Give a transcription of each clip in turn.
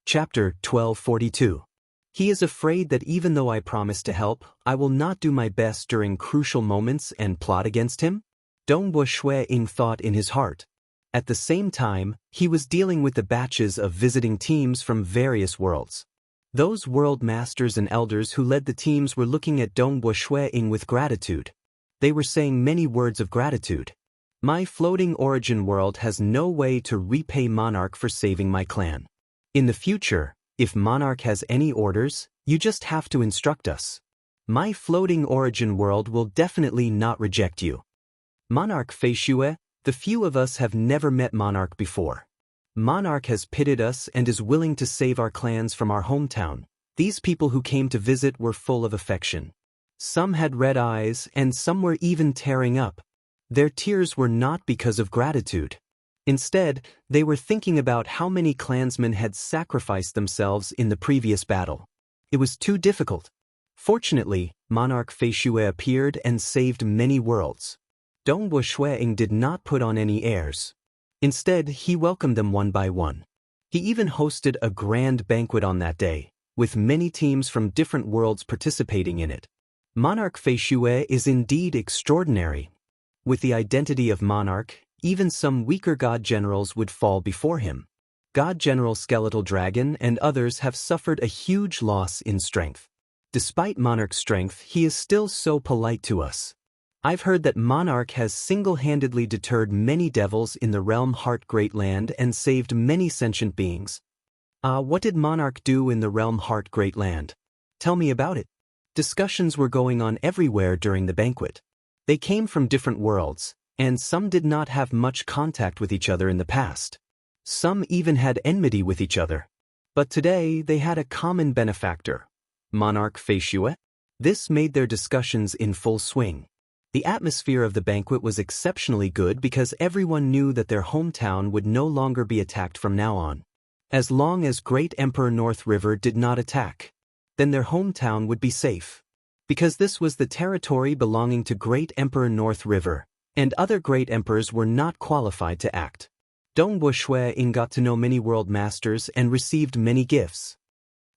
Chapter 1242. He is afraid that even though I promise to help, I will not do my best during crucial moments and plot against him? Dongbo Shui-ing thought in his heart. At the same time, he was dealing with the batches of visiting teams from various worlds. Those world masters and elders who led the teams were looking at Dongbo Shui-ing with gratitude. They were saying many words of gratitude. My floating origin world has no way to repay Monarch for saving my clan. In the future, if Monarch has any orders, you just have to instruct us. My floating origin world will definitely not reject you. Monarch Feishue, the few of us have never met Monarch before. Monarch has pitied us and is willing to save our clans from our hometown. These people who came to visit were full of affection. Some had red eyes and some were even tearing up. Their tears were not because of gratitude. Instead, they were thinking about how many clansmen had sacrificed themselves in the previous battle. It was too difficult. Fortunately, Monarch Feishue appeared and saved many worlds. Dongbo Shui-ing did not put on any airs. Instead, he welcomed them one by one. He even hosted a grand banquet on that day, with many teams from different worlds participating in it. Monarch Feishue is indeed extraordinary. With the identity of Monarch, even some weaker god generals would fall before him. God General Skeletal Dragon and others have suffered a huge loss in strength. Despite Monarch's strength, he is still so polite to us. I've heard that Monarch has single-handedly deterred many devils in the Realm Heart Great Land and saved many sentient beings. What did Monarch do in the Realm Heart Great Land? Tell me about it. Discussions were going on everywhere during the banquet. They came from different worlds, and some did not have much contact with each other in the past. Some even had enmity with each other. But today they had a common benefactor, Monarch Feishue. This made their discussions in full swing. The atmosphere of the banquet was exceptionally good because everyone knew that their hometown would no longer be attacked from now on. As long as Great Emperor North River did not attack, then their hometown would be safe. Because this was the territory belonging to Great Emperor North River, and other great emperors were not qualified to act. Dongbo Shui-ing got to know many world masters and received many gifts.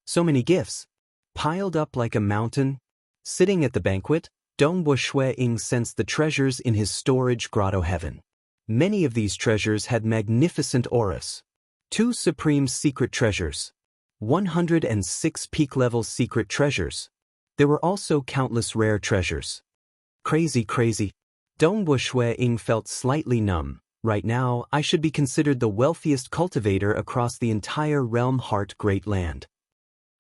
So many gifts, piled up like a mountain. Sitting at the banquet, Dongbo Shui-ing sensed the treasures in his storage grotto heaven. Many of these treasures had magnificent auras. 2 supreme secret treasures. 106 peak-level secret treasures. There were also countless rare treasures. Crazy. Dongbo Shui-ing felt slightly numb. Right now, I should be considered the wealthiest cultivator across the entire Realm Heart Great Land.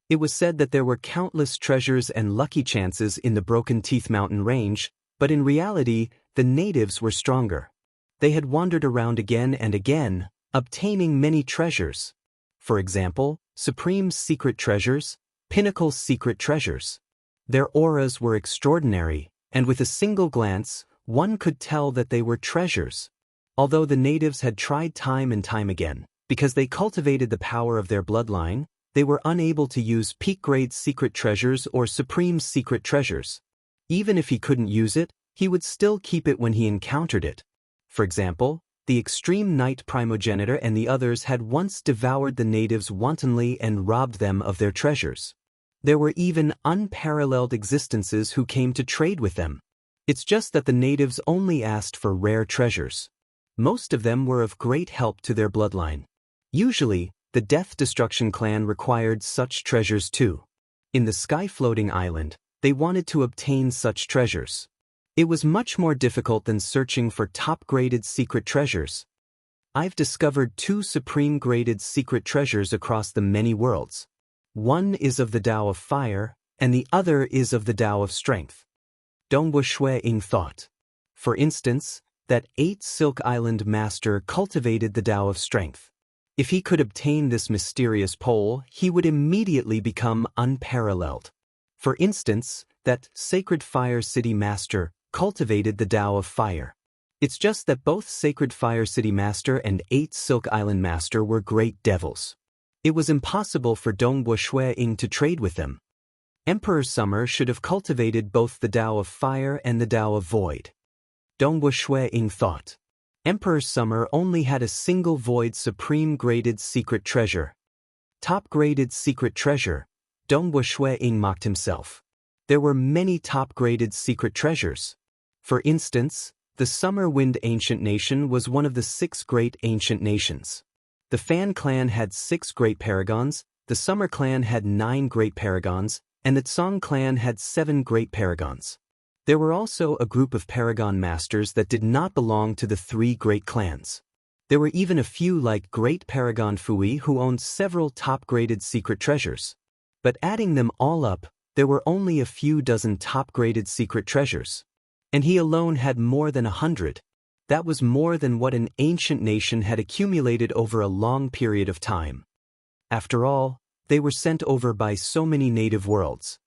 It was said that there were countless treasures and lucky chances in the Broken Teeth Mountain range, but in reality, the natives were stronger. They had wandered around again and again, obtaining many treasures. For example, supreme secret treasures, pinnacle secret treasures. Their auras were extraordinary, and with a single glance, one could tell that they were treasures. Although the natives had tried time and time again, because they cultivated the power of their bloodline, they were unable to use peak-grade secret treasures or supreme secret treasures. Even if he couldn't use it, he would still keep it when he encountered it. For example, the Extreme Knight Primogenitor and the others had once devoured the natives wantonly and robbed them of their treasures. There were even unparalleled existences who came to trade with them. It's just that the natives only asked for rare treasures. Most of them were of great help to their bloodline. Usually, the Death Destruction clan required such treasures too. In the Sky Floating Island, they wanted to obtain such treasures. It was much more difficult than searching for top-graded secret treasures. I've discovered 2 supreme-graded secret treasures across the many worlds. One is of the Tao of Fire, and the other is of the Tao of Strength. Dongbo Shui-ing thought. For instance, that 8 Silk Island master cultivated the Tao of Strength. If he could obtain this mysterious pole, he would immediately become unparalleled. For instance, that Sacred Fire City master cultivated the Tao of Fire. It's just that both Sacred Fire City master and 8 Silk Island master were great devils. It was impossible for Dongbo Shui-ing to trade with them. Emperor Summer should have cultivated both the Tao of Fire and the Tao of Void. Dongbo Shui-ing thought. Emperor Summer only had a single Void Supreme graded secret treasure. Top-graded secret treasure. Dongwu Shui Ying mocked himself. There were many top-graded secret treasures. For instance, the Summer Wind Ancient Nation was one of the 6 great ancient nations. The Fan clan had 6 great paragons, the Summer clan had 9 great paragons, and the Tsong clan had 7 great paragons. There were also a group of paragon masters that did not belong to the 3 great clans. There were even a few like Great Paragon Fui who owned several top-graded secret treasures. But adding them all up, there were only a few dozen top-graded secret treasures. And he alone had more than 100. That was more than what an ancient nation had accumulated over a long period of time. After all, they were sent over by so many native worlds.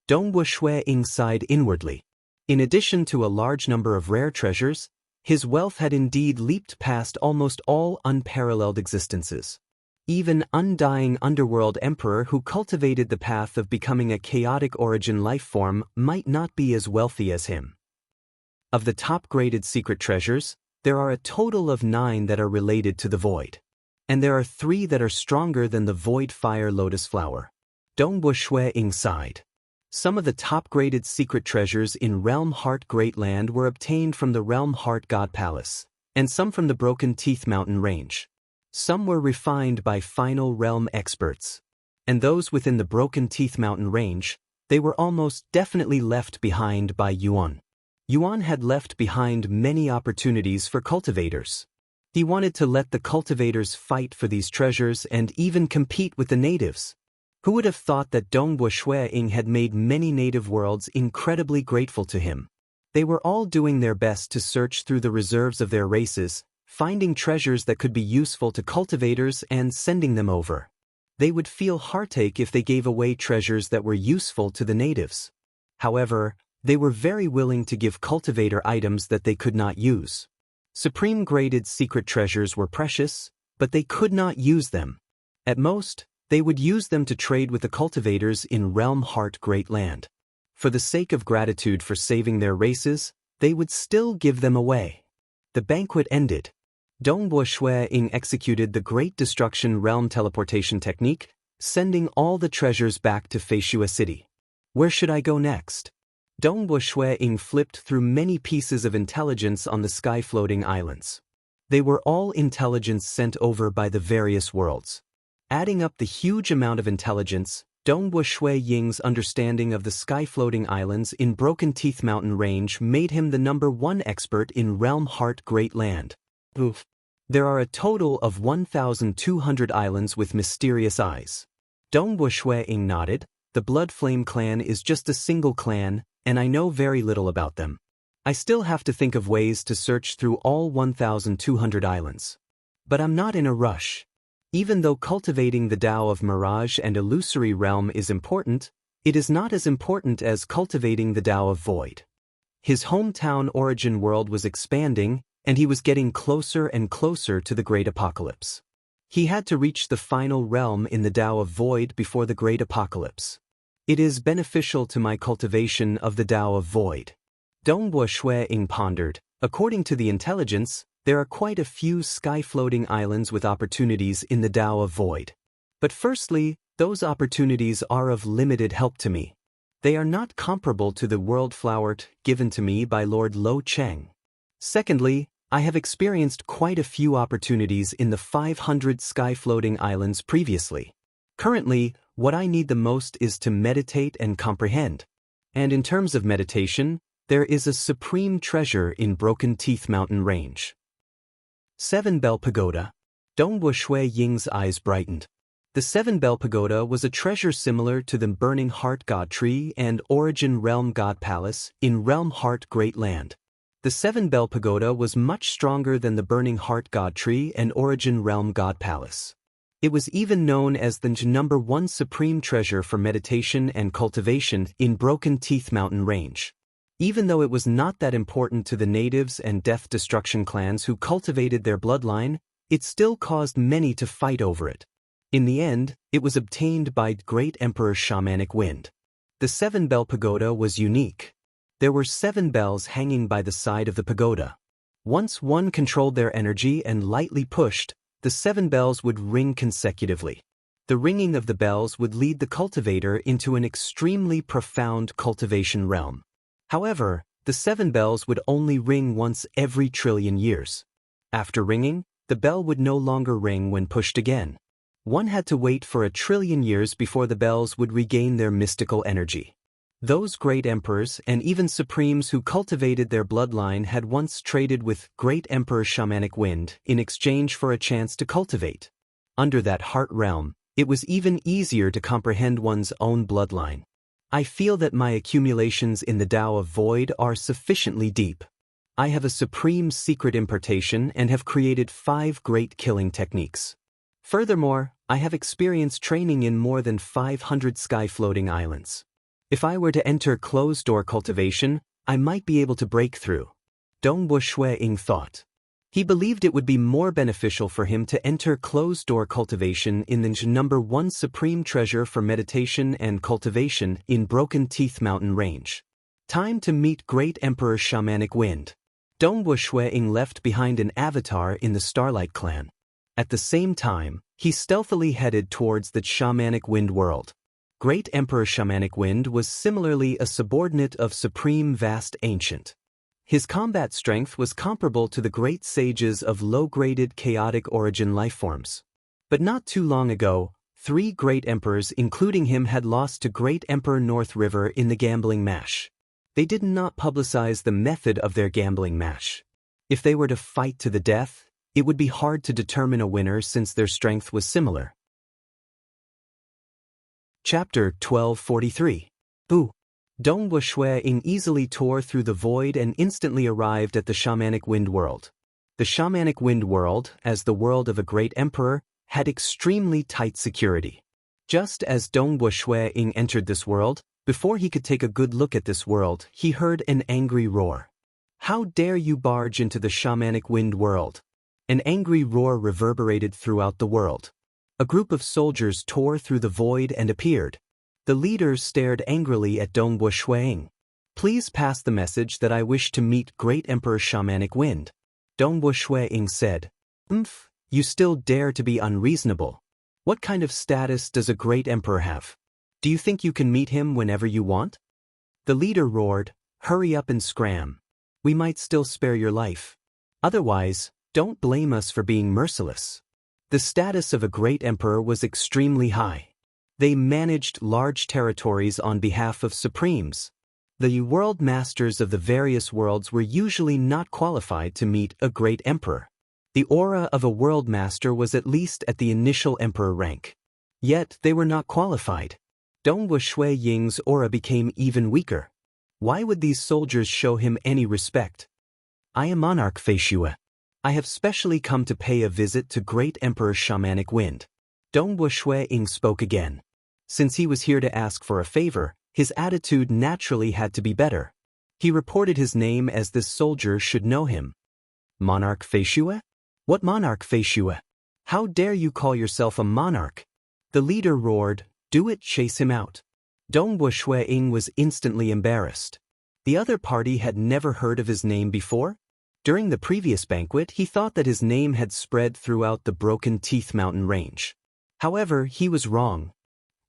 Dongwu Shui Ying sighed inwardly. In addition to a large number of rare treasures, his wealth had indeed leaped past almost all unparalleled existences. Even Undying Underworld Emperor who cultivated the path of becoming a chaotic origin life form might not be as wealthy as him. Of the top-graded secret treasures, there are a total of 9 that are related to the void. And there are 3 that are stronger than the void fire lotus flower. Dongwu Shui Ying sighed. Some of the top-graded secret treasures in Realm Heart Great Land were obtained from the Realm Heart God Palace, and some from the Broken Teeth Mountain Range. Some were refined by final realm experts. And those within the Broken Teeth Mountain Range, they were almost definitely left behind by Yuan. Yuan had left behind many opportunities for cultivators. He wanted to let the cultivators fight for these treasures and even compete with the natives. Who would have thought that Dongwu Shui Ying had made many native worlds incredibly grateful to him? They were all doing their best to search through the reserves of their races, finding treasures that could be useful to cultivators and sending them over. They would feel heartache if they gave away treasures that were useful to the natives. However, they were very willing to give cultivator items that they could not use. Supreme graded secret treasures were precious, but they could not use them. At most, they would use them to trade with the cultivators in Realm Heart Great Land. For the sake of gratitude for saving their races, they would still give them away. The banquet ended. Dongwu Shui Ying executed the Great Destruction Realm Teleportation Technique, sending all the treasures back to Feishua City. Where should I go next? Dongwu Shui Ying flipped through many pieces of intelligence on the sky-floating islands. They were all intelligence sent over by the various worlds. Adding up the huge amount of intelligence, Dongwu Shui Ying's understanding of the sky-floating islands in Broken Teeth Mountain Range made him the #1 expert in Realm Heart Great Land. Oof. There are a total of 1,200 islands with mysterious eyes. Dongwu Shui Ying nodded. The Blood Flame clan is just a single clan, and I know very little about them. I still have to think of ways to search through all 1,200 islands. But I'm not in a rush. Even though cultivating the Tao of Mirage and Illusory Realm is important, it is not as important as cultivating the Tao of Void. His hometown origin world was expanding, and he was getting closer and closer to the Great Apocalypse. He had to reach the final realm in the Tao of Void before the Great Apocalypse. It is beneficial to my cultivation of the Tao of Void. Dongwu Shui Ying pondered. According to the intelligence, there are quite a few sky-floating islands with opportunities in the Tao of Void. But firstly, those opportunities are of limited help to me. They are not comparable to the world flower given to me by Lord Lo Cheng. Secondly, I have experienced quite a few opportunities in the 500 sky-floating islands previously. Currently, what I need the most is to meditate and comprehend. And in terms of meditation, there is a supreme treasure in Broken Teeth Mountain Range. 7 Bell Pagoda. Dongwu Shui Ying's eyes brightened. The 7 Bell Pagoda was a treasure similar to the Burning Heart God Tree and Origin Realm God Palace in Realm Heart Great Land. The 7 Bell Pagoda was much stronger than the Burning Heart God Tree and Origin Realm God Palace. It was even known as the #1 supreme treasure for meditation and cultivation in Broken Teeth Mountain Range. Even though it was not that important to the natives and Death Destruction clans who cultivated their bloodline, it still caused many to fight over it. In the end, it was obtained by Great Emperor Shamanic Wind. The 7 Bell Pagoda was unique. There were 7 bells hanging by the side of the pagoda. Once one controlled their energy and lightly pushed, the 7 bells would ring consecutively. The ringing of the bells would lead the cultivator into an extremely profound cultivation realm. However, the 7 bells would only ring once every trillion years. After ringing, the bell would no longer ring when pushed again. One had to wait for a trillion years before the bells would regain their mystical energy. Those great emperors and even supremes who cultivated their bloodline had once traded with Great Emperor Shamanic Wind in exchange for a chance to cultivate. Under that heart realm, it was even easier to comprehend one's own bloodline. I feel that my accumulations in the Tao of Void are sufficiently deep. I have a supreme secret impartation and have created 5 great killing techniques. Furthermore, I have experience training in more than 500 sky-floating islands. If I were to enter closed-door cultivation, I might be able to break through. Dongbo Shui-Ying thought. He believed it would be more beneficial for him to enter closed-door cultivation in the number 1 supreme treasure for meditation and cultivation in Broken Teeth Mountain Range. Time to meet Great Emperor Shamanic Wind. Dongbo Shui-Ying left behind an avatar in the Starlight Clan. At the same time, he stealthily headed towards the Shamanic Wind world. Great Emperor Shamanic Wind was similarly a subordinate of Supreme Vast Ancient. His combat strength was comparable to the great sages of low-graded chaotic origin lifeforms. But not too long ago, 3 great emperors including him had lost to Great Emperor North River in the gambling mash. They did not publicize the method of their gambling mash. If they were to fight to the death, it would be hard to determine a winner since their strength was similar. Chapter 1243. Boo. Dongbo Shui-Ying easily tore through the void and instantly arrived at the Shamanic Wind world. The Shamanic Wind world, as the world of a great emperor, had extremely tight security. Just as Dongbo Shui-Ying entered this world, before he could take a good look at this world, he heard an angry roar. How dare you barge into the Shamanic Wind world? An angry roar reverberated throughout the world. A group of soldiers tore through the void and appeared. The leaders stared angrily at Dongbo Shui-Ying. Please pass the message that I wish to meet Great Emperor Shamanic Wind. Dongbo Shui-Ying said. You still dare to be unreasonable. What kind of status does a great emperor have? Do you think you can meet him whenever you want? The leader roared, hurry up and scram. We might still spare your life. Otherwise, don't blame us for being merciless. The status of a great emperor was extremely high. They managed large territories on behalf of supremes. The world masters of the various worlds were usually not qualified to meet a great emperor. The aura of a world master was at least at the initial emperor rank. Yet they were not qualified. Dongbo Shui-Ying's aura became even weaker. Why would these soldiers show him any respect? I am Monarch Feishue. I have specially come to pay a visit to Great Emperor Shamanic Wind. Dongbo Shui-Ying spoke again. Since he was here to ask for a favor, his attitude naturally had to be better. He reported his name as this soldier should know him. Monarch Feishue? What Monarch Feishue? How dare you call yourself a monarch? The leader roared, do it, chase him out. Dongbo Shui-Ying was instantly embarrassed. The other party had never heard of his name before. During the previous banquet, he thought that his name had spread throughout the Broken Teeth Mountain Range. However, he was wrong.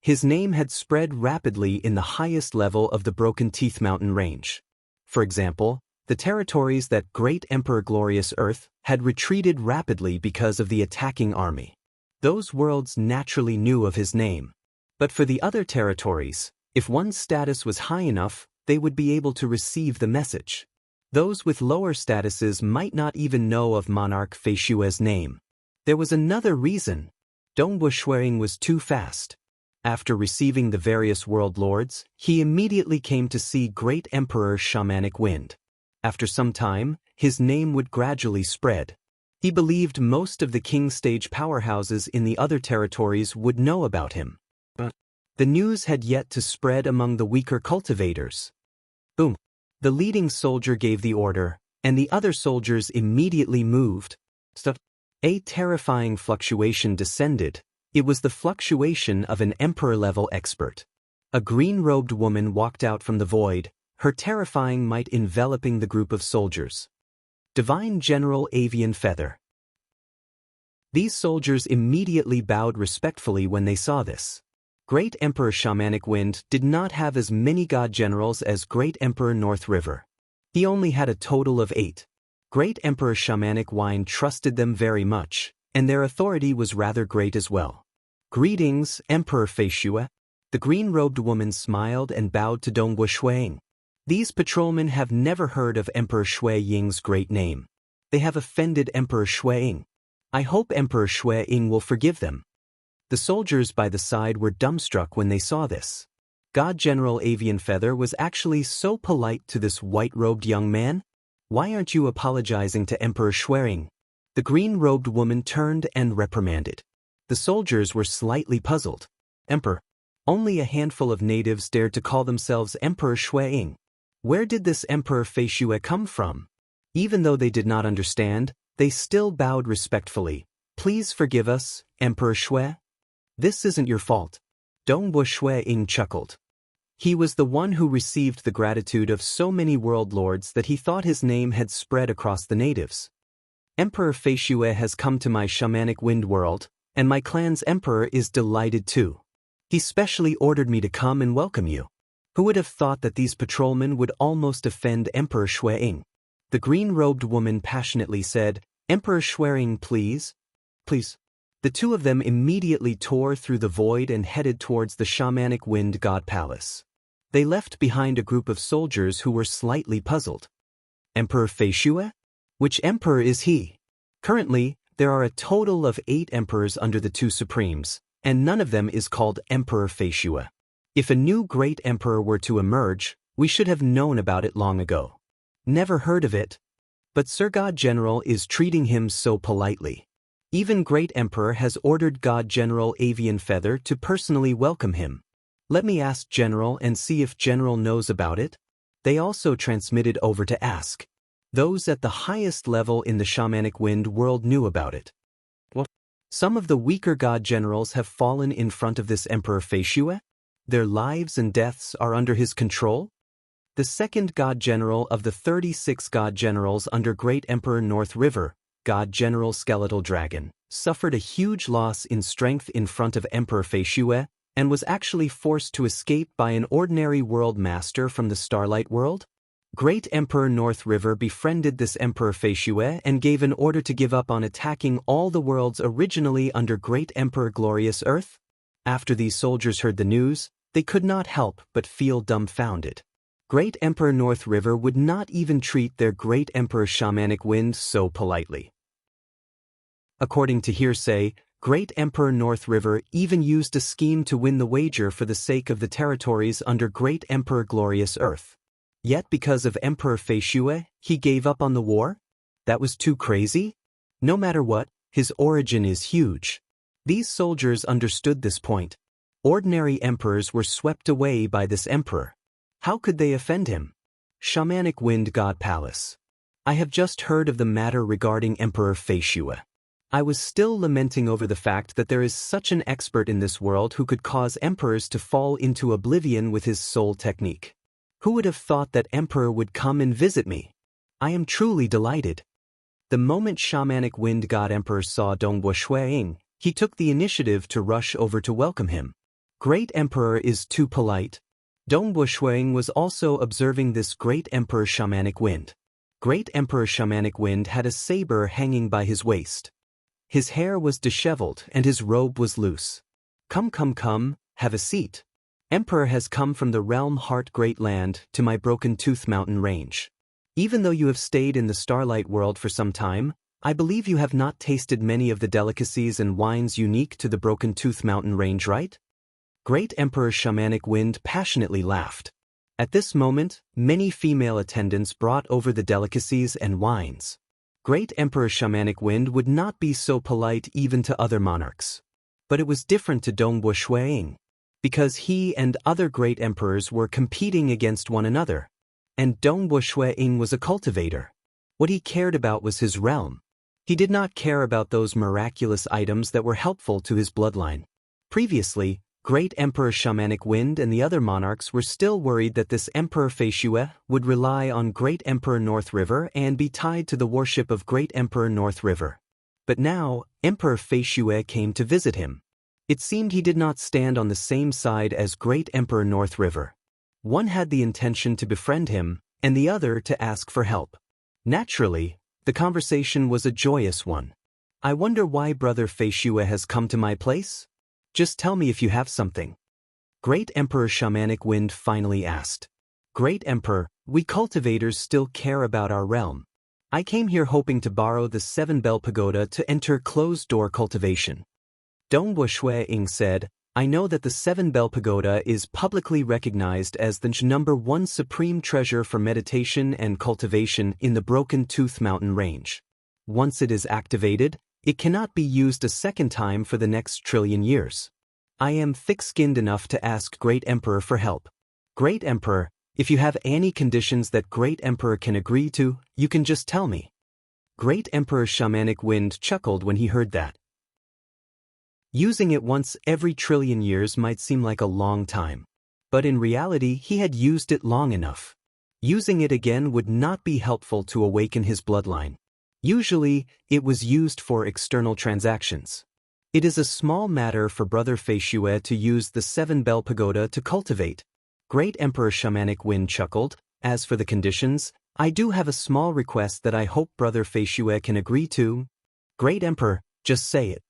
His name had spread rapidly in the highest level of the Broken Teeth Mountain Range. For example, the territories that Great Emperor Glorious Earth had retreated rapidly because of the attacking army. Those worlds naturally knew of his name. But for the other territories, if one's status was high enough, they would be able to receive the message. Those with lower statuses might not even know of Monarch Feishue's name. There was another reason. Dongbo Shui-Ying was too fast. After receiving the various world lords, he immediately came to see Great Emperor Shamanic Wind. After some time, his name would gradually spread. He believed most of the king stage powerhouses in the other territories would know about him. But the news had yet to spread among the weaker cultivators. Boom! The leading soldier gave the order, and the other soldiers immediately moved. A terrifying fluctuation descended. It was the fluctuation of an emperor-level expert. A green-robed woman walked out from the void, her terrifying might enveloping the group of soldiers. Divine General Avian Feather. These soldiers immediately bowed respectfully when they saw this. Great Emperor Shamanic Wind did not have as many god generals as Great Emperor North River. He only had a total of 8. Great Emperor Shamanic Wind trusted them very much, and their authority was rather great as well. Greetings, Emperor Feishue. The green-robed woman smiled and bowed to Dongbua Shuiying. These patrolmen have never heard of Emperor Shui Ying's great name. They have offended Emperor Shuiying. I hope Emperor Shuiying will forgive them. The soldiers by the side were dumbstruck when they saw this. God General Avian Feather was actually so polite to this white-robed young man. Why aren't you apologizing to Emperor Shuiying? The green-robed woman turned and reprimanded. The soldiers were slightly puzzled. Emperor. Only a handful of natives dared to call themselves Emperor Shuiying. Where did this Emperor Feishue come from? Even though they did not understand, they still bowed respectfully. Please forgive us, Emperor Shui. This isn't your fault. Dongbua Shuiying chuckled. He was the one who received the gratitude of so many world lords that he thought his name had spread across the natives. Emperor Feishue has come to my shamanic wind world, and my clan's emperor is delighted too. He specially ordered me to come and welcome you. Who would have thought that these patrolmen would almost offend Emperor Shuiying? The green-robed woman passionately said, Emperor Shuiying, please. Please. The two of them immediately tore through the void and headed towards the shamanic wind god palace. They left behind a group of soldiers who were slightly puzzled. Emperor Feishue? Which emperor is he? Currently, there are a total of 8 emperors under the 2 supremes, and none of them is called Emperor Feishue. If a new great emperor were to emerge, we should have known about it long ago. Never heard of it. But Sir God General is treating him so politely. Even Great Emperor has ordered God General Avian Feather to personally welcome him. Let me ask General and see if General knows about it. They also transmitted over to ask. Those at the highest level in the shamanic wind world knew about it. What? Some of the weaker god generals have fallen in front of this Emperor Feishue? Their lives and deaths are under his control? The second god general of the 36 god generals under Great Emperor North River, God General Skeletal Dragon, suffered a huge loss in strength in front of Emperor Feishue and was actually forced to escape by an ordinary world master from the Starlight World? Great Emperor North River befriended this Emperor Feishue and gave an order to give up on attacking all the worlds originally under Great Emperor Glorious Earth? After these soldiers heard the news, they could not help but feel dumbfounded. Great Emperor North River would not even treat their Great Emperor Shamanic Wind so politely. According to hearsay, Great Emperor North River even used a scheme to win the wager for the sake of the territories under Great Emperor Glorious Earth. Yet because of Emperor Feishue, he gave up on the war? That was too crazy? No matter what, his origin is huge. These soldiers understood this point. Ordinary emperors were swept away by this emperor. How could they offend him? Shamanic Wind God Palace. I have just heard of the matter regarding Emperor Feishue. I was still lamenting over the fact that there is such an expert in this world who could cause emperors to fall into oblivion with his soul technique. Who would have thought that emperor would come and visit me? I am truly delighted. The moment Shamanic Wind God Emperor saw Dongbua Shuiying, he took the initiative to rush over to welcome him. Great Emperor is too polite. Dongbua Shuiying was also observing this Great Emperor Shamanic Wind. Great Emperor Shamanic Wind had a saber hanging by his waist. His hair was disheveled and his robe was loose. Come, have a seat. Emperor has come from the realm Heart Great Land to my Broken Tooth Mountain range. Even though you have stayed in the Starlight World for some time, I believe you have not tasted many of the delicacies and wines unique to the Broken Tooth Mountain range, right? Great Emperor Shamanic Wind passionately laughed. At this moment, many female attendants brought over the delicacies and wines. Great Emperor Shamanic Wind would not be so polite even to other monarchs. But it was different to Dongbua Shuiying, because he and other great emperors were competing against one another. And Dongbua Shuiying was a cultivator. What he cared about was his realm. He did not care about those miraculous items that were helpful to his bloodline. Previously, Great Emperor Shamanic Wind and the other monarchs were still worried that this Emperor Feishue would rely on Great Emperor North River and be tied to the worship of Great Emperor North River. But now, Emperor Feishue came to visit him. It seemed he did not stand on the same side as Great Emperor North River. One had the intention to befriend him, and the other to ask for help. Naturally, the conversation was a joyous one. I wonder why Brother Feishue has come to my place? Just tell me if you have something. Great Emperor Shamanic Wind finally asked. Great Emperor, we cultivators still care about our realm. I came here hoping to borrow the 7-bell pagoda to enter closed-door cultivation. Dongbua Shui Ying said, I know that the 7-bell pagoda is publicly recognized as the #1 supreme treasure for meditation and cultivation in the Broken Tooth Mountain Range. Once it is activated, it cannot be used a second time for the next trillion years. I am thick-skinned enough to ask Great Emperor for help. Great Emperor, if you have any conditions that Great Emperor can agree to, you can just tell me. Great Emperor Shamanic Wind chuckled when he heard that. Using it once every trillion years might seem like a long time. But in reality, he had used it long enough. Using it again would not be helpful to awaken his bloodline. Usually, it was used for external transactions. It is a small matter for Brother Feishue to use the 7-bell pagoda to cultivate. Great Emperor Shamanic Wind chuckled. As for the conditions, I do have a small request that I hope Brother Feishue can agree to. Great Emperor, just say it.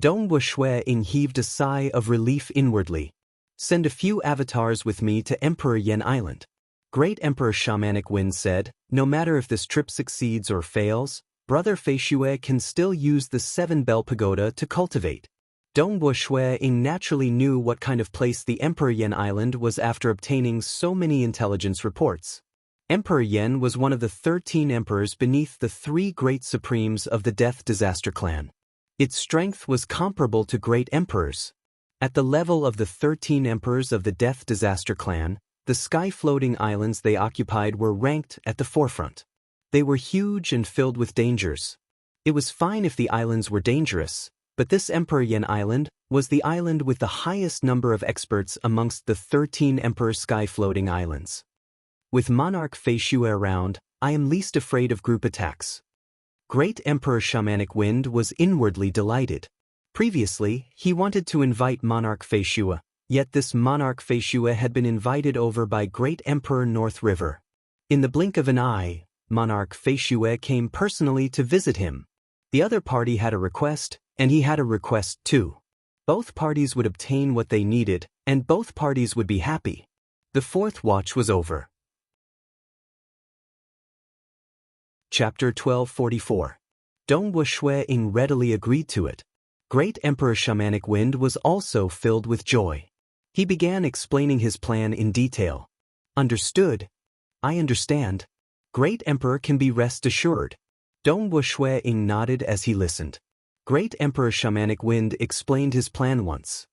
Dongbua Shui Ying heaved a sigh of relief inwardly. Send a few avatars with me to Emperor Yen Island. Great Emperor Shamanic Wind said, no matter if this trip succeeds or fails, Brother Feishue can still use the 7-bell pagoda to cultivate. Dongbua Shui Ying naturally knew what kind of place the Emperor Yen Island was after obtaining so many intelligence reports. Emperor Yen was one of the 13 emperors beneath the 3 great supremes of the Death Disaster clan. Its strength was comparable to great emperors. At the level of the 13 emperors of the Death Disaster clan, the sky-floating islands they occupied were ranked at the forefront. They were huge and filled with dangers. It was fine if the islands were dangerous, but this Emperor Yen Island was the island with the highest number of experts amongst the 13 emperor sky-floating islands. With Monarch Feishue around, I am least afraid of group attacks. Great Emperor Shamanic Wind was inwardly delighted. Previously, he wanted to invite Monarch Feishue, yet this Monarch Feishue had been invited over by Great Emperor North River. In the blink of an eye, Monarch Feishue came personally to visit him. The other party had a request, and he had a request too. Both parties would obtain what they needed, and both parties would be happy. The fourth watch was over. Chapter 1244. Dongbua Shui Ying readily agreed to it. Great Emperor Shamanic Wind was also filled with joy. He began explaining his plan in detail. Understood. I understand. Great Emperor can be rest assured. Dongbua Shui Ying nodded as he listened. Great Emperor Shamanic Wind explained his plan once.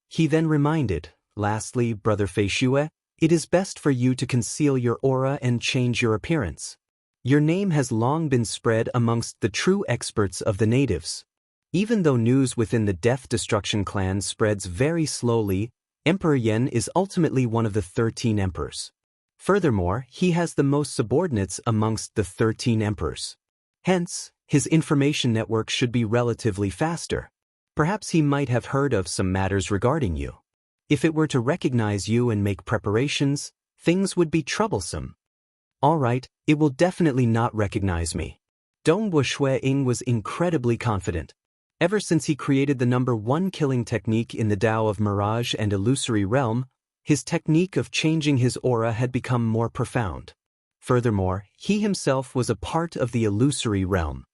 He then reminded, lastly, Brother Feishue, it is best for you to conceal your aura and change your appearance. Your name has long been spread amongst the true experts of the natives. Even though news within the Death Destruction clan spreads very slowly, Emperor Yen is ultimately one of the 13 emperors. Furthermore, he has the most subordinates amongst the 13 emperors. Hence, his information network should be relatively faster. Perhaps he might have heard of some matters regarding you. If it were to recognize you and make preparations, things would be troublesome. All right, it will definitely not recognize me. Dongbua Shui Ying was incredibly confident. Ever since he created the #1 killing technique in the Tao of Mirage and Illusory Realm, his technique of changing his aura had become more profound. Furthermore, he himself was a part of the Illusory Realm.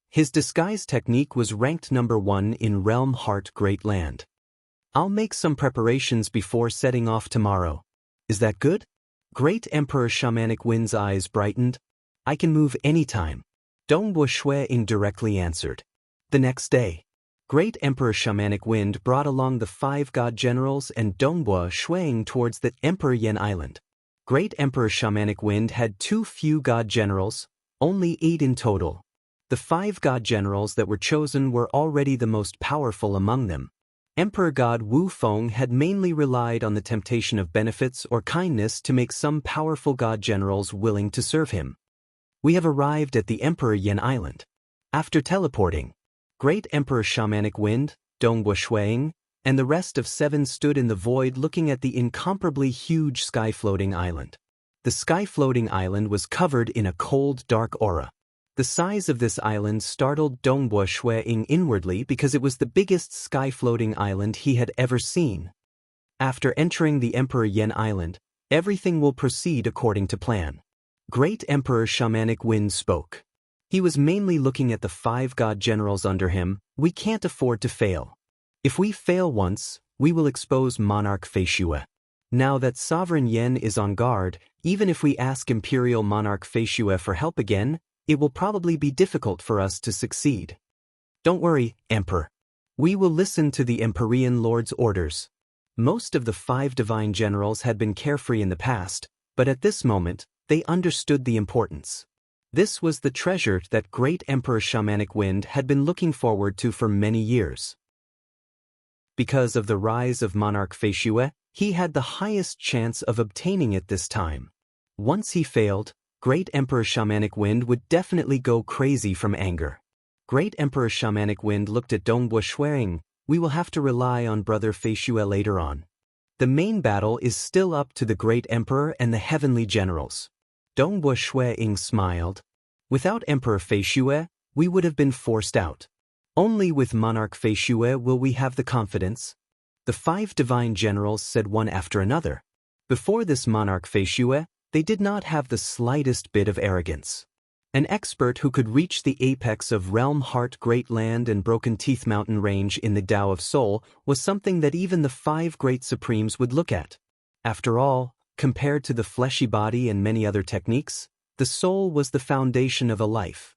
His disguise technique was ranked #1 in Realm Heart Great Land. I'll make some preparations before setting off tomorrow. Is that good? Great Emperor Shamanic Wind's eyes brightened. I can move anytime. Dongbua Shui Ying directly answered. The next day, Great Emperor Shamanic Wind brought along the 5 god generals and Dongbua Shui Ying towards the Emperor Yen Island. Great Emperor Shamanic Wind had too few god generals, only 8 in total. The 5 god generals that were chosen were already the most powerful among them. Emperor God Wu Feng had mainly relied on the temptation of benefits or kindness to make some powerful god generals willing to serve him. We have arrived at the Emperor Yen Island. After teleporting, Great Emperor Shamanic Wind, Dongwu Shuiying, and the rest of 7 stood in the void looking at the incomparably huge sky-floating island. The sky-floating island was covered in a cold, dark aura. The size of this island startled Dongwu Shuiying inwardly because it was the biggest sky-floating island he had ever seen. After entering the Emperor Yen Island, everything will proceed according to plan. Great Emperor Shamanic Wind spoke. He was mainly looking at the 5 god generals under him. We can't afford to fail. If we fail once, we will expose Monarch Feishue. Now that Sovereign Yen is on guard, even if we ask Imperial Monarch Feishue for help again, it will probably be difficult for us to succeed. Don't worry, Emperor. We will listen to the Empyrean Lord's orders. Most of the 5 divine generals had been carefree in the past, but at this moment, they understood the importance. This was the treasure that Great Emperor Shamanic Wind had been looking forward to for many years. Because of the rise of Monarch Feishue, he had the highest chance of obtaining it this time. Once he failed, Great Emperor Shamanic Wind would definitely go crazy from anger. Great Emperor Shamanic Wind looked at Dongwu Shuiying. We will have to rely on Brother Feishue later on. The main battle is still up to the Great Emperor and the Heavenly Generals. Dongwu Shuiying smiled. Without Emperor Feishue, we would have been forced out. Only with Monarch Feishue will we have the confidence. The 5 divine generals said one after another. Before this Monarch Feishue, they did not have the slightest bit of arrogance. An expert who could reach the apex of Realm Heart Great Land and Broken Teeth Mountain Range in the Tao of Soul was something that even the 5 great supremes would look at. After all, compared to the fleshy body and many other techniques, the soul was the foundation of a life.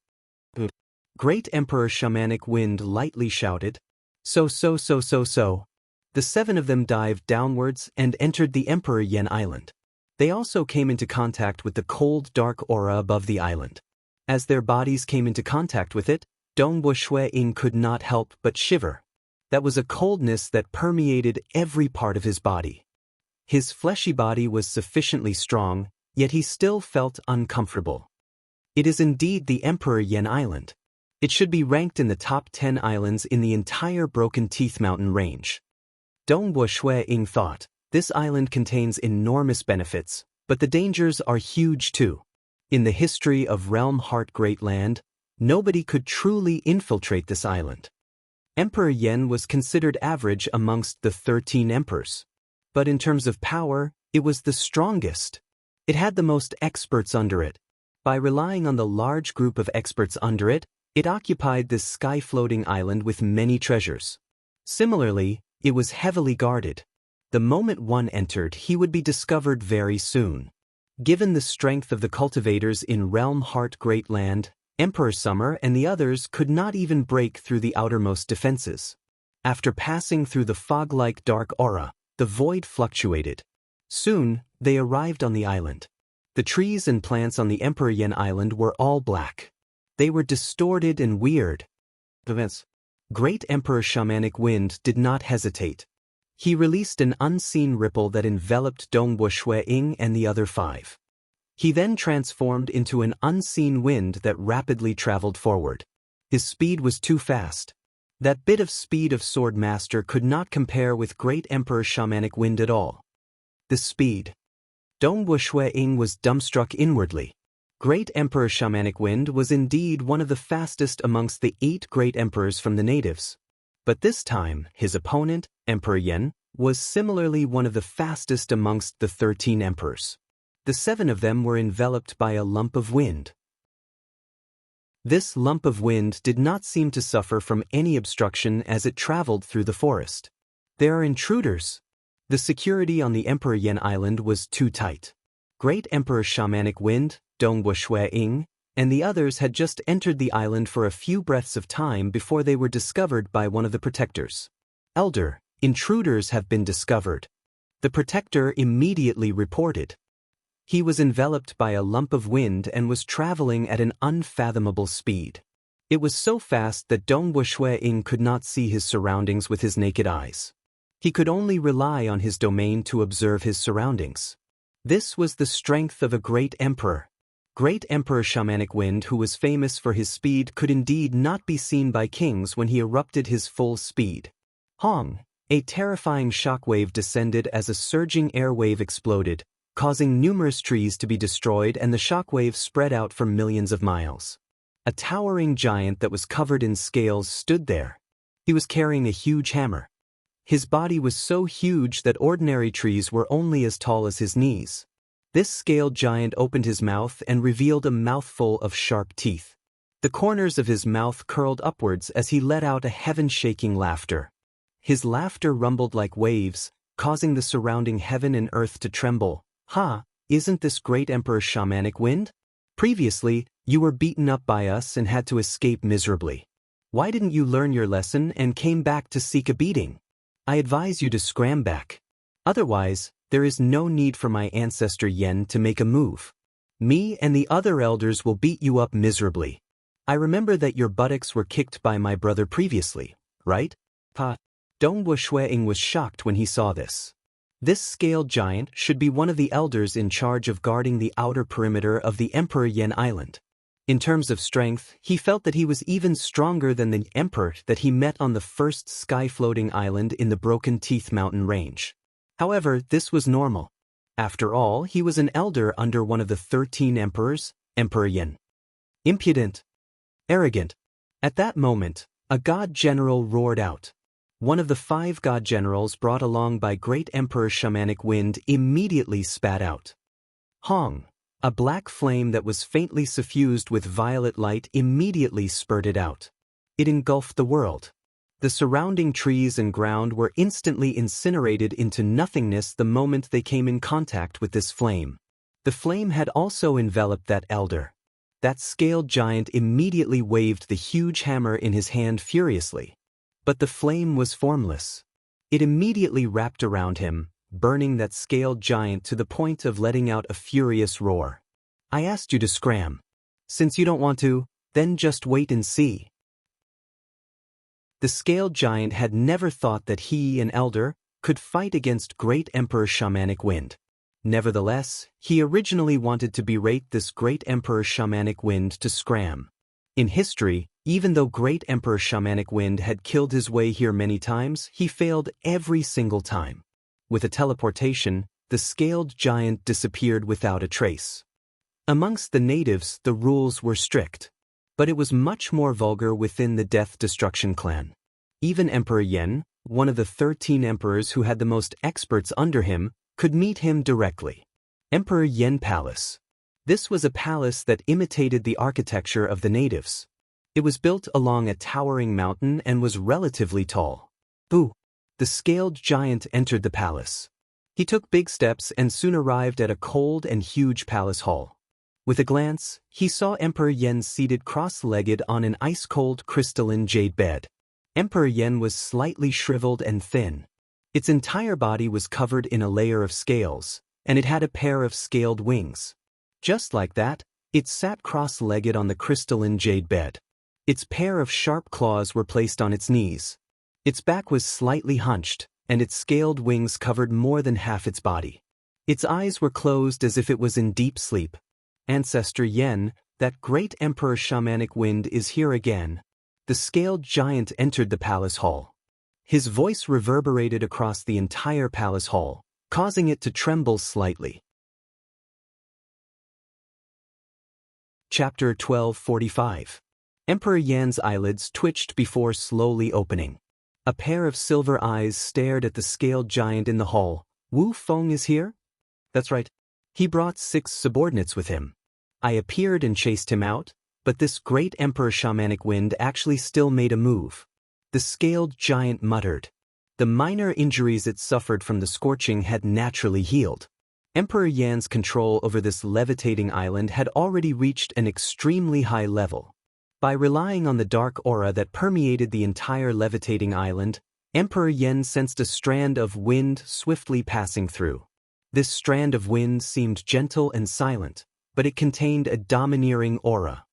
Great Emperor Shamanic Wind lightly shouted, So. The 7 of them dived downwards and entered the Emperor Yen Island. They also came into contact with the cold, dark aura above the island. As their bodies came into contact with it, Dongwu Shuiying could not help but shiver. That was a coldness that permeated every part of his body. His fleshy body was sufficiently strong, yet he still felt uncomfortable. It is indeed the Emperor Yen Island. It should be ranked in the top 10 islands in the entire Broken Teeth Mountain range. Dongwu Shuiying thought, this island contains enormous benefits, but the dangers are huge too. In the history of Realm Heart Great Land, nobody could truly infiltrate this island. Emperor Yen was considered average amongst the 13 emperors. But in terms of power, it was the strongest. It had the most experts under it. By relying on the large group of experts under it, it occupied this sky-floating island with many treasures. Similarly, it was heavily guarded. The moment one entered, he would be discovered very soon. Given the strength of the cultivators in Realm Heart Great Land, Emperor Summer and the others could not even break through the outermost defenses. After passing through the fog-like dark aura, the void fluctuated. Soon, they arrived on the island. The trees and plants on the Emperor Yen Island were all black. They were distorted and weird. Great Emperor Shamanic Wind did not hesitate. He released an unseen ripple that enveloped Dongwu Shuiying and the other 5. He then transformed into an unseen wind that rapidly traveled forward. His speed was too fast. That bit of speed of Sword Master could not compare with Great Emperor Shamanic Wind at all. The speed. Dongwu Shuiying was dumbstruck inwardly. Great Emperor Shamanic Wind was indeed one of the fastest amongst the 8 great emperors from the natives. But this time, his opponent, Emperor Yen, was similarly one of the fastest amongst the 13 emperors. The 7 of them were enveloped by a lump of wind. This lump of wind did not seem to suffer from any obstruction as it traveled through the forest. There are intruders. The security on the Emperor Yen Island was too tight. Great Emperor Shamanic Wind, Dongwu Shuiying, and the others had just entered the island for a few breaths of time before they were discovered by one of the protectors. Elder, intruders have been discovered. The protector immediately reported. He was enveloped by a lump of wind and was traveling at an unfathomable speed. It was so fast that Dongwu Shuiying could not see his surroundings with his naked eyes. He could only rely on his domain to observe his surroundings. This was the strength of a great emperor. Great Emperor Shamanic Wind, who was famous for his speed, could indeed not be seen by kings when he erupted his full speed. Hong! A terrifying shockwave descended as a surging air wave exploded, causing numerous trees to be destroyed, and the shockwave spread out for millions of miles. A towering giant that was covered in scales stood there. He was carrying a huge hammer. His body was so huge that ordinary trees were only as tall as his knees. This scaled giant opened his mouth and revealed a mouthful of sharp teeth. The corners of his mouth curled upwards as he let out a heaven-shaking laughter. His laughter rumbled like waves, causing the surrounding heaven and earth to tremble. Ha! Isn't this Great Emperor Shamanic Wind? Previously, you were beaten up by us and had to escape miserably. Why didn't you learn your lesson and came back to seek a beating? I advise you to scram back. Otherwise, there is no need for my ancestor Yen to make a move. Me and the other elders will beat you up miserably. I remember that your buttocks were kicked by my brother previously, right? Pa. Dongwu Shueing was shocked when he saw this. This scaled giant should be one of the elders in charge of guarding the outer perimeter of the Emperor Yen Island. In terms of strength, he felt that he was even stronger than the emperor that he met on the first sky-floating island in the Broken Teeth Mountain range. However, this was normal. After all, he was an elder under one of the 13 emperors, Emperor Yin. Impudent. Arrogant. At that moment, a god general roared out. One of the 5 god generals brought along by Great Emperor Shamanic Wind immediately spat out. Hong! A black flame that was faintly suffused with violet light immediately spurted out. It engulfed the world. The surrounding trees and ground were instantly incinerated into nothingness the moment they came in contact with this flame. The flame had also enveloped that elder. That scaled giant immediately waved the huge hammer in his hand furiously. But the flame was formless. It immediately wrapped around him, burning that scaled giant to the point of letting out a furious roar. I asked you to scram. Since you don't want to, then just wait and see. The scaled giant had never thought that he, an elder, could fight against Great Emperor Shamanic Wind. Nevertheless, he originally wanted to berate this Great Emperor Shamanic Wind to scram. In history, even though Great Emperor Shamanic Wind had killed his way here many times, he failed every single time. With a teleportation, the scaled giant disappeared without a trace. Amongst the natives, the rules were strict. But it was much more vulgar within the Death Destruction clan. Even Emperor Yen, one of the 13 emperors who had the most experts under him, could meet him directly. Emperor Yen Palace. This was a palace that imitated the architecture of the natives. It was built along a towering mountain and was relatively tall. Boo! The scaled giant entered the palace. He took big steps and soon arrived at a cold and huge palace hall. With a glance, he saw Emperor Yen seated cross-legged on an ice-cold crystalline jade bed. Emperor Yen was slightly shriveled and thin. Its entire body was covered in a layer of scales, and it had a pair of scaled wings. Just like that, it sat cross-legged on the crystalline jade bed. Its pair of sharp claws were placed on its knees. Its back was slightly hunched, and its scaled wings covered more than half its body. Its eyes were closed as if it was in deep sleep. Ancestor Yen, that Great Emperor Shamanic Wind is here again. The scaled giant entered the palace hall. His voice reverberated across the entire palace hall, causing it to tremble slightly. Chapter 1245. Emperor Yan's eyelids twitched before slowly opening. A pair of silver eyes stared at the scaled giant in the hall. Wu Feng is here? That's right. He brought 6 subordinates with him. I appeared and chased him out, but this Great Emperor Shamanic Wind actually still made a move. The scaled giant muttered. The minor injuries it suffered from the scorching had naturally healed. Emperor Yan's control over this levitating island had already reached an extremely high level. By relying on the dark aura that permeated the entire levitating island, Emperor Yen sensed a strand of wind swiftly passing through. This strand of wind seemed gentle and silent, but it contained a domineering aura.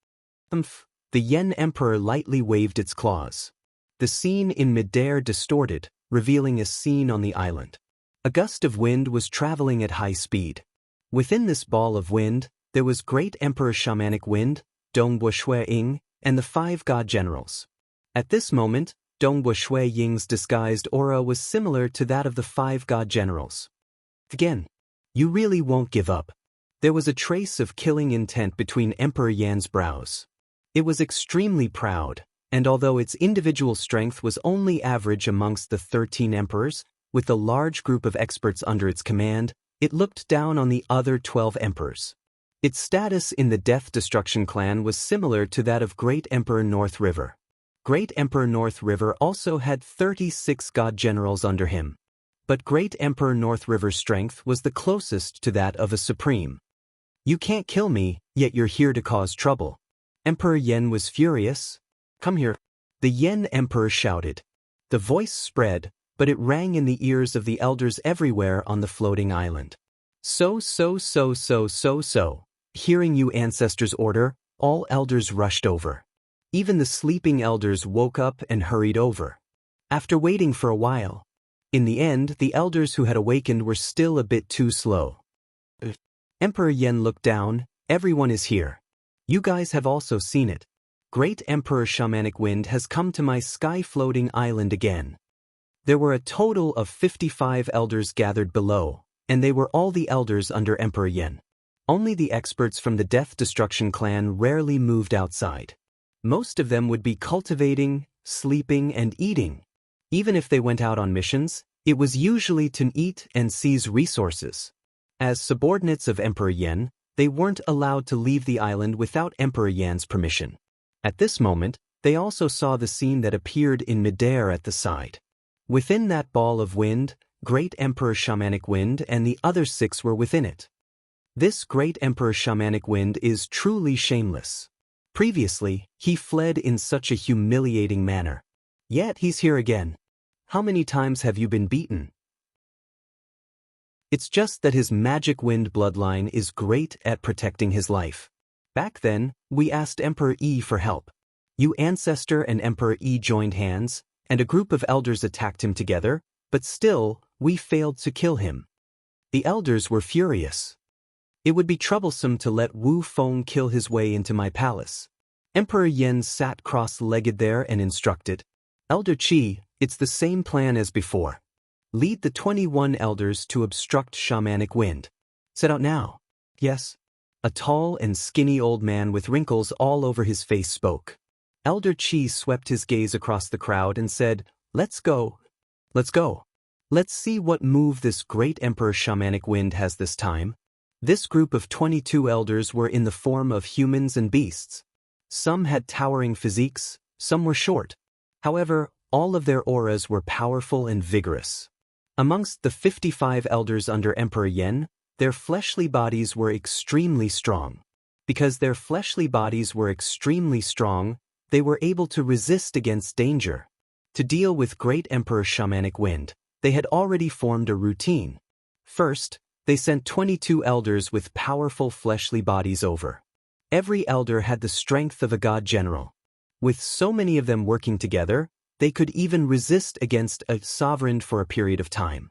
The Yen Emperor lightly waved its claws. The scene in midair distorted, revealing a scene on the island. A gust of wind was traveling at high speed. Within this ball of wind, There was Great Emperor Shamanic Wind, Dongbo Shui Ying, and the 5 god generals. At this moment, Dongbo Shui Ying's disguised aura was similar to that of the 5 god generals. Again, you really won't give up. There was a trace of killing intent between Emperor Yan's brows. It was extremely proud, and although its individual strength was only average amongst the 13 emperors, with the large group of experts under its command, it looked down on the other 12 emperors. Its status in the Death Destruction clan was similar to that of Great Emperor North River. Great Emperor North River also had 36 god generals under him. But Great Emperor North River's strength was the closest to that of a supreme. You can't kill me, yet you're here to cause trouble. Emperor Yen was furious. Come here. The Yen Emperor shouted. The voice spread, but it rang in the ears of the elders everywhere on the floating island. So. Hearing you ancestors' order, all elders rushed over. Even the sleeping elders woke up and hurried over. After waiting for a while, in the end, the elders who had awakened were still a bit too slow. Emperor Yen looked down. Everyone is here. You guys have also seen it. Great Emperor Shamanic Wind has come to my sky-floating island again. There were a total of 55 elders gathered below, and they were all the elders under Emperor Yen. Only the experts from the Death Destruction clan rarely moved outside. Most of them would be cultivating, sleeping, and eating. Even if they went out on missions, it was usually to eat and seize resources. As subordinates of Emperor Yen, they weren't allowed to leave the island without Emperor Yan's permission. At this moment, they also saw the scene that appeared in midair at the side. Within that ball of wind, Great Emperor Shamanic Wind and the other 6 were within it. This Great Emperor Shamanic Wind is truly shameless. Previously, he fled in such a humiliating manner. Yet he's here again. How many times have you been beaten? It's just that his magic wind bloodline is great at protecting his life. Back then, we asked Emperor Yi for help. You Ancestor and Emperor Yi joined hands, and a group of elders attacked him together, but still, we failed to kill him. The elders were furious. It would be troublesome to let Wu Feng kill his way into my palace. Emperor Yen sat cross-legged there and instructed. Elder Qi, it's the same plan as before. Lead the 21 elders to obstruct Shamanic Wind. Set out now. Yes. A tall and skinny old man with wrinkles all over his face spoke. Elder Qi swept his gaze across the crowd and said, Let's go. Let's go. Let's see what move this Great Emperor Shamanic Wind has this time. This group of 22 elders were in the form of humans and beasts. Some had towering physiques, some were short. However, all of their auras were powerful and vigorous. Amongst the 55 elders under Emperor Yen, their fleshly bodies were extremely strong. Because their fleshly bodies were extremely strong, they were able to resist against danger. To deal with Great Emperor Shamanic Wind, they had already formed a routine. First, they sent 22 elders with powerful fleshly bodies over. Every elder had the strength of a god general. With so many of them working together, they could even resist against a sovereign for a period of time.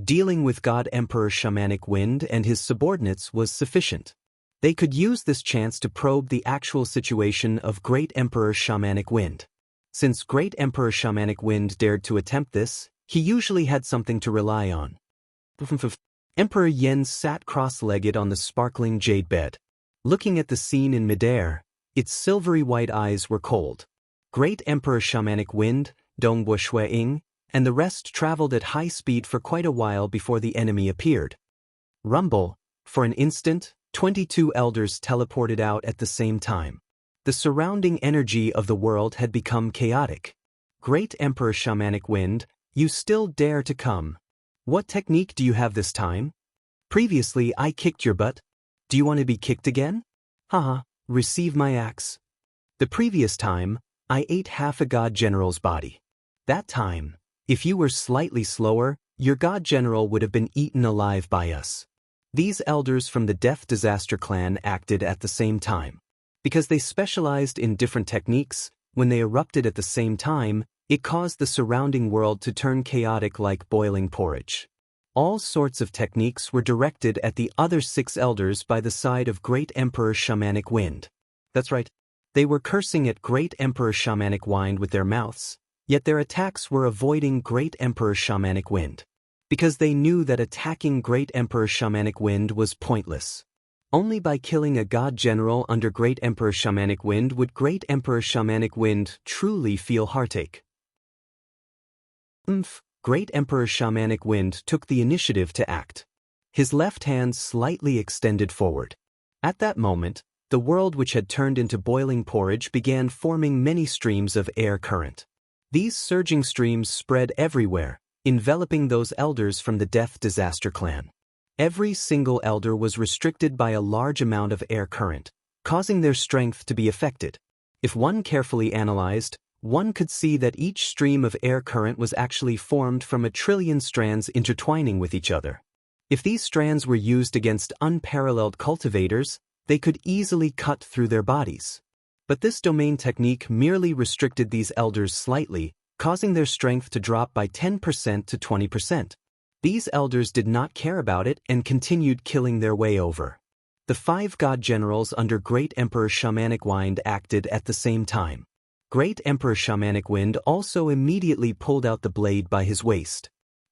Dealing with God Emperor Shamanic Wind and his subordinates was sufficient. They could use this chance to probe the actual situation of Great Emperor Shamanic Wind. Since Great Emperor Shamanic Wind dared to attempt this, he usually had something to rely on. Emperor Yen sat cross-legged on the sparkling jade bed. Looking at the scene in midair, its silvery white eyes were cold. Great Emperor Shamanic Wind, Dongbo Shui Ying, and the rest traveled at high speed for quite a while before the enemy appeared. Rumble. For an instant, 22 elders teleported out at the same time. The surrounding energy of the world had become chaotic. Great Emperor Shamanic Wind, you still dare to come. What technique do you have this time? Previously I kicked your butt. Do you want to be kicked again? Haha, receive my axe. The previous time, I ate half a god general's body. That time, if you were slightly slower, your god general would have been eaten alive by us. These elders from the Death Disaster clan acted at the same time. Because they specialized in different techniques, when they erupted at the same time, it caused the surrounding world to turn chaotic like boiling porridge. All sorts of techniques were directed at the other 6 elders by the side of Great Emperor Shamanic Wind. That's right. They were cursing at Great Emperor Shamanic Wind with their mouths, yet their attacks were avoiding Great Emperor Shamanic Wind. Because they knew that attacking Great Emperor Shamanic Wind was pointless. Only by killing a god general under Great Emperor Shamanic Wind would Great Emperor Shamanic Wind truly feel heartache. Great Emperor Shamanic Wind took the initiative to act. His left hand slightly extended forward. At that moment, the world which had turned into boiling porridge began forming many streams of air current. These surging streams spread everywhere, enveloping those elders from the Death Disaster clan. Every single elder was restricted by a large amount of air current, causing their strength to be affected. If one carefully analyzed, one could see that each stream of air current was actually formed from a trillion strands intertwining with each other. If these strands were used against unparalleled cultivators, they could easily cut through their bodies. But this domain technique merely restricted these elders slightly, causing their strength to drop by 10% to 20%. These elders did not care about it and continued killing their way over. The 5 god generals under Great Emperor Shamanic Wind acted at the same time. Great Emperor Shamanic Wind also immediately pulled out the blade by his waist.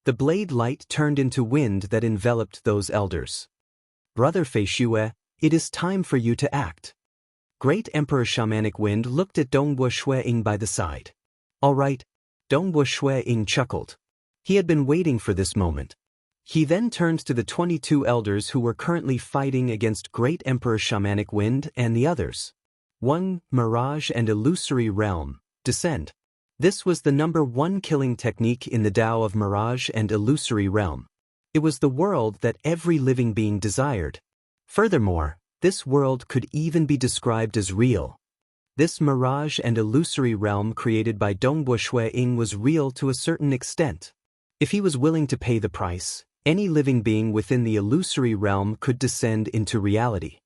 The blade light turned into wind that enveloped those elders. Brother Fei Shue, it is time for you to act. Great Emperor Shamanic Wind looked at Dongbo Shueying by the side. All right, Dongbo Shueying chuckled. He had been waiting for this moment. He then turned to the 22 elders who were currently fighting against Great Emperor Shamanic Wind and the others. 1. Mirage and Illusory Realm, Descend. This was the number 1 killing technique in the Tao of Mirage and Illusory Realm. It was the world that every living being desired. Furthermore, this world could even be described as real. This Mirage and Illusory Realm created by Dongbo Shueying was real to a certain extent. If he was willing to pay the price, any living being within the illusory realm could descend into reality.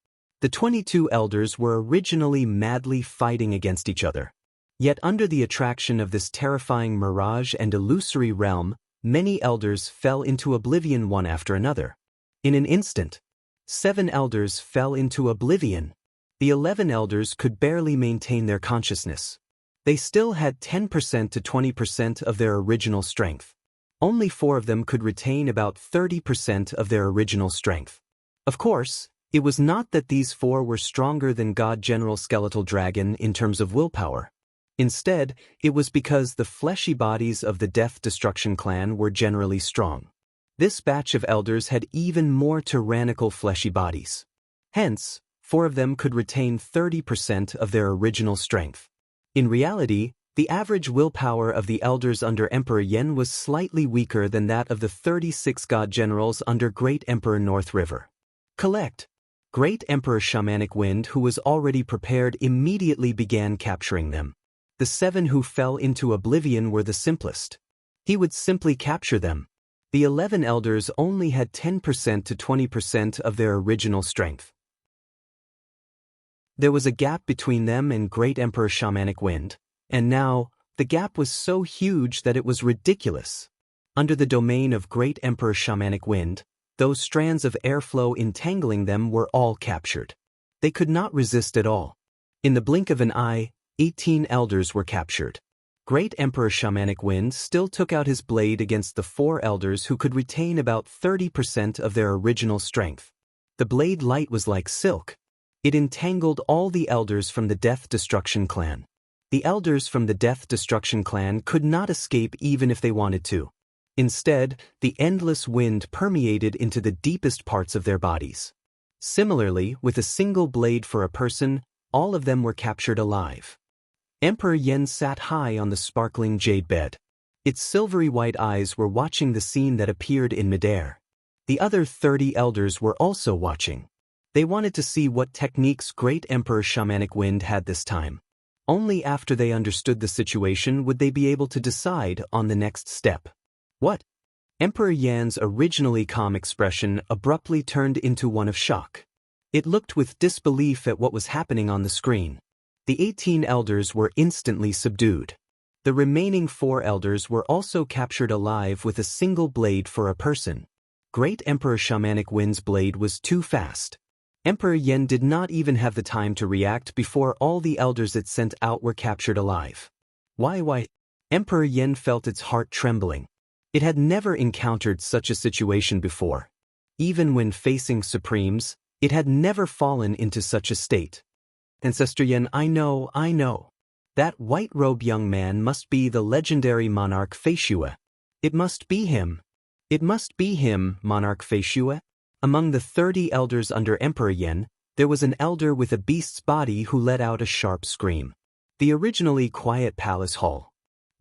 The 22 elders were originally madly fighting against each other. Yet under the attraction of this terrifying mirage and illusory realm, many elders fell into oblivion one after another. In an instant, 7 elders fell into oblivion. The 11 elders could barely maintain their consciousness. They still had 10% to 20% of their original strength. Only 4 of them could retain about 30% of their original strength. Of course, it was not that these 4 were stronger than God General Skeletal Dragon in terms of willpower. Instead, it was because the fleshy bodies of the Death Destruction clan were generally strong. This batch of elders had even more tyrannical fleshy bodies. Hence, 4 of them could retain 30% of their original strength. In reality, the average willpower of the elders under Emperor Yen was slightly weaker than that of the 36 god generals under Great Emperor North River. Collect. Great Emperor Shamanic Wind, who was already prepared, immediately began capturing them. The 7 who fell into oblivion were the simplest. He would simply capture them. The 11 elders only had 10% to 20% of their original strength. There was a gap between them and Great Emperor Shamanic Wind, and now, the gap was so huge that it was ridiculous. Under the domain of Great Emperor Shamanic Wind, those strands of airflow entangling them were all captured. They could not resist at all. In the blink of an eye, 18 elders were captured. Great Emperor Shamanic Wind still took out his blade against the 4 elders who could retain about 30% of their original strength. The blade light was like silk. It entangled all the elders from the Death Destruction clan. The elders from the Death Destruction clan could not escape even if they wanted to. Instead, the endless wind permeated into the deepest parts of their bodies. Similarly, with a single blade for a person, all of them were captured alive. Emperor Yen sat high on the sparkling jade bed. Its silvery white eyes were watching the scene that appeared in midair. The other 30 elders were also watching. They wanted to see what techniques Great Emperor Shamanic Wind had this time. Only after they understood the situation would they be able to decide on the next step. What? Emperor Yan's originally calm expression abruptly turned into one of shock. It looked with disbelief at what was happening on the screen. The 18 elders were instantly subdued. The remaining 4 elders were also captured alive with a single blade for a person. Great Emperor Shamanic Wind's blade was too fast. Emperor Yen did not even have the time to react before all the elders it sent out were captured alive. Why? Emperor Yen felt its heart trembling. It had never encountered such a situation before. Even when facing Supremes, it had never fallen into such a state. Ancestor Yen, I know. That white-robed young man must be the legendary monarch Feishue. It must be him. Monarch Feishue. Among the 30 elders under Emperor Yen, there was an elder with a beast's body who let out a sharp scream. The originally quiet palace hall.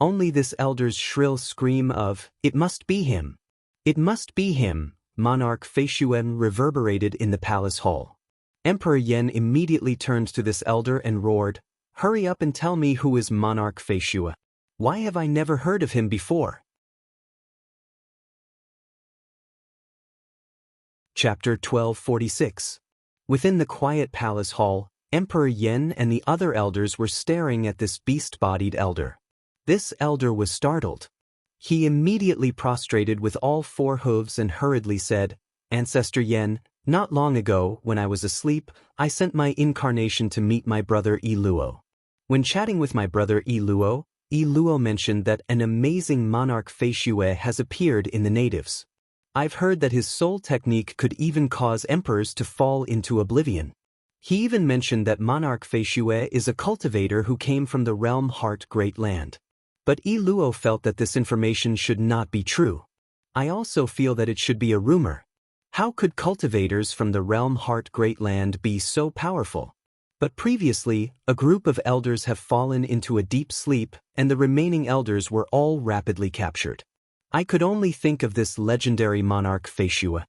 Only this elder's shrill scream of, "It must be him! It must be him!" Monarch Feishue reverberated in the palace hall. Emperor Yen immediately turned to this elder and roared, "Hurry up and tell me who is Monarch Feishue. Why have I never heard of him before?" Chapter 1246. Within the quiet palace hall, Emperor Yen and the other elders were staring at this beast-bodied elder. This elder was startled. He immediately prostrated with all 4 hooves and hurriedly said, "Ancestor Yen, not long ago, when I was asleep, I sent my incarnation to meet my brother Iluo. When chatting with my brother Iluo mentioned that an amazing monarch Feishue has appeared in the natives. I've heard that his soul technique could even cause emperors to fall into oblivion. He even mentioned that Monarch Feishue is a cultivator who came from the realm Heart Great Land. But Iluo felt that this information should not be true. I also feel that it should be a rumor. How could cultivators from the realm Heart Great Land be so powerful? But previously, a group of elders have fallen into a deep sleep, and the remaining elders were all rapidly captured. I could only think of this legendary monarch Feishue.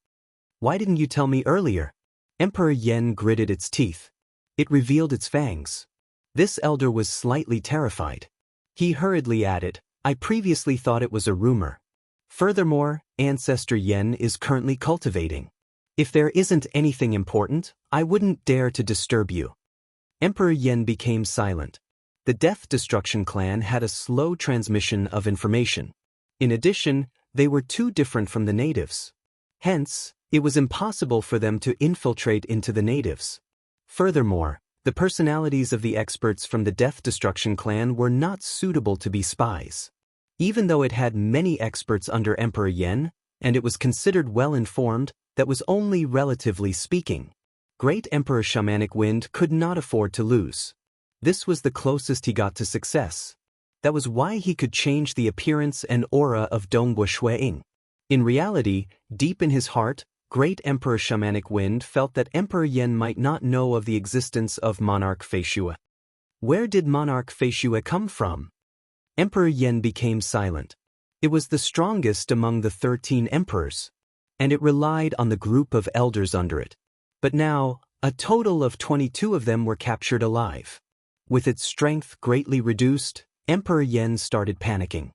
Why didn't you tell me earlier?" Emperor Yen gritted its teeth. It revealed its fangs. This elder was slightly terrified. He hurriedly added, "I previously thought it was a rumor. Furthermore, Ancestor Yen is currently cultivating. If there isn't anything important, I wouldn't dare to disturb you." Emperor Yen became silent. The Death Destruction clan had a slow transmission of information. In addition, they were too different from the natives. Hence, it was impossible for them to infiltrate into the natives. Furthermore, the personalities of the experts from the Death Destruction clan were not suitable to be spies. Even though it had many experts under Emperor Yen, and it was considered well-informed, that was only relatively speaking. Great Emperor Shamanic Wind could not afford to lose. This was the closest he got to success. That was why he could change the appearance and aura of Dongbo Shueying. In reality, deep in his heart, Great Emperor Shamanic Wind felt that Emperor Yen might not know of the existence of Monarch Feishue. Where did Monarch Feishue come from? Emperor Yen became silent. It was the strongest among the 13 emperors, and it relied on the group of elders under it. But now, a total of 22 of them were captured alive. With its strength greatly reduced, Emperor Yen started panicking.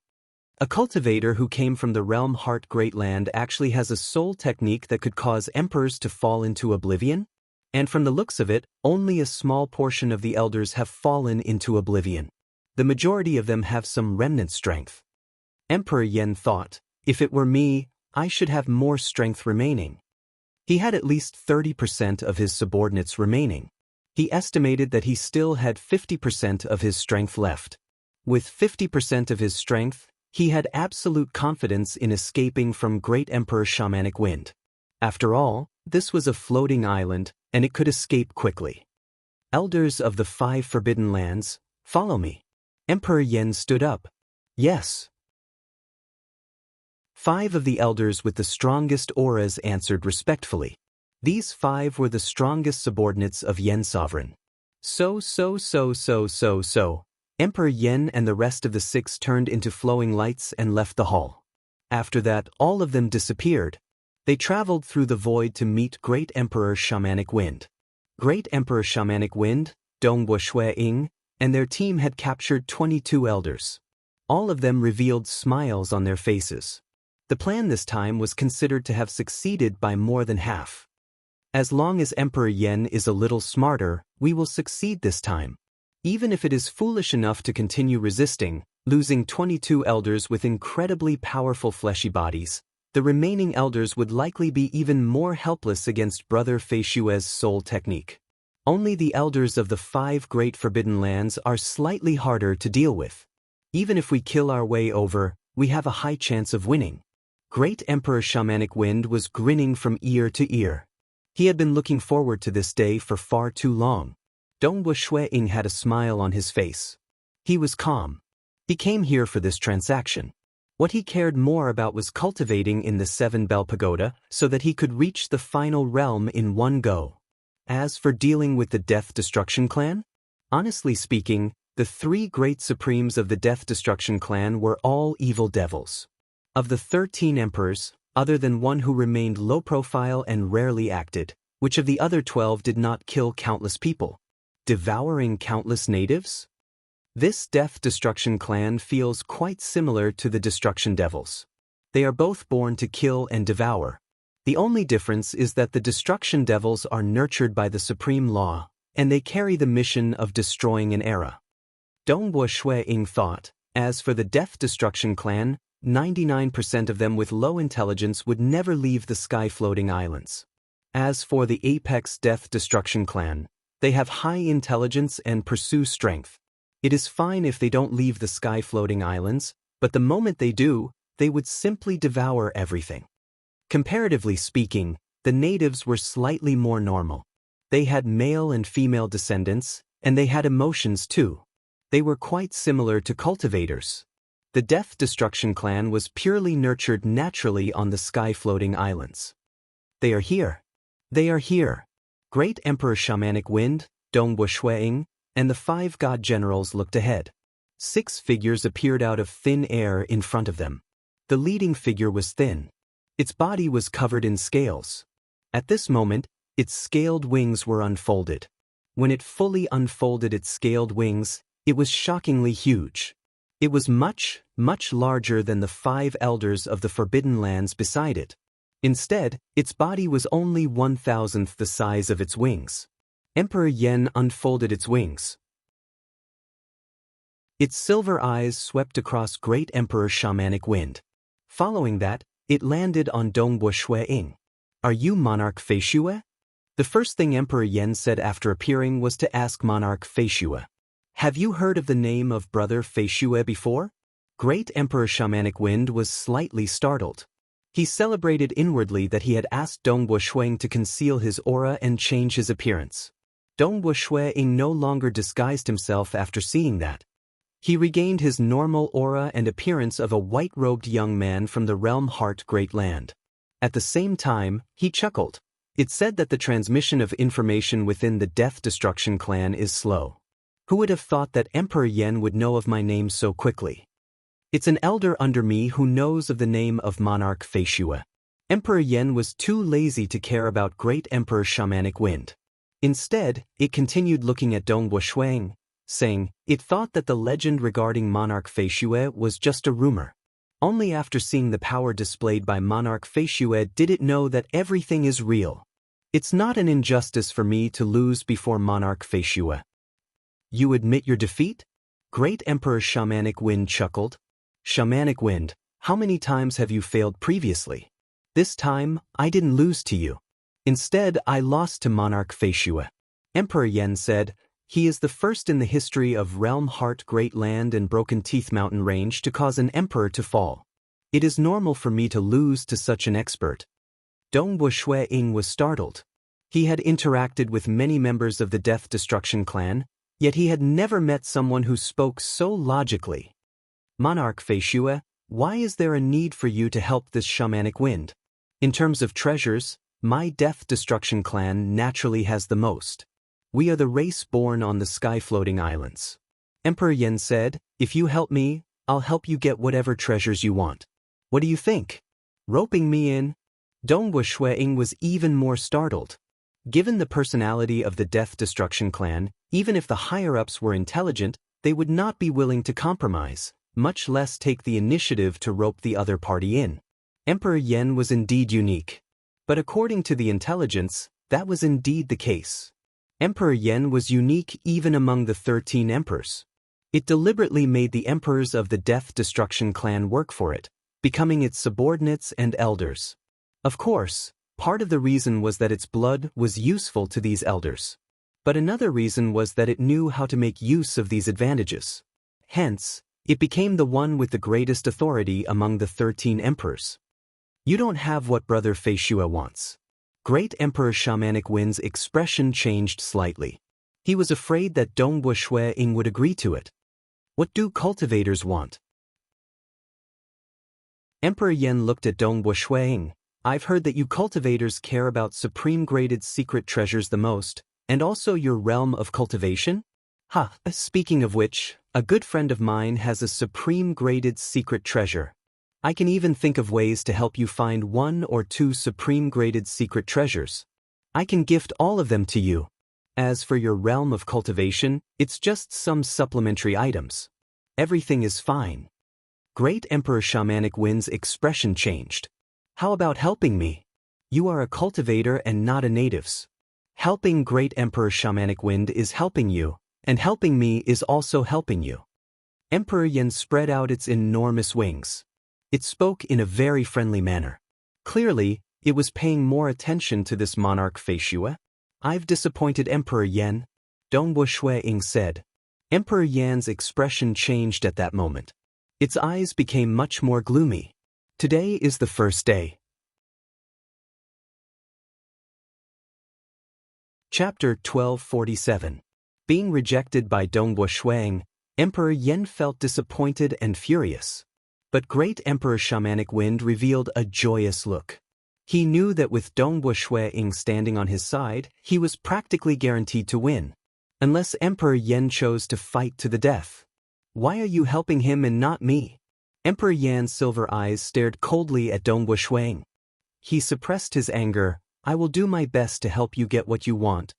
A cultivator who came from the realm Heart Great Land actually has a soul technique that could cause emperors to fall into oblivion? And from the looks of it, only a small portion of the elders have fallen into oblivion. The majority of them have some remnant strength. Emperor Yen thought, if it were me, I should have more strength remaining. He had at least 30% of his subordinates remaining. He estimated that he still had 50% of his strength left. With 50% of his strength, he had absolute confidence in escaping from Great Emperor Shamanic Wind. After all, this was a floating island, and it could escape quickly. Elders of the 5 Forbidden Lands, follow me. Emperor Yen stood up. Yes. 5 of the elders with the strongest auras answered respectfully. These 5 were the strongest subordinates of Yen Sovereign. So. Emperor Yen and the rest of the 6 turned into flowing lights and left the hall. After that, all of them disappeared. They traveled through the void to meet Great Emperor Shamanic Wind. Great Emperor Shamanic Wind, Dongbo Shueying, and their team had captured 22 elders. All of them revealed smiles on their faces. The plan this time was considered to have succeeded by more than half. As long as Emperor Yen is a little smarter, we will succeed this time. Even if it is foolish enough to continue resisting, losing 22 elders with incredibly powerful fleshy bodies, the remaining elders would likely be even more helpless against Brother Feishue's soul technique. Only the elders of the 5 great forbidden lands are slightly harder to deal with. Even if we kill our way over, we have a high chance of winning. Great Emperor Shamanic Wind was grinning from ear to ear. He had been looking forward to this day for far too long. Dongwu Shuiying had a smile on his face. He was calm. He came here for this transaction. What he cared more about was cultivating in the 7-bell pagoda so that he could reach the final realm in one go. As for dealing with the Death Destruction clan, honestly speaking, the 3 great supremes of the Death Destruction clan were all evil devils. Of the 13 emperors, other than one who remained low profile and rarely acted, which of the other 12 did not kill countless people? Devouring countless natives? This Death Destruction clan feels quite similar to the Destruction Devils. They are both born to kill and devour. The only difference is that the Destruction Devils are nurtured by the Supreme Law, and they carry the mission of destroying an era. Dongwu Shuiying thought, as for the Death Destruction clan, 99% of them with low intelligence would never leave the sky-floating islands. As for the Apex Death Destruction clan, they have high intelligence and pursue strength. It is fine if they don't leave the sky-floating islands, but the moment they do, they would simply devour everything. Comparatively speaking, the natives were slightly more normal. They had male and female descendants, and they had emotions too. They were quite similar to cultivators. The Death Destruction clan was purely nurtured naturally on the sky-floating islands. They are here. They are here. Great Emperor Shamanic Wind, Dongwu Shuiying, and the 5 god generals looked ahead. 6 figures appeared out of thin air in front of them. The leading figure was thin. Its body was covered in scales. At this moment, its scaled wings were unfolded. When it fully unfolded its scaled wings, it was shockingly huge. It was much, much larger than the 5 elders of the Forbidden Lands beside it. Instead, its body was only 1,000th the size of its wings. Emperor Yen unfolded its wings. Its silver eyes swept across Great Emperor Shamanic Wind. Following that, it landed on Dongwu Shuiying. Are you Monarch Feishue? The first thing Emperor Yen said after appearing was to ask Monarch Feishue. Have you heard of the name of Brother Feishue before? Great Emperor Shamanic Wind was slightly startled. He celebrated inwardly that he had asked Dongwu Shuiying to conceal his aura and change his appearance. Dongwu Shuiying no longer disguised himself after seeing that. He regained his normal aura and appearance of a white-robed young man from the realm Heart Great Land. At the same time, he chuckled. It said that the transmission of information within the Death Destruction clan is slow. Who would have thought that Emperor Yen would know of my name so quickly? It's an elder under me who knows of the name of Monarch Feishue. Emperor Yen was too lazy to care about Great Emperor Shamanic Wind. Instead, it continued looking at Dongwu Shuiying, saying, it thought that the legend regarding Monarch Feishue was just a rumor. Only after seeing the power displayed by Monarch Feishue did it know that everything is real. It's not an injustice for me to lose before Monarch Feishue. You admit your defeat? Great Emperor Shamanic Wind chuckled. Shamanic Wind, how many times have you failed previously? This time, I didn't lose to you. Instead, I lost to Monarch Feishue. Emperor Yen said, he is the first in the history of Realm Heart Great Land and Broken Teeth Mountain Range to cause an emperor to fall. It is normal for me to lose to such an expert. Dongwu Shuiying was startled. He had interacted with many members of the Death Destruction clan, yet he had never met someone who spoke so logically. Monarch Feishue, why is there a need for you to help this Shamanic Wind? In terms of treasures, my Death Destruction clan naturally has the most. We are the race born on the sky-floating islands. Emperor Yen said, if you help me, I'll help you get whatever treasures you want. What do you think? Roping me in? Dongwu Shuiying was even more startled. Given the personality of the Death Destruction clan, even if the higher-ups were intelligent, they would not be willing to compromise, much less take the initiative to rope the other party in. Emperor Yen was indeed unique. But according to the intelligence, that was indeed the case. Emperor Yen was unique even among the 13 emperors. It deliberately made the emperors of the Death Destruction clan work for it, becoming its subordinates and elders. Of course, part of the reason was that its blood was useful to these elders. But another reason was that it knew how to make use of these advantages. Hence, it became the one with the greatest authority among the 13 emperors. You don't have what Brother Feishue wants. Great Emperor Shamanic Wind's expression changed slightly. He was afraid that Dongbua Shui-ing would agree to it. What do cultivators want? Emperor Yen looked at Dongbua Shui-ing. I've heard that you cultivators care about supreme-graded secret treasures the most, and also your realm of cultivation? Speaking of which, a good friend of mine has a supreme-graded secret treasure. I can even think of ways to help you find 1 or 2 supreme-graded secret treasures. I can gift all of them to you. As for your realm of cultivation, it's just some supplementary items. Everything is fine. Great Emperor Shamanic Wind's expression changed. How about helping me? You are a cultivator and not a natives. Helping Great Emperor Shamanic Wind is helping you, and helping me is also helping you. Emperor Yen spread out its enormous wings. It spoke in a very friendly manner. Clearly, it was paying more attention to this monarch Feishue. I've disappointed Emperor Yen, Dongbua Shui-ing said. Emperor Yan's expression changed at that moment. Its eyes became much more gloomy. Today is the first day. Chapter 1247. Being rejected by Dongbua Shui-ing, Emperor Yen felt disappointed and furious. But Great Emperor Shamanic Wind revealed a joyous look. He knew that with Dongbua Shui-ing standing on his side, he was practically guaranteed to win. Unless Emperor Yen chose to fight to the death. Why are you helping him and not me? Emperor Yan's silver eyes stared coldly at Dongbua Shui-ing. He suppressed his anger. I will do my best to help you get what you want.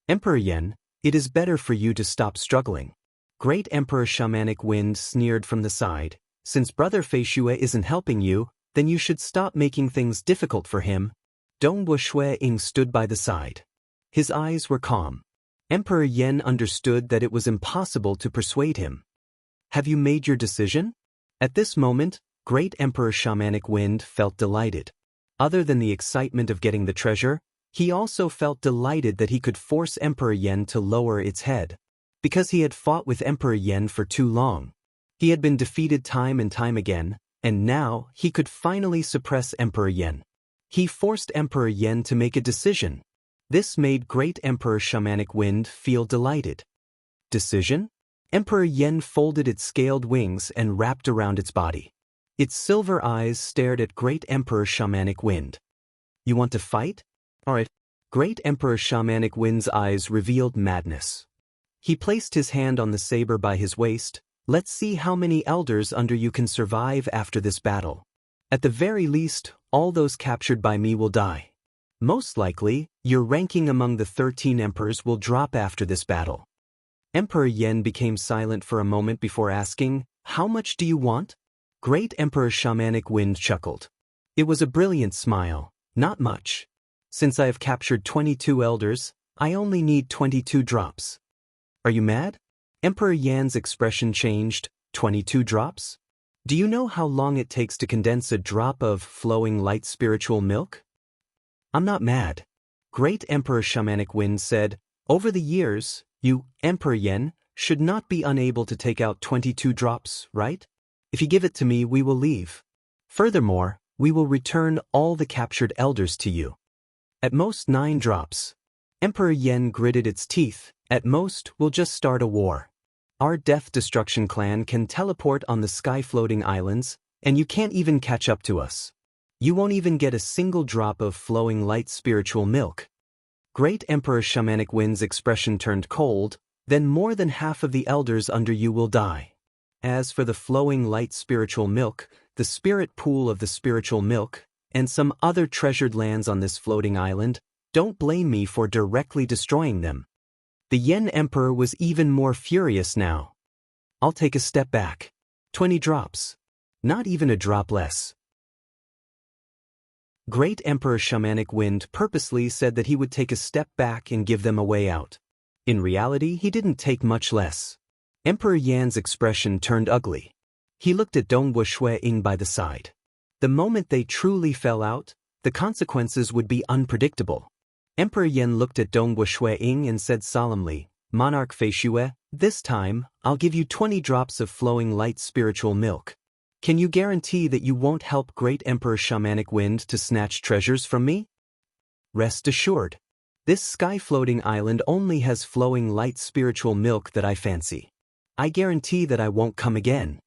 Emperor Yen, it is better for you to stop struggling. Great Emperor Shamanic Wind sneered from the side. Since Brother Feishue isn't helping you, then you should stop making things difficult for him. Dongbua Shui-ing stood by the side. His eyes were calm. Emperor Yen understood that it was impossible to persuade him. Have you made your decision? At this moment, Great Emperor Shamanic Wind felt delighted. Other than the excitement of getting the treasure, he also felt delighted that he could force Emperor Yen to lower its head. Because he had fought with Emperor Yen for too long. He had been defeated time and time again, and now he could finally suppress Emperor Yen. He forced Emperor Yen to make a decision. This made Great Emperor Shamanic Wind feel delighted. Decision? Emperor Yen folded its scaled wings and wrapped around its body. Its silver eyes stared at Great Emperor Shamanic Wind. You want to fight? Alright. Great Emperor Shamanic Wind's eyes revealed madness. He placed his hand on the saber by his waist. Let's see how many elders under you can survive after this battle. At the very least, all those captured by me will die. Most likely, your ranking among the 13 emperors will drop after this battle. Emperor Yen became silent for a moment before asking, how much do you want? Great Emperor Shamanic Wind chuckled. It was a brilliant smile. Not much. Since I have captured 22 elders, I only need 22 drops. Are you mad? Emperor Yan's expression changed. 22 drops? Do you know how long it takes to condense a drop of flowing light spiritual milk? I'm not mad. Great Emperor Shamanic Wind said, over the years, you, Emperor Yen, should not be unable to take out 22 drops, right? If you give it to me, we will leave. Furthermore, we will return all the captured elders to you. At most 9 drops. Emperor Yen gritted its teeth. At most, we'll just start a war. Our Death Destruction clan can teleport on the sky-floating islands, and you can't even catch up to us. You won't even get a single drop of flowing light spiritual milk. Great Emperor Shamanic Wind's expression turned cold. Then more than half of the elders under you will die. As for the flowing light spiritual milk, the spirit pool of the spiritual milk, and some other treasured lands on this floating island, don't blame me for directly destroying them. The Yen Emperor was even more furious now. I'll take a step back. 20 drops. Not even a drop less. Great Emperor Shamanic Wind purposely said that he would take a step back and give them a way out. In reality, he didn't take much less. Emperor Yan's expression turned ugly. He looked at Dongbua Shui-ing by the side. The moment they truly fell out, the consequences would be unpredictable. Emperor Yen looked at Dongwu Shui-ing and said solemnly, "Monarch Fei Shue, this time, I'll give you 20 drops of flowing light spiritual milk. Can you guarantee that you won't help Great Emperor Shamanic Wind to snatch treasures from me?" "Rest assured. This sky-floating island only has flowing light spiritual milk that I fancy. I guarantee that I won't come again,"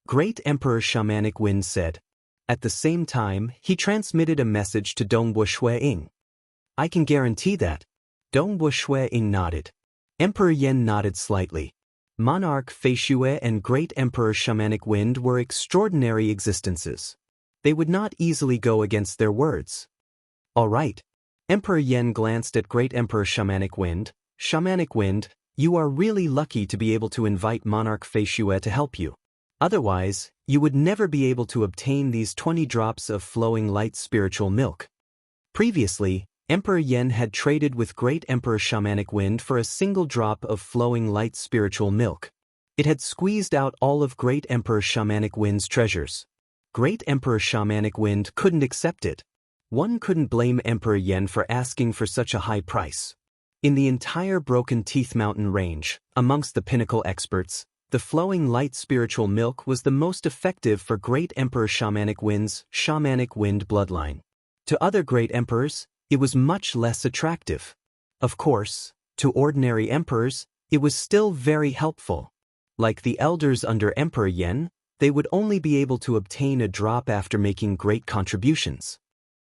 Great Emperor Shamanic Wind said. At the same time, he transmitted a message to Dongwu Shui-ing. "I can guarantee that." Dongwu Shui-ing nodded. Emperor Yen nodded slightly. Monarch Fei Shue and Great Emperor Shamanic Wind were extraordinary existences. They would not easily go against their words. "All right." Emperor Yen glanced at Great Emperor Shamanic Wind. "Shamanic Wind, you are really lucky to be able to invite Monarch Fei Shue to help you. Otherwise, you would never be able to obtain these 20 drops of flowing light spiritual milk." Previously, Emperor Yen had traded with Great Emperor Shamanic Wind for a single drop of flowing light spiritual milk. It had squeezed out all of Great Emperor Shamanic Wind's treasures. Great Emperor Shamanic Wind couldn't accept it. One couldn't blame Emperor Yen for asking for such a high price. In the entire Broken Teeth Mountain range, amongst the pinnacle experts, the flowing light spiritual milk was the most effective for Great Emperor Shamanic Wind's Shamanic Wind bloodline. To other great emperors, it was much less attractive. Of course, to ordinary emperors, it was still very helpful. Like the elders under Emperor Yen, they would only be able to obtain a drop after making great contributions.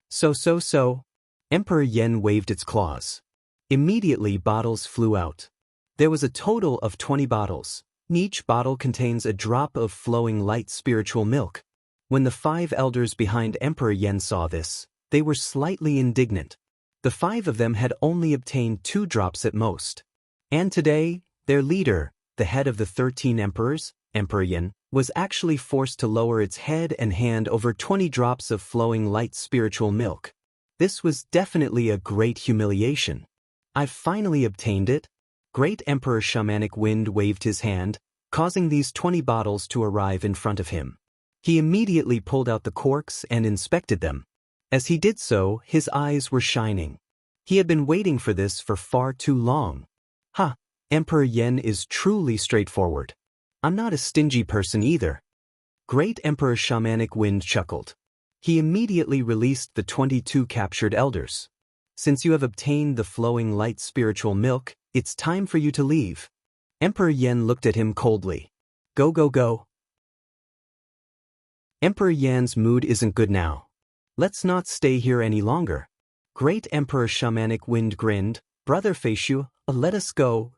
So. Emperor Yen waved its claws. Immediately bottles flew out. There was a total of 20 bottles. Each bottle contains a drop of flowing light spiritual milk. When the 5 elders behind Emperor Yen saw this, they were slightly indignant. The 5 of them had only obtained 2 drops at most. And today, their leader, the head of the 13 emperors, Emperor Yen, was actually forced to lower its head and hand over 20 drops of flowing light spiritual milk. This was definitely a great humiliation. "I've finally obtained it." Great Emperor Shamanic Wind waved his hand, causing these 20 bottles to arrive in front of him. He immediately pulled out the corks and inspected them. As he did so, his eyes were shining. He had been waiting for this for far too long. Emperor Yen is truly straightforward. I'm not a stingy person either. Great Emperor Shamanic Wind chuckled. He immediately released the 22 captured elders. "Since you have obtained the flowing light spiritual milk, it's time for you to leave." Emperor Yen looked at him coldly. Go. Emperor Yan's mood isn't good now. "Let's not stay here any longer." Great Emperor Shamanic Wind grinned. "Brother Fei Shue, let us go."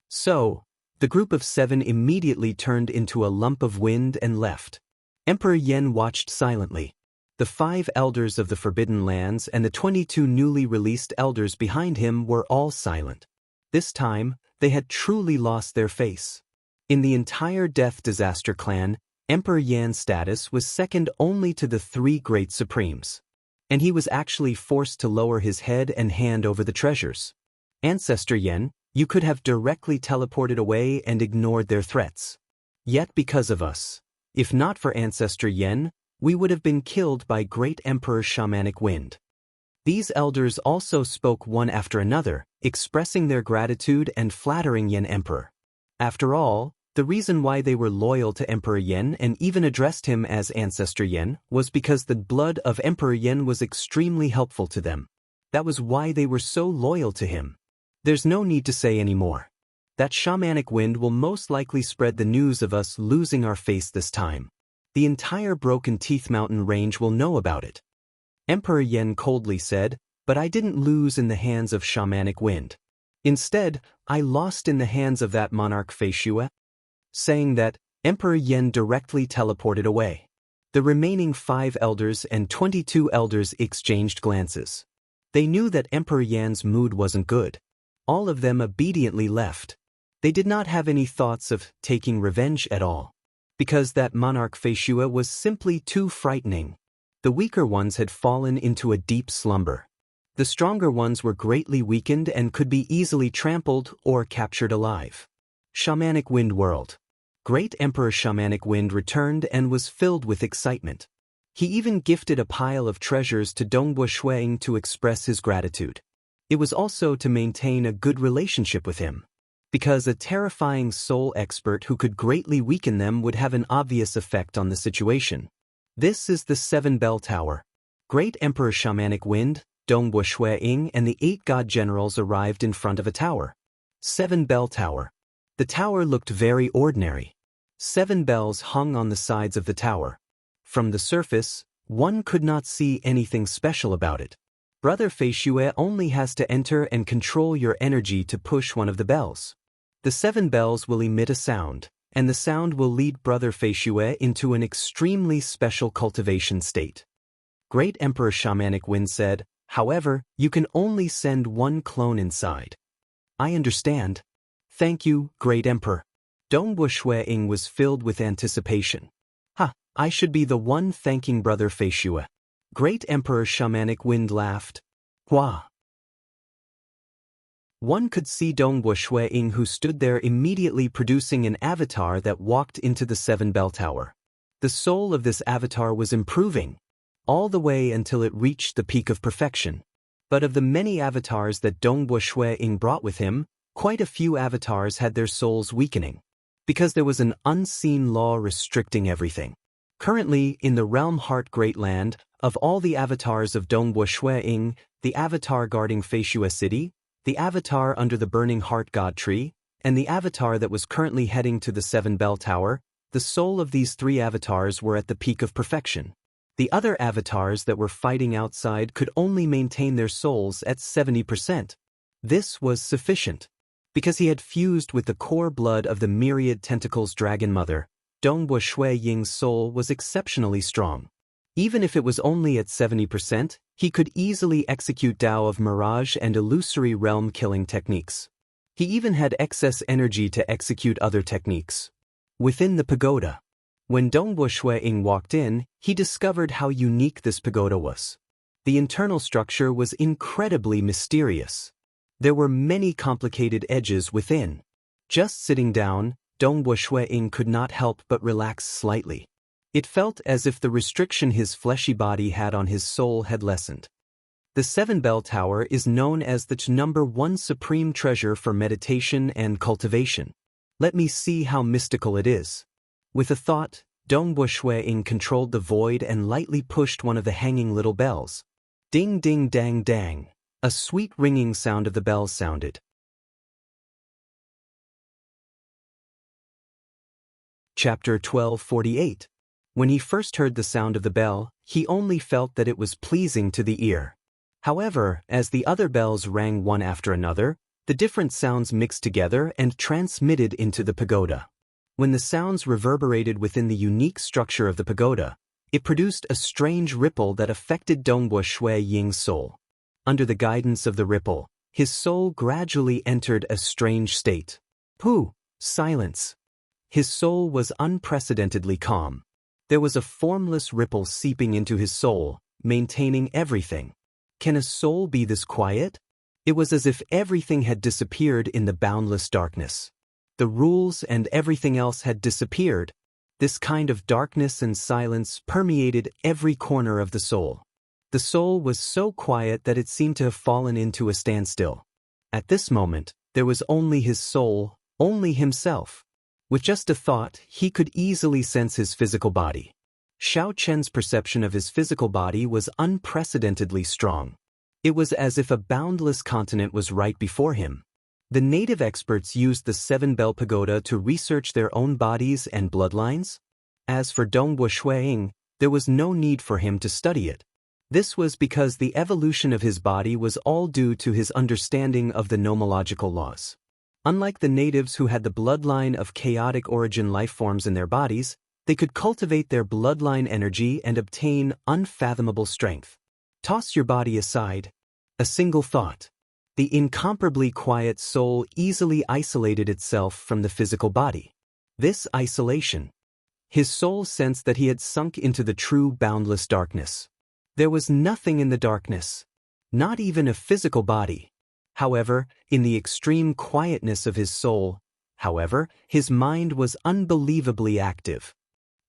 So, the group of 7 immediately turned into a lump of wind and left. Emperor Yen watched silently. The 5 elders of the Forbidden Lands and the 22 newly released elders behind him were all silent. This time, they had truly lost their face. In the entire Death Disaster clan, Emperor Yan's status was second only to the 3 great supremes. And he was actually forced to lower his head and hand over the treasures. Ancestor Yen, you could have directly teleported away and ignored their threats. Yet because of us, if not for Ancestor Yen, we would have been killed by Great Emperor Shamanic Wind. These elders also spoke one after another, expressing their gratitude and flattering Yen Emperor. After all, the reason why they were loyal to Emperor Yen and even addressed him as Ancestor Yen was because the blood of Emperor Yen was extremely helpful to them. That was why they were so loyal to him. There's no need to say any more. That Shamanic Wind will most likely spread the news of us losing our face this time. The entire Broken Teeth Mountain range will know about it. Emperor Yen coldly said, "But I didn't lose in the hands of Shamanic Wind. Instead, I lost in the hands of that Monarch Fei Shue." Saying that, Emperor Yen directly teleported away. The remaining 5 elders and 22 elders exchanged glances. They knew that Emperor Yan's mood wasn't good. All of them obediently left. They did not have any thoughts of taking revenge at all. Because that Monarch Fei Shue was simply too frightening. The weaker ones had fallen into a deep slumber. The stronger ones were greatly weakened and could be easily trampled or captured alive. Shamanic Wind World. Great Emperor Shamanic Wind returned and was filled with excitement. He even gifted a pile of treasures to Dongbo Shuiying to express his gratitude. It was also to maintain a good relationship with him, because a terrifying soul expert who could greatly weaken them would have an obvious effect on the situation. This is the 7 Bell Tower. Great Emperor Shamanic Wind, Dongbo Shuiying and the 8 god generals arrived in front of a tower. 7 Bell Tower. The tower looked very ordinary. 7 bells hung on the sides of the tower. From the surface, one could not see anything special about it. Brother Feishue only has to enter and control your energy to push one of the bells. The 7 bells will emit a sound, and the sound will lead Brother Feishue into an extremely special cultivation state. Great Emperor Shamanic Wind said, however, you can only send one clone inside. I understand. Thank you, Great Emperor. Dongbo Shuiying was filled with anticipation. I should be the one thanking Brother Feishue. Great Emperor Shamanic Wind laughed. Hua. One could see Dongbo Shuiying who stood there immediately producing an avatar that walked into the 7 Bell Tower. The soul of this avatar was improving, all the way until it reached the peak of perfection. But of the many avatars that Dongbo Shuiying brought with him, quite a few avatars had their souls weakening, because there was an unseen law restricting everything. Currently, in the Realm Heart Great Land, of all the avatars of Dongbo Shuiying, the avatar guarding Feishue City, the avatar under the burning heart god tree, and the avatar that was currently heading to the 7 Bell Tower, the soul of these 3 avatars were at the peak of perfection. The other avatars that were fighting outside could only maintain their souls at 70%. This was sufficient. Because he had fused with the core blood of the myriad tentacles Dragon Mother, Dongbo Shuiying's soul was exceptionally strong. Even if it was only at 70%, he could easily execute Tao of Mirage and illusory realm killing techniques. He even had excess energy to execute other techniques. Within the pagoda. When Dongbo Shuiying walked in, he discovered how unique this pagoda was. The internal structure was incredibly mysterious. There were many complicated edges within. Just sitting down, Dongbo Shuiying could not help but relax slightly. It felt as if the restriction his fleshy body had on his soul had lessened. The 7 Bell Tower is known as the #1 supreme treasure for meditation and cultivation. Let me see how mystical it is. With a thought, Dongbo Shuiying controlled the void and lightly pushed one of the hanging little bells. Ding ding dang dang. A sweet ringing sound of the bells sounded. Chapter 1248. When he first heard the sound of the bell, he only felt that it was pleasing to the ear. However, as the other bells rang one after another, the different sounds mixed together and transmitted into the pagoda. When the sounds reverberated within the unique structure of the pagoda, it produced a strange ripple that affected Dongbo Shuiying's soul. Under the guidance of the ripple, his soul gradually entered a strange state. Silence. His soul was unprecedentedly calm. There was a formless ripple seeping into his soul, maintaining everything. Can a soul be this quiet? It was as if everything had disappeared in the boundless darkness. The rules and everything else had disappeared. This kind of darkness and silence permeated every corner of the soul. The soul was so quiet that it seemed to have fallen into a standstill. At this moment, there was only his soul, only himself. With just a thought, he could easily sense his physical body. Xiao Chen's perception of his physical body was unprecedentedly strong. It was as if a boundless continent was right before him. The native experts used the 7 Bell Pagoda to research their own bodies and bloodlines. As for Dongbo Shuiying, there was no need for him to study it. This was because the evolution of his body was all due to his understanding of the nomological laws. Unlike the natives who had the bloodline of chaotic origin lifeforms in their bodies, they could cultivate their bloodline energy and obtain unfathomable strength. Toss your body aside. A single thought. The incomparably quiet soul easily isolated itself from the physical body. This isolation. His soul sensed that he had sunk into the true boundless darkness. There was nothing in the darkness. Not even a physical body. However, in the extreme quietness of his soul, his mind was unbelievably active.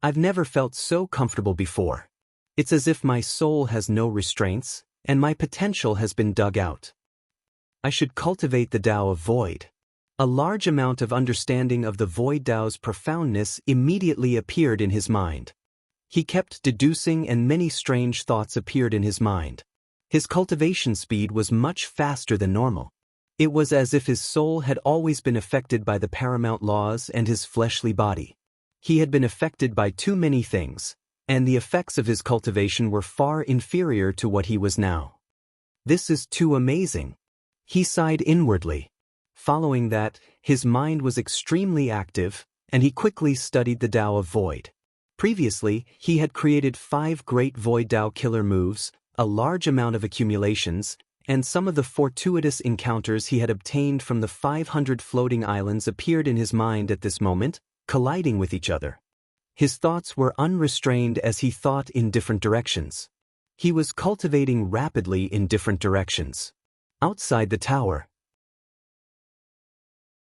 I've never felt so comfortable before. It's as if my soul has no restraints, and my potential has been dug out. I should cultivate the Tao of Void. A large amount of understanding of the Void Tao's profoundness immediately appeared in his mind. He kept deducing and many strange thoughts appeared in his mind. His cultivation speed was much faster than normal. It was as if his soul had always been affected by the paramount laws and his fleshly body. He had been affected by too many things, and the effects of his cultivation were far inferior to what he was now. This is too amazing. He sighed inwardly. Following that, his mind was extremely active, and he quickly studied the Tao of Void. Previously, he had created 5 great Void Tao killer moves, a large amount of accumulations, and some of the fortuitous encounters he had obtained from the 500 floating islands appeared in his mind at this moment, colliding with each other. His thoughts were unrestrained as he thought in different directions. He was cultivating rapidly in different directions. Outside the tower,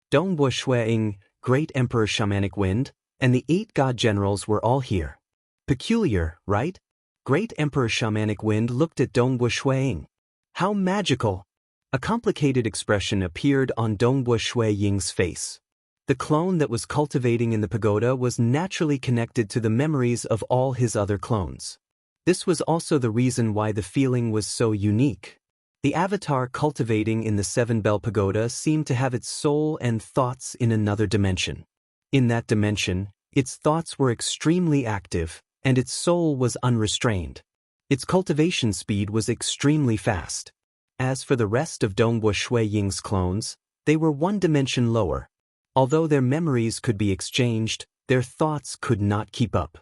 Dongbo Shuiying, Great Emperor Shamanic Wind, and the 8 god generals were all here. Peculiar, right? Great Emperor Shamanic Wind looked at Dongbo Shuiying. How magical! A complicated expression appeared on Dongbo Shuiying's face. The clone that was cultivating in the pagoda was naturally connected to the memories of all his other clones. This was also the reason why the feeling was so unique. The avatar cultivating in the 7-bell pagoda seemed to have its soul and thoughts in another dimension. In that dimension, its thoughts were extremely active, and its soul was unrestrained. Its cultivation speed was extremely fast. As for the rest of Dongbo Shuiying's clones, they were 1 dimension lower. Although their memories could be exchanged, their thoughts could not keep up.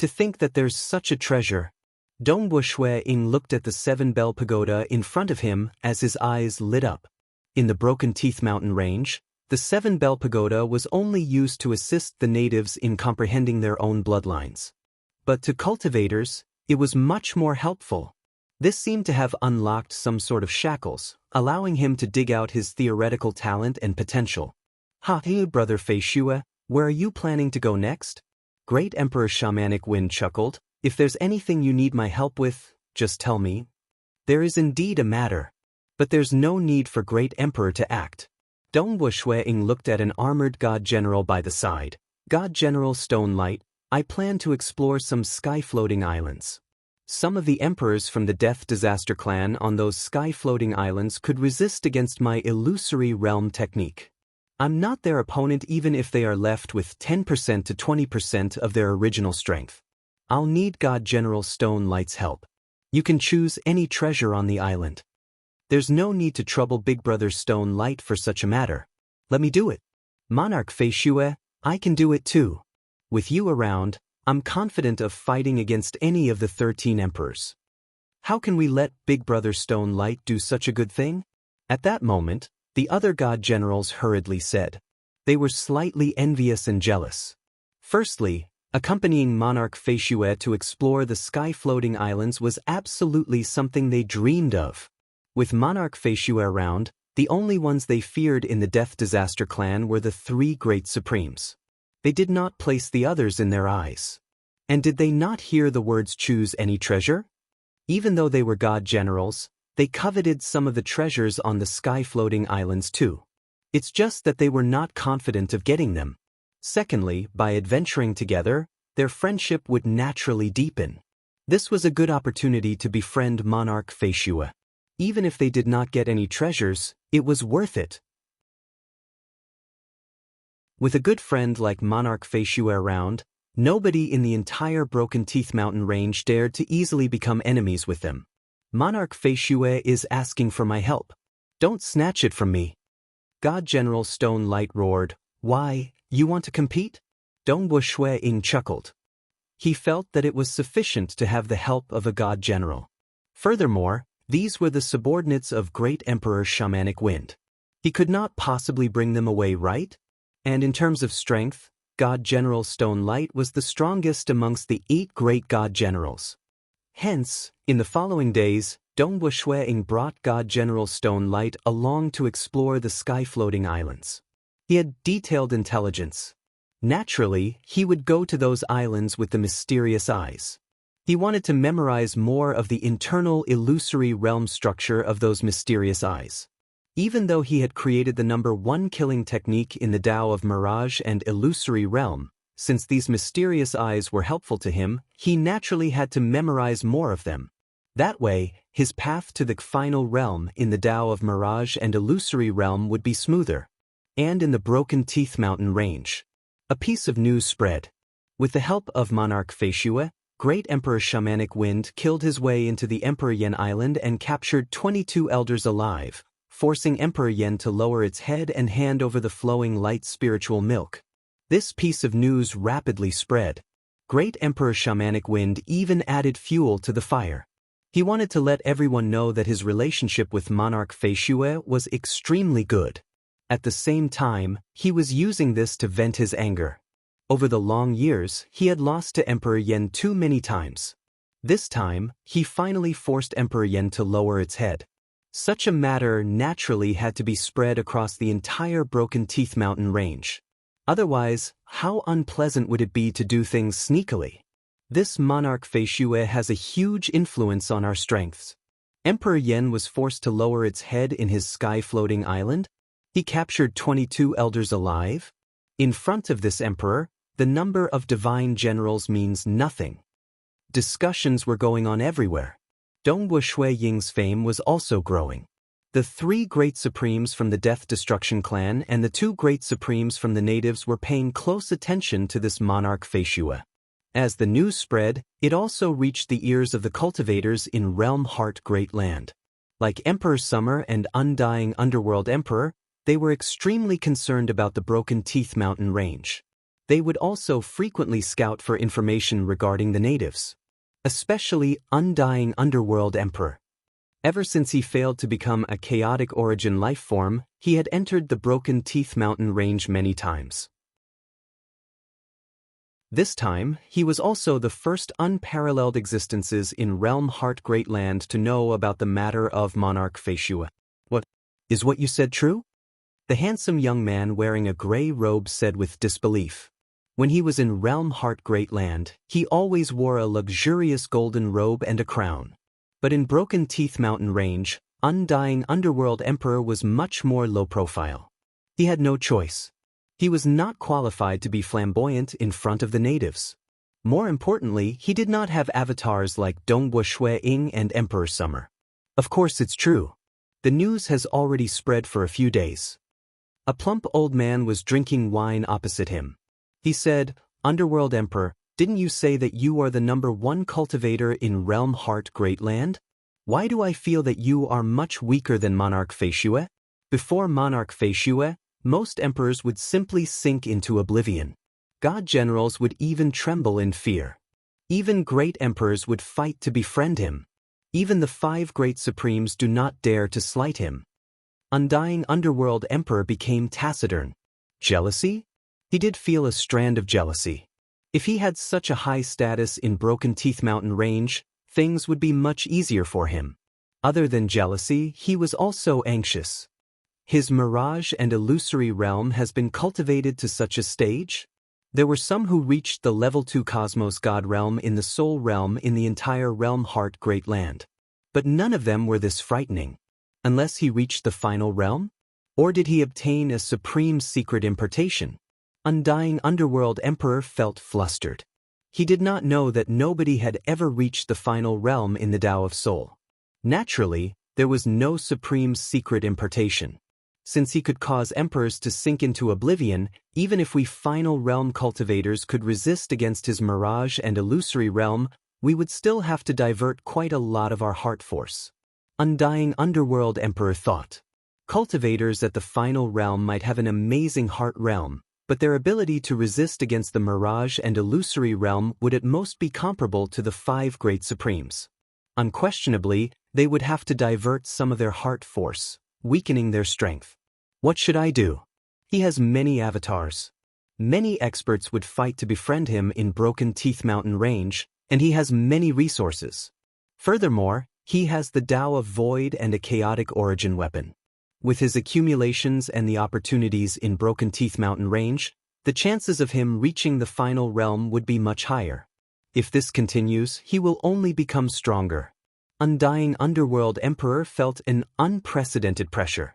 To think that there's such a treasure. Dongbo Shuiying looked at the 7-bell pagoda in front of him as his eyes lit up. In the Broken Teeth Mountain range, the 7-bell pagoda was only used to assist the natives in comprehending their own bloodlines. But to cultivators, it was much more helpful. This seemed to have unlocked some sort of shackles, allowing him to dig out his theoretical talent and potential. Hey, Brother Fei Shue, where are you planning to go next? Great Emperor Shamanic Wind chuckled. If there's anything you need my help with, just tell me. There is indeed a matter. But there's no need for Great Emperor to act. Dongbo Shuiying looked at an armored god general by the side. God General Stone Light, I plan to explore some sky-floating islands. Some of the emperors from the Death Disaster clan on those sky-floating islands could resist against my illusory realm technique. I'm not their opponent even if they are left with 10% to 20% of their original strength. I'll need God General Stone Light's help. You can choose any treasure on the island. There's no need to trouble Big Brother Stone Light for such a matter. Let me do it. Monarch Fei Shue, I can do it too. With you around, I'm confident of fighting against any of the 13 emperors. How can we let Big Brother Stone Light do such a good thing? At that moment, the other god generals hurriedly said. They were slightly envious and jealous. Firstly, accompanying Monarch Fei Shue to explore the sky-floating islands was absolutely something they dreamed of. With Monarch Fei Shue around, the only ones they feared in the Death Disaster clan were the 3 great supremes. They did not place the others in their eyes. And did they not hear the words choose any treasure? Even though they were god generals, they coveted some of the treasures on the sky-floating islands too. It's just that they were not confident of getting them. Secondly, by adventuring together, their friendship would naturally deepen. This was a good opportunity to befriend Monarch Fei Shue. Even if they did not get any treasures, it was worth it. With a good friend like Monarch Fei Shue around, nobody in the entire Broken Teeth Mountain range dared to easily become enemies with them. Monarch Fei Shue is asking for my help. Don't snatch it from me. God General Stone Light roared. Why, you want to compete? Dongbo Shuiying chuckled. He felt that it was sufficient to have the help of a god general. Furthermore, these were the subordinates of Great Emperor Shamanic Wind. He could not possibly bring them away, right? And in terms of strength, God General Stone Light was the strongest amongst the 8 great god generals. Hence, in the following days, Dongbo Shuiying brought God General Stone Light along to explore the sky-floating islands. He had detailed intelligence. Naturally, he would go to those islands with the mysterious eyes. He wanted to memorize more of the internal illusory realm structure of those mysterious eyes. Even though he had created the number 1 killing technique in the Tao of Mirage and Illusory Realm, since these mysterious eyes were helpful to him, he naturally had to memorize more of them. That way, his path to the final realm in the Tao of Mirage and Illusory Realm would be smoother. And in the Broken Teeth Mountain Range, a piece of news spread. With the help of Monarch Feishue, Great Emperor Shamanic Wind killed his way into the Emperor Yen Island and captured 22 elders alive, forcing Emperor Yen to lower its head and hand over the flowing light spiritual milk. This piece of news rapidly spread. Great Emperor Shamanic Wind even added fuel to the fire. He wanted to let everyone know that his relationship with Monarch Feishue was extremely good. At the same time, he was using this to vent his anger. Over the long years, he had lost to Emperor Yen too many times. This time, he finally forced Emperor Yen to lower its head. Such a matter naturally had to be spread across the entire Broken Teeth Mountain Range. Otherwise, how unpleasant would it be to do things sneakily? This Monarch Feishue has a huge influence on our strengths. Emperor Yen was forced to lower its head in his sky-floating island. He captured 22 elders alive. In front of this emperor, the number of divine generals means nothing. Discussions were going on everywhere. Dongwu Shui Ying's fame was also growing. The 3 great supremes from the Death Destruction clan and the 2 great supremes from the natives were paying close attention to this Monarch Feishue. As the news spread, it also reached the ears of the cultivators in Realm Heart Great Land. Like Emperor Summer and Undying Underworld Emperor, they were extremely concerned about the Broken Teeth Mountain Range. They would also frequently scout for information regarding the natives, especially Undying Underworld Emperor. Ever since he failed to become a chaotic origin life form, he had entered the Broken Teeth Mountain Range many times. This time, he was also the first unparalleled existences in Realm Heart Great Land to know about the matter of Monarch Feishue. What? Is what you said true? The handsome young man wearing a gray robe said with disbelief. When he was in Realm Heart Great Land, he always wore a luxurious golden robe and a crown. But in Broken Teeth Mountain Range, Undying Underworld Emperor was much more low profile. He had no choice. He was not qualified to be flamboyant in front of the natives. More importantly, he did not have avatars like Dongwu Shui Ying and Emperor Summer. Of course it's true. The news has already spread for a few days. A plump old man was drinking wine opposite him. He said, "Underworld Emperor, didn't you say that you are the number 1 cultivator in Realm Heart Great Land? Why do I feel that you are much weaker than Monarch Feishue? Before Monarch Feishue, most emperors would simply sink into oblivion. God generals would even tremble in fear. Even great emperors would fight to befriend him. Even the 5 great supremes do not dare to slight him." Undying Underworld Emperor became taciturn. Jealousy? He did feel a strand of jealousy. If he had such a high status in Broken Teeth Mountain Range, things would be much easier for him. Other than jealousy, he was also anxious. His Mirage and Illusory Realm has been cultivated to such a stage? There were some who reached the level 2 Cosmos God Realm in the Soul Realm in the entire Realm Heart Great Land. But none of them were this frightening. Unless he reached the final realm? Or did he obtain a supreme secret impartation? Undying Underworld Emperor felt flustered. He did not know that nobody had ever reached the final realm in the Tao of Soul. Naturally, there was no supreme secret impartation. Since he could cause emperors to sink into oblivion, even if we final realm cultivators could resist against his Mirage and Illusory Realm, we would still have to divert quite a lot of our heart force. Undying Underworld Emperor thought. Cultivators at the final realm might have an amazing heart realm, but their ability to resist against the Mirage and Illusory Realm would at most be comparable to the 5 great supremes. Unquestionably, they would have to divert some of their heart force, weakening their strength. What should I do? He has many avatars. Many experts would fight to befriend him in Broken Teeth Mountain Range, and he has many resources. Furthermore, he has the Tao of Void and a chaotic origin weapon. With his accumulations and the opportunities in Broken Teeth Mountain Range, the chances of him reaching the final realm would be much higher. If this continues, he will only become stronger. Undying Underworld Emperor felt an unprecedented pressure.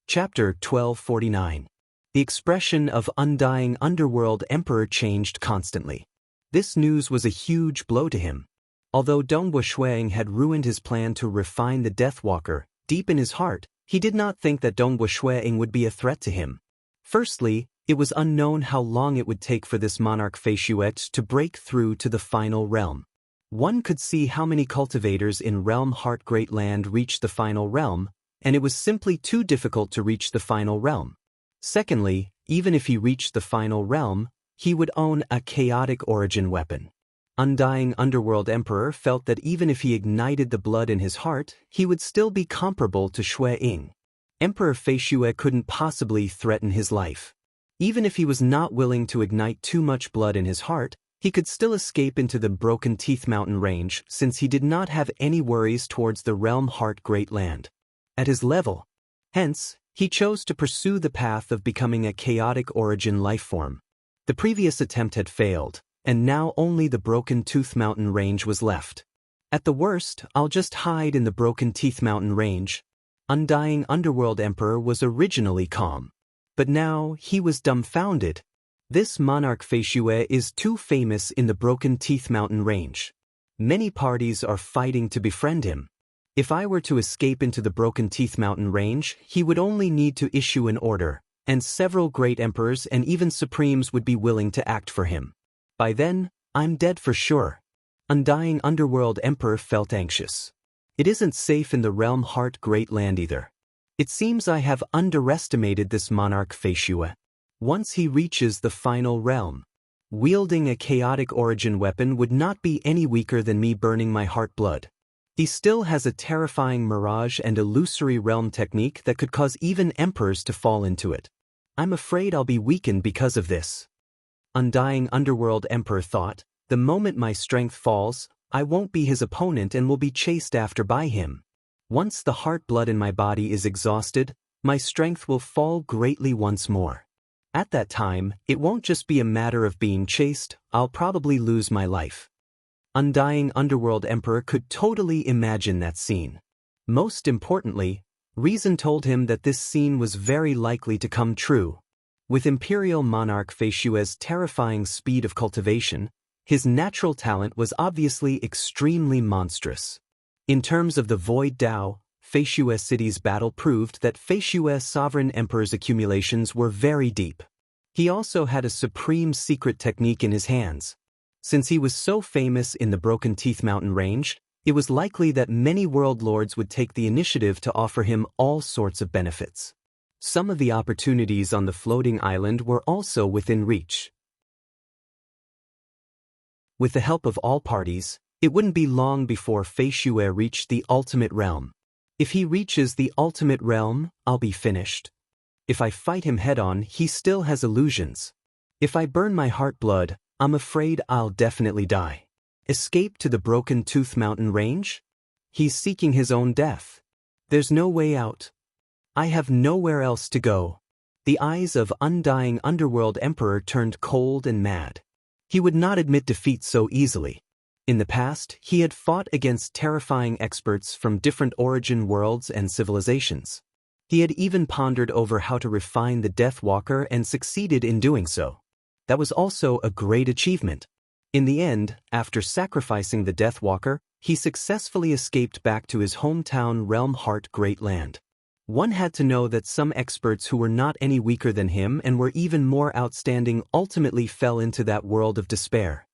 Chapter 1249. The expression of Undying Underworld Emperor changed constantly. This news was a huge blow to him. Although Dongwu Shuang had ruined his plan to refine the Deathwalker, deep in his heart, he did not think that Dongwu Shuang would be a threat to him. Firstly, it was unknown how long it would take for this monarch Feishuet to break through to the final realm. One could see how many cultivators in Realm Heart Great Land reached the final realm, and it was simply too difficult to reach the final realm. Secondly, even if he reached the final realm, he would own a chaotic origin weapon. Undying Underworld Emperor felt that even if he ignited the blood in his heart, he would still be comparable to Ying. Emperor Feishue couldn't possibly threaten his life. Even if he was not willing to ignite too much blood in his heart, he could still escape into the Broken Teeth Mountain range since he did not have any worries towards the Realm Heart Great Land. At his level. Hence, he chose to pursue the path of becoming a chaotic origin lifeform. The previous attempt had failed, and now only the Broken Tooth Mountain range was left. At the worst, I'll just hide in the Broken Teeth Mountain range. Undying Underworld Emperor was originally calm. But now, he was dumbfounded. This monarch Feishue is too famous in the Broken Teeth Mountain range. Many parties are fighting to befriend him. If I were to escape into the Broken Teeth Mountain range, he would only need to issue an order, and several great emperors and even supremes would be willing to act for him. By then, I'm dead for sure. Undying Underworld Emperor felt anxious. It isn't safe in the Realm Heart Great Land either. It seems I have underestimated this monarch Feishue. Once he reaches the final realm, wielding a chaotic origin weapon would not be any weaker than me burning my heart blood. He still has a terrifying mirage and illusory realm technique that could cause even emperors to fall into it. I'm afraid I'll be weakened because of this. Undying Underworld Emperor thought, the moment my strength falls, I won't be his opponent and will be chased after by him. Once the heart blood in my body is exhausted, my strength will fall greatly once more. At that time, it won't just be a matter of being chased, I'll probably lose my life. Undying Underworld Emperor could totally imagine that scene. Most importantly, reason told him that this scene was very likely to come true. With Imperial Monarch Feishue's terrifying speed of cultivation, his natural talent was obviously extremely monstrous. In terms of the Void Dao, Feishue City's battle proved that Feishue's Sovereign Emperor's accumulations were very deep. He also had a supreme secret technique in his hands. Since he was so famous in the Broken Teeth Mountain range, it was likely that many world lords would take the initiative to offer him all sorts of benefits. Some of the opportunities on the floating island were also within reach. With the help of all parties, it wouldn't be long before Feishue reached the ultimate realm. If he reaches the ultimate realm, I'll be finished. If I fight him head-on, he still has illusions. If I burn my heart blood, I'm afraid I'll definitely die. Escape to the Broken Tooth Mountain range? He's seeking his own death. There's no way out. I have nowhere else to go. The eyes of Undying Underworld Emperor turned cold and mad. He would not admit defeat so easily. In the past, he had fought against terrifying experts from different origin worlds and civilizations. He had even pondered over how to refine the Deathwalker and succeeded in doing so. That was also a great achievement. In the end, after sacrificing the Deathwalker, he successfully escaped back to his hometown Realm Heart Great Land. One had to know that some experts who were not any weaker than him and were even more outstanding ultimately fell into that world of despair.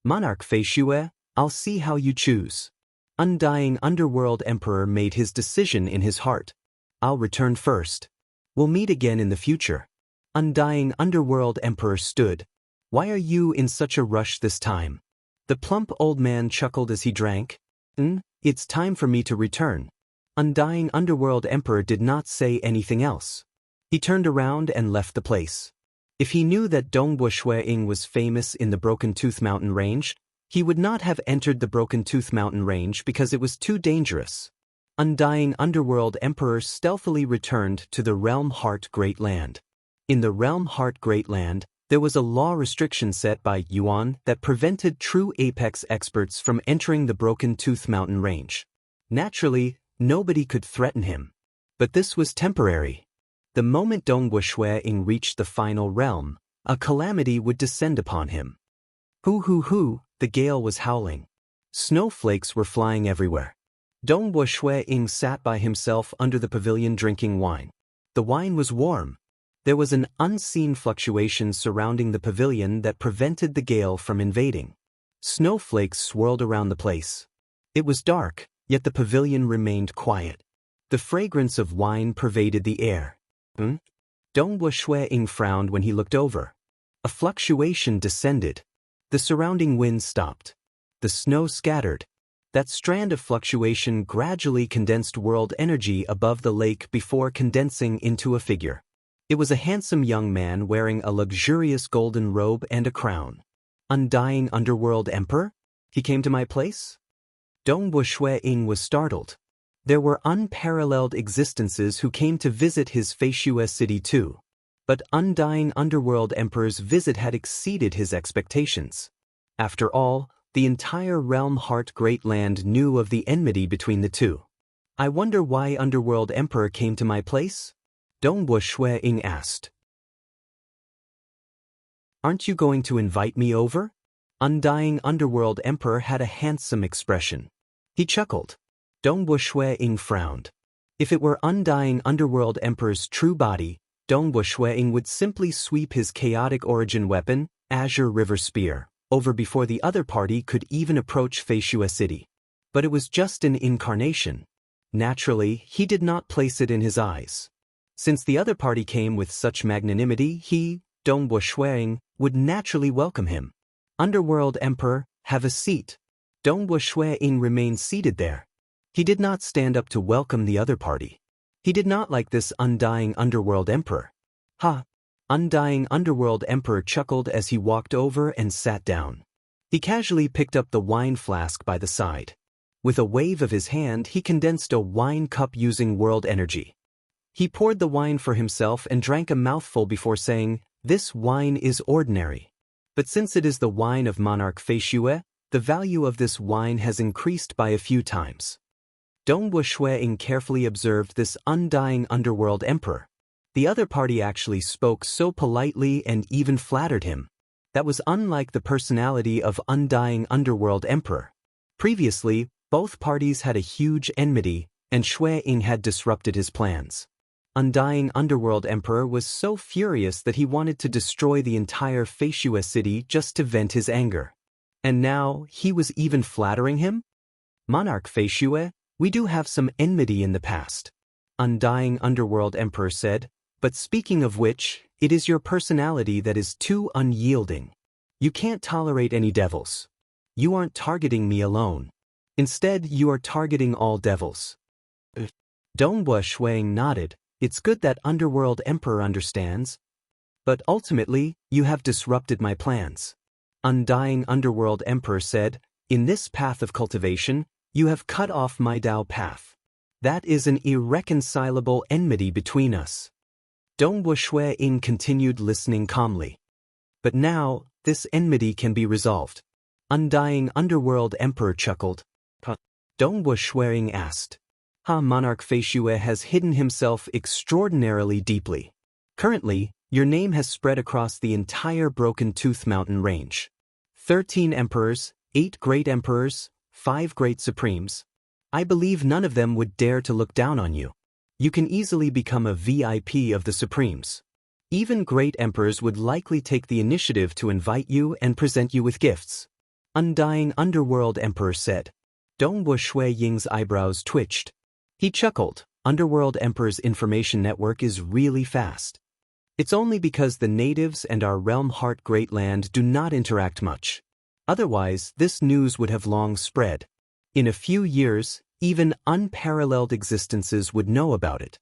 Monarch Feishue, I'll see how you choose. Undying Underworld Emperor made his decision in his heart. I'll return first. We'll meet again in the future. Undying Underworld Emperor stood. Why are you in such a rush this time? The plump old man chuckled as he drank. It's time for me to return. Undying Underworld Emperor did not say anything else. He turned around and left the place. If he knew that Dongwu Shuang was famous in the Broken Tooth Mountain range, he would not have entered the Broken Tooth Mountain range because it was too dangerous. Undying Underworld Emperor stealthily returned to the Realm Heart Great Land. In the Realm Heart Great Land, there was a law restriction set by Yuan that prevented true apex experts from entering the Broken Tooth Mountain range. Naturally, nobody could threaten him. But this was temporary. The moment Dongwu Shuiying reached the final realm, a calamity would descend upon him. Hoo, the gale was howling. Snowflakes were flying everywhere. Dongwu Shuiying sat by himself under the pavilion drinking wine. The wine was warm. There was an unseen fluctuation surrounding the pavilion that prevented the gale from invading. Snowflakes swirled around the place. It was dark, yet the pavilion remained quiet. The fragrance of wine pervaded the air. Dongwu Shuiying frowned when he looked over. A fluctuation descended. The surrounding wind stopped. The snow scattered. That strand of fluctuation gradually condensed world energy above the lake before condensing into a figure. It was a handsome young man wearing a luxurious golden robe and a crown. Undying Underworld Emperor? He came to my place? Dongwu Shuiying was startled. There were unparalleled existences who came to visit his Feishue city too. But Undying Underworld Emperor's visit had exceeded his expectations. After all, the entire Realm Heart Great Land knew of the enmity between the two. I wonder why Underworld Emperor came to my place? Dongwu Shuiying asked. Aren't you going to invite me over? Undying Underworld Emperor had a handsome expression. He chuckled. Dongwu Shuiying frowned. If it were Undying Underworld Emperor's true body, Dongwu Shuiying would simply sweep his chaotic origin weapon, Azure River Spear, over before the other party could even approach Feishue City. But it was just an incarnation. Naturally, he did not place it in his eyes. Since the other party came with such magnanimity, he, Dongwu Shuiying, would naturally welcome him. Underworld Emperor, have a seat. Dongwu Shuiying remained seated there. He did not stand up to welcome the other party. He did not like this Undying Underworld Emperor. Ha! Undying Underworld Emperor chuckled as he walked over and sat down. He casually picked up the wine flask by the side. With a wave of his hand, he condensed a wine cup using world energy. He poured the wine for himself and drank a mouthful before saying, "This wine is ordinary. But since it is the wine of Monarch Feishue, the value of this wine has increased by a few times." Dongwu Shuiying carefully observed this Undying Underworld Emperor. The other party actually spoke so politely and even flattered him. That was unlike the personality of Undying Underworld Emperor. Previously, both parties had a huge enmity, and Shuiying had disrupted his plans. Undying Underworld Emperor was so furious that he wanted to destroy the entire Feishue city just to vent his anger. And now, he was even flattering him? Monarch Feishue, we do have some enmity in the past. Undying Underworld Emperor said, but speaking of which, it is your personality that is too unyielding. You can't tolerate any devils. You aren't targeting me alone. Instead, you are targeting all devils. Dongwu Shuiying nodded. It's good that Underworld Emperor understands. But ultimately, you have disrupted my plans. Undying Underworld Emperor said, in this path of cultivation, you have cut off my Tao path. That is an irreconcilable enmity between us. Dongwu Shuiying continued listening calmly. But now, this enmity can be resolved. Undying Underworld Emperor chuckled. Dongwu Shuiying asked. Monarch Feishue has hidden himself extraordinarily deeply. Currently, your name has spread across the entire Broken Tooth Mountain range. 13 emperors, 8 great emperors, 5 great supremes. I believe none of them would dare to look down on you. You can easily become a VIP of the supremes. Even great emperors would likely take the initiative to invite you and present you with gifts. Undying Underworld Emperor said. Dongwu Shuiying's eyebrows twitched. He chuckled. Underworld Emperor's information network is really fast. It's only because the natives and our Realm Heart Great Land do not interact much. Otherwise, this news would have long spread. In a few years, even unparalleled existences would know about it.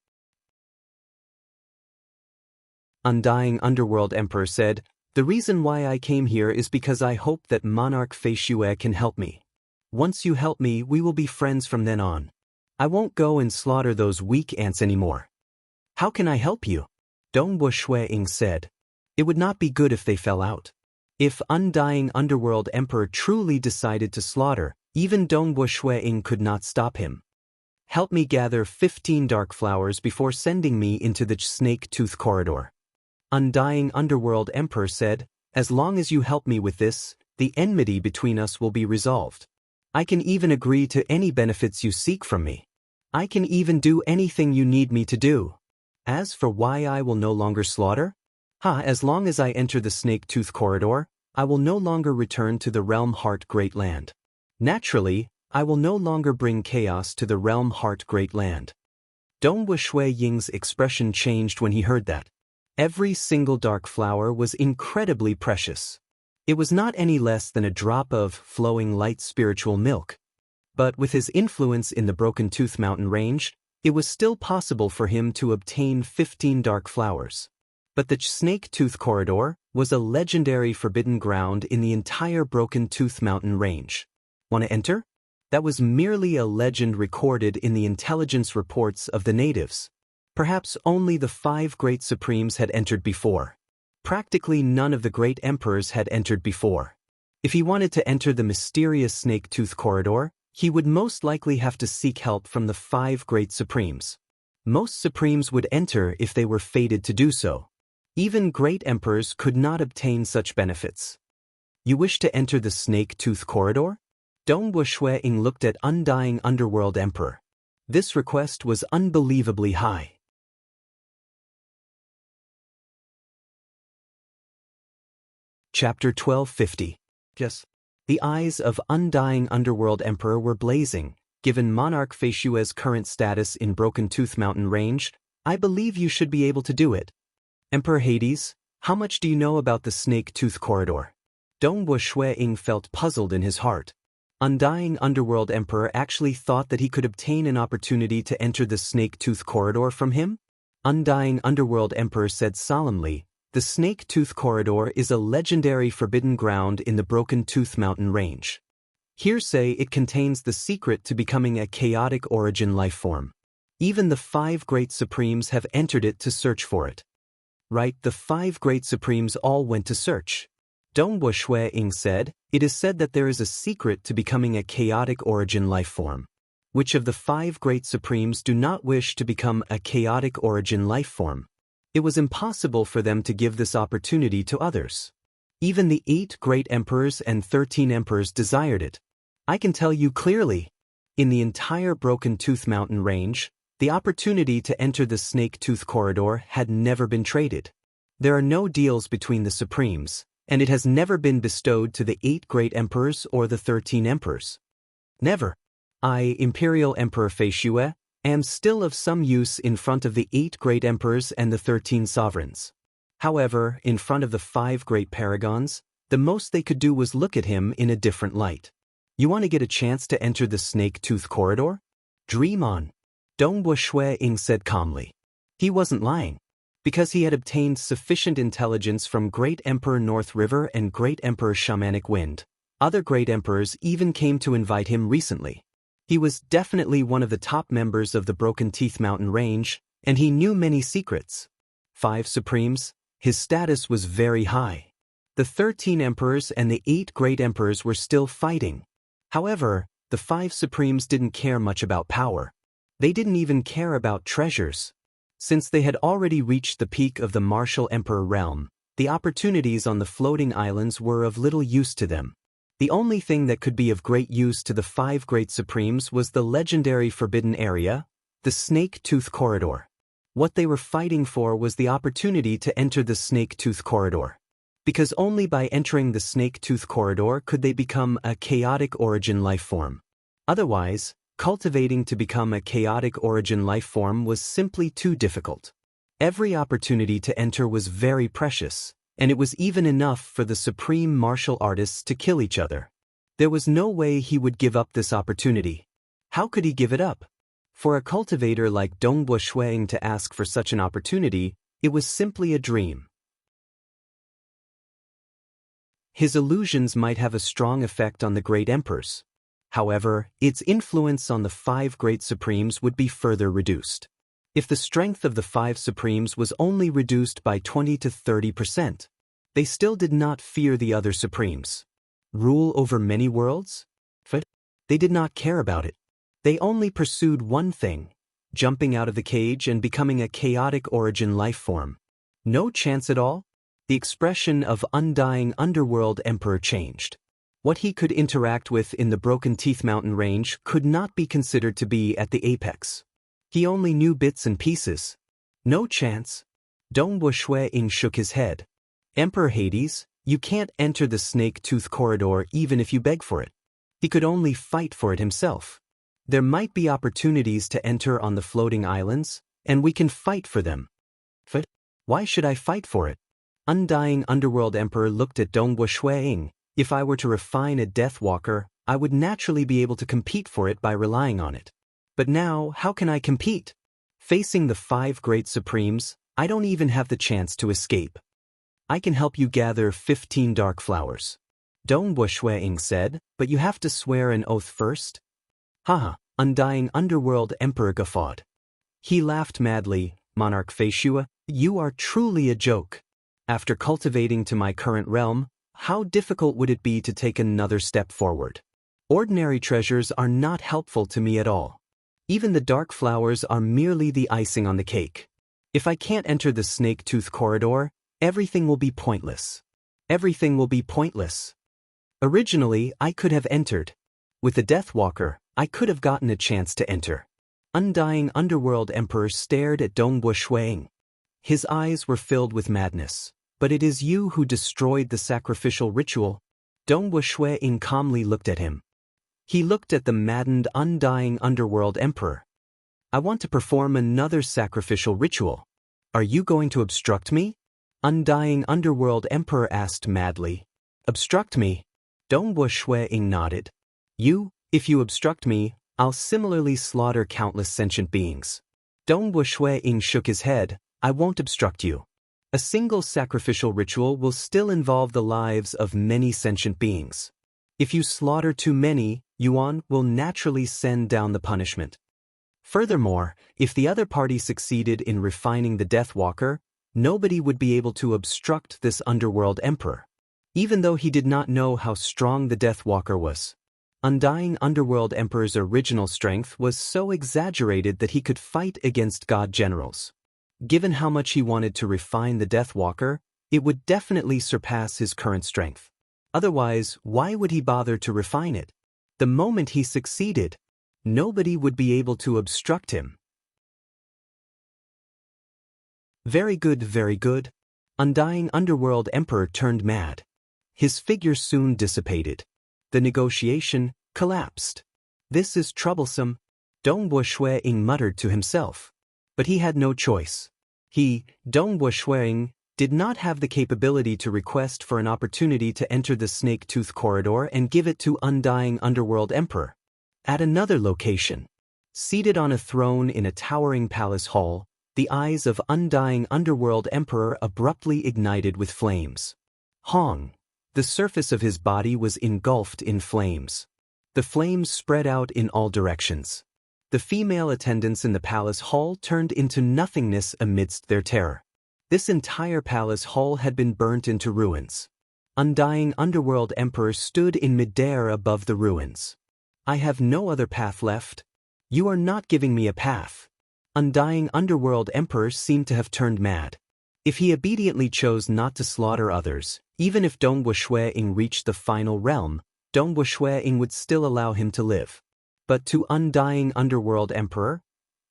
Undying Underworld Emperor said, the reason why I came here is because I hope that Monarch Feishue can help me. Once you help me, we will be friends from then on. I won't go and slaughter those weak ants anymore. How can I help you? Dongwu Shuiying said. It would not be good if they fell out. If Undying Underworld Emperor truly decided to slaughter, even Dongwu Shuiying could not stop him. Help me gather 15 dark flowers before sending me into the Snake Tooth Corridor. Undying Underworld Emperor said, as long as you help me with this, the enmity between us will be resolved. I can even agree to any benefits you seek from me. I can even do anything you need me to do. As for why I will no longer slaughter? As long as I enter the Snake Tooth Corridor, I will no longer return to the Realm Heart Great Land. Naturally, I will no longer bring chaos to the Realm Heart Great Land. Dongwu Shuiying's expression changed when he heard that. Every single dark flower was incredibly precious. It was not any less than a drop of flowing light spiritual milk. But with his influence in the Broken Tooth Mountain range, it was still possible for him to obtain 15 dark flowers. But the Snake Tooth Corridor was a legendary forbidden ground in the entire Broken Tooth Mountain range. Want to enter? That was merely a legend recorded in the intelligence reports of the natives. Perhaps only the 5 great supremes had entered before. Practically none of the great emperors had entered before. If he wanted to enter the mysterious Snake Tooth Corridor, he would most likely have to seek help from the 5 great supremes. Most supremes would enter if they were fated to do so. Even great emperors could not obtain such benefits. You wish to enter the Snake Tooth Corridor? Dongwu Shuiying looked at Undying Underworld Emperor. This request was unbelievably high. Chapter 1250. Yes. The eyes of Undying Underworld Emperor were blazing. Given Monarch Feishue's current status in Broken Tooth Mountain range, I believe you should be able to do it. Emperor Hades, how much do you know about the Snake Tooth Corridor? Dongwu Shuiying felt puzzled in his heart. Undying Underworld Emperor actually thought that he could obtain an opportunity to enter the Snake Tooth Corridor from him? Undying Underworld Emperor said solemnly, the Snake Tooth Corridor is a legendary forbidden ground in the Broken Tooth Mountain range. Hearsay it contains the secret to becoming a chaotic origin life form. Even the 5 great supremes have entered it to search for it. Right, the 5 great supremes all went to search. Dongwu Shuiying said, it is said that there is a secret to becoming a chaotic origin life form. Which of the 5 great supremes do not wish to become a chaotic origin life form? It was impossible for them to give this opportunity to others. Even the 8 great emperors and 13 emperors desired it. I can tell you clearly. In the entire Broken Tooth Mountain range, the opportunity to enter the Snake Tooth Corridor had never been traded. There are no deals between the supremes, and it has never been bestowed to the 8 great emperors or the 13 emperors. Never. I, Imperial Emperor Feishue, am still of some use in front of the 8 great emperors and the 13 sovereigns. However, in front of the 5 great paragons, the most they could do was look at him in a different light. You want to get a chance to enter the Snake Tooth Corridor? Dream on. Dongwu Shuiying said calmly. He wasn't lying. Because he had obtained sufficient intelligence from Great Emperor North River and Great Emperor Shamanic Wind, other great emperors even came to invite him recently. He was definitely one of the top members of the Broken Teeth Mountain range, and he knew many secrets. 5 supremes, his status was very high. The 13 emperors and the 8 great emperors were still fighting. However, the 5 supremes didn't care much about power. They didn't even care about treasures. Since they had already reached the peak of the Martial Emperor realm, the opportunities on the floating islands were of little use to them. The only thing that could be of great use to the 5 great supremes was the legendary forbidden area, the Snake Tooth Corridor. What they were fighting for was the opportunity to enter the Snake Tooth Corridor. Because only by entering the Snake Tooth Corridor could they become a chaotic origin life form. Otherwise, cultivating to become a chaotic origin life form was simply too difficult. Every opportunity to enter was very precious, and it was even enough for the supreme martial artists to kill each other. There was no way he would give up this opportunity. How could he give it up? For a cultivator like Dongwu Shuiying to ask for such an opportunity, it was simply a dream. His illusions might have a strong effect on the great emperors. However, its influence on the 5 great supremes would be further reduced. If the strength of the 5 supremes was only reduced by 20 to 30%, they still did not fear the other supremes. Rule over many worlds? But they did not care about it. They only pursued one thing, jumping out of the cage and becoming a chaotic origin life form. No chance at all? The expression of undying underworld emperor changed. What he could interact with in the Broken Teeth Mountain range could not be considered to be at the apex. He only knew bits and pieces. No chance. Dongwu Shui-ing shook his head. Emperor Hades, you can't enter the snake-tooth corridor even if you beg for it. He could only fight for it himself. There might be opportunities to enter on the floating islands, and we can fight for them. But why should I fight for it? Undying Underworld Emperor looked at Dongwu Shui-ing. If I were to refine a Death Walker, I would naturally be able to compete for it by relying on it. But now, how can I compete? Facing the 5 great supremes, I don't even have the chance to escape. I can help you gather 15 dark flowers. Dongwu Shui-ing said, but you have to swear an oath first? Haha, Undying Underworld Emperor guffawed. He laughed madly. Monarch Feishua, you are truly a joke. After cultivating to my current realm, how difficult would it be to take another step forward? Ordinary treasures are not helpful to me at all. Even the dark flowers are merely the icing on the cake. If I can't enter the snake-tooth corridor, everything will be pointless. Everything will be pointless. Originally, I could have entered. With the Death Walker, I could have gotten a chance to enter. Undying Underworld Emperor stared at Dongwu Shui-ing. His eyes were filled with madness. But it is you who destroyed the sacrificial ritual. Dongwu Shui-ing calmly looked at him. He looked at the maddened Undying Underworld Emperor. I want to perform another sacrificial ritual. Are you going to obstruct me? Undying Underworld Emperor asked madly. Obstruct me? Dongwu Shui-ing nodded. If you obstruct me, I'll similarly slaughter countless sentient beings. Dongwu Shui-ing shook his head. I won't obstruct you. A single sacrificial ritual will still involve the lives of many sentient beings. If you slaughter too many, Yuan will naturally send down the punishment. Furthermore, if the other party succeeded in refining the Death Walker, nobody would be able to obstruct this Underworld Emperor. Even though he did not know how strong the Death Walker was. Undying Underworld Emperor's original strength was so exaggerated that he could fight against god generals. Given how much he wanted to refine the Death Walker, it would definitely surpass his current strength. Otherwise, why would he bother to refine it? The moment he succeeded, nobody would be able to obstruct him. Very good, very good. Undying Underworld Emperor turned mad. His figure soon dissipated. The negotiation collapsed. This is troublesome, Dongwu Shui-ing muttered to himself. But he had no choice. He, Dongwu Shui-ing, did not have the capability to request for an opportunity to enter the snake-tooth corridor and give it to Undying Underworld Emperor. At another location, seated on a throne in a towering palace hall, the eyes of Undying Underworld Emperor abruptly ignited with flames. Hong. The surface of his body was engulfed in flames. The flames spread out in all directions. The female attendants in the palace hall turned into nothingness amidst their terror. This entire palace hall had been burnt into ruins. Undying Underworld Emperor stood in midair above the ruins. I have no other path left. You are not giving me a path. Undying Underworld Emperor seemed to have turned mad. If he obediently chose not to slaughter others, even if Dongwu Shui-ing reached the final realm, Dongwu Shui-ing would still allow him to live. But to Undying Underworld Emperor?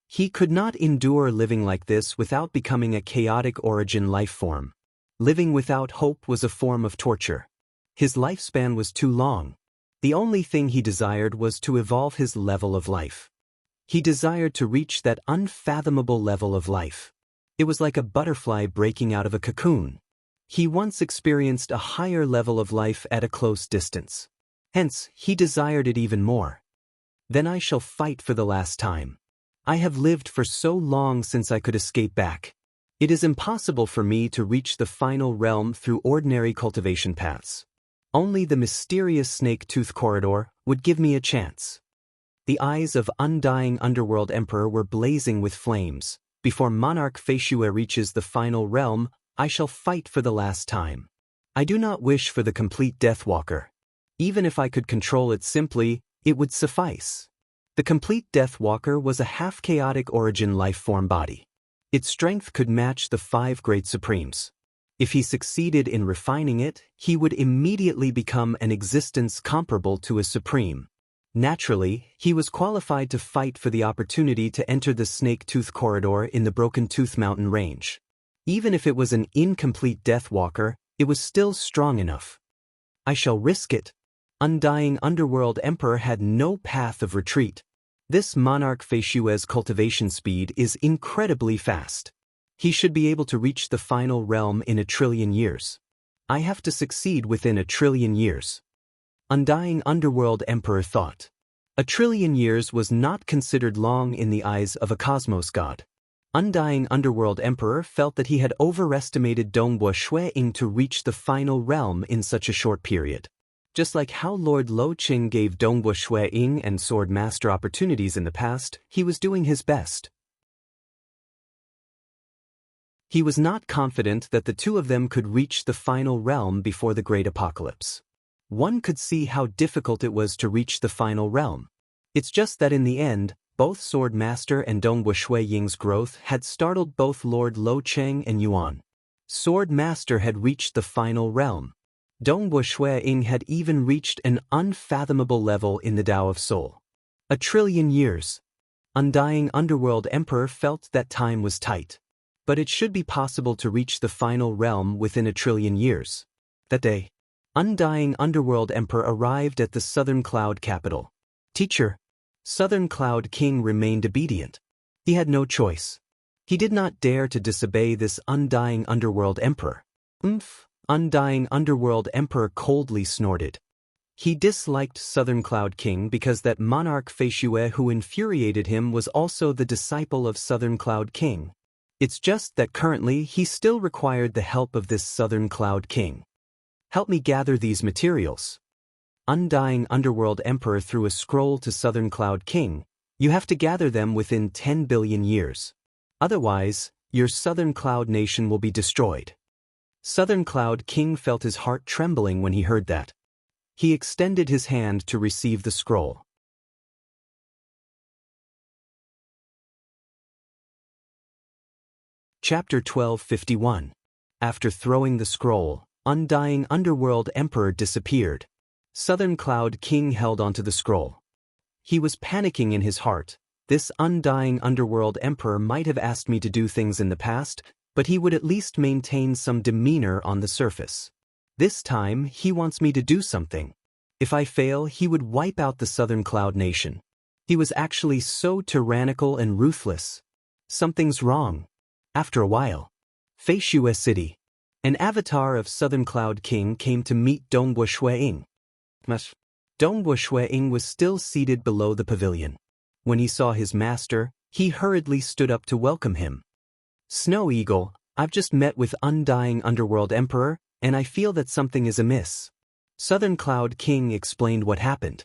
He could not endure living like this without becoming a chaotic origin life form. Living without hope was a form of torture. His lifespan was too long. The only thing he desired was to evolve his level of life. He desired to reach that unfathomable level of life. It was like a butterfly breaking out of a cocoon. He once experienced a higher level of life at a close distance. Hence, he desired it even more. Then I shall fight for the last time. I have lived for so long since I could escape back. It is impossible for me to reach the final realm through ordinary cultivation paths. Only the mysterious snake-tooth corridor would give me a chance. The eyes of Undying Underworld Emperor were blazing with flames. Before monarch Feishue reaches the final realm, I shall fight for the last time. I do not wish for the complete Deathwalker. Even if I could control it simply, it would suffice. The complete Deathwalker was a half-chaotic origin life-form body. Its strength could match the 5 Great Supremes. If he succeeded in refining it, he would immediately become an existence comparable to a Supreme. Naturally, he was qualified to fight for the opportunity to enter the Snake Tooth Corridor in the Broken Tooth Mountain Range. Even if it was an incomplete Deathwalker, it was still strong enough. I shall risk it. Undying Underworld Emperor had no path of retreat. This monarch Feishue's cultivation speed is incredibly fast. He should be able to reach the final realm in 1 trillion years. I have to succeed within 1 trillion years. Undying Underworld Emperor thought. 1 trillion years was not considered long in the eyes of a cosmos god. Undying Underworld Emperor felt that he had overestimated Dongbo Shui-Ying to reach the final realm in such a short period. Just like how Lord Lo Qing gave Dongbo Shui-Ying and Sword Master opportunities in the past, he was doing his best. He was not confident that the two of them could reach the final realm before the Great Apocalypse. One could see how difficult it was to reach the final realm. It's just that in the end, both Sword Master and Dongbo Shui-Ying's growth had startled both Lord Lo Qing and Yuan. Sword Master had reached the final realm. Dongbo Shui-Ying had even reached an unfathomable level in the Tao of Soul. 1 trillion years. Undying Underworld Emperor felt that time was tight. But it should be possible to reach the final realm within 1 trillion years. That day, Undying Underworld Emperor arrived at the Southern Cloud capital. Teacher. Southern Cloud King remained obedient. He had no choice. He did not dare to disobey this Undying Underworld Emperor. Undying Underworld Emperor coldly snorted. He disliked Southern Cloud King because that monarch Feishue who infuriated him was also the disciple of Southern Cloud King. It's just that currently he still required the help of this Southern Cloud King. Help me gather these materials. Undying Underworld Emperor threw a scroll to Southern Cloud King. You have to gather them within 10 billion years. Otherwise, your Southern Cloud Nation will be destroyed. Southern Cloud King felt his heart trembling when he heard that. He extended his hand to receive the scroll. Chapter 1251. After throwing the scroll, Undying Underworld Emperor disappeared. Southern Cloud King held onto the scroll. He was panicking in his heart. This Undying Underworld Emperor might have asked me to do things in the past, but he would at least maintain some demeanor on the surface. This time, he wants me to do something. If I fail, he would wipe out the Southern Cloud Nation. He was actually so tyrannical and ruthless. Something's wrong. After a while, Feishue City. An avatar of Southern Cloud King came to meet Dongbo Shui-Ying. Dongbo Shui-Ying was still seated below the pavilion. When he saw his master, he hurriedly stood up to welcome him. Snow Eagle, I've just met with Undying Underworld Emperor, and I feel that something is amiss. Southern Cloud King explained what happened.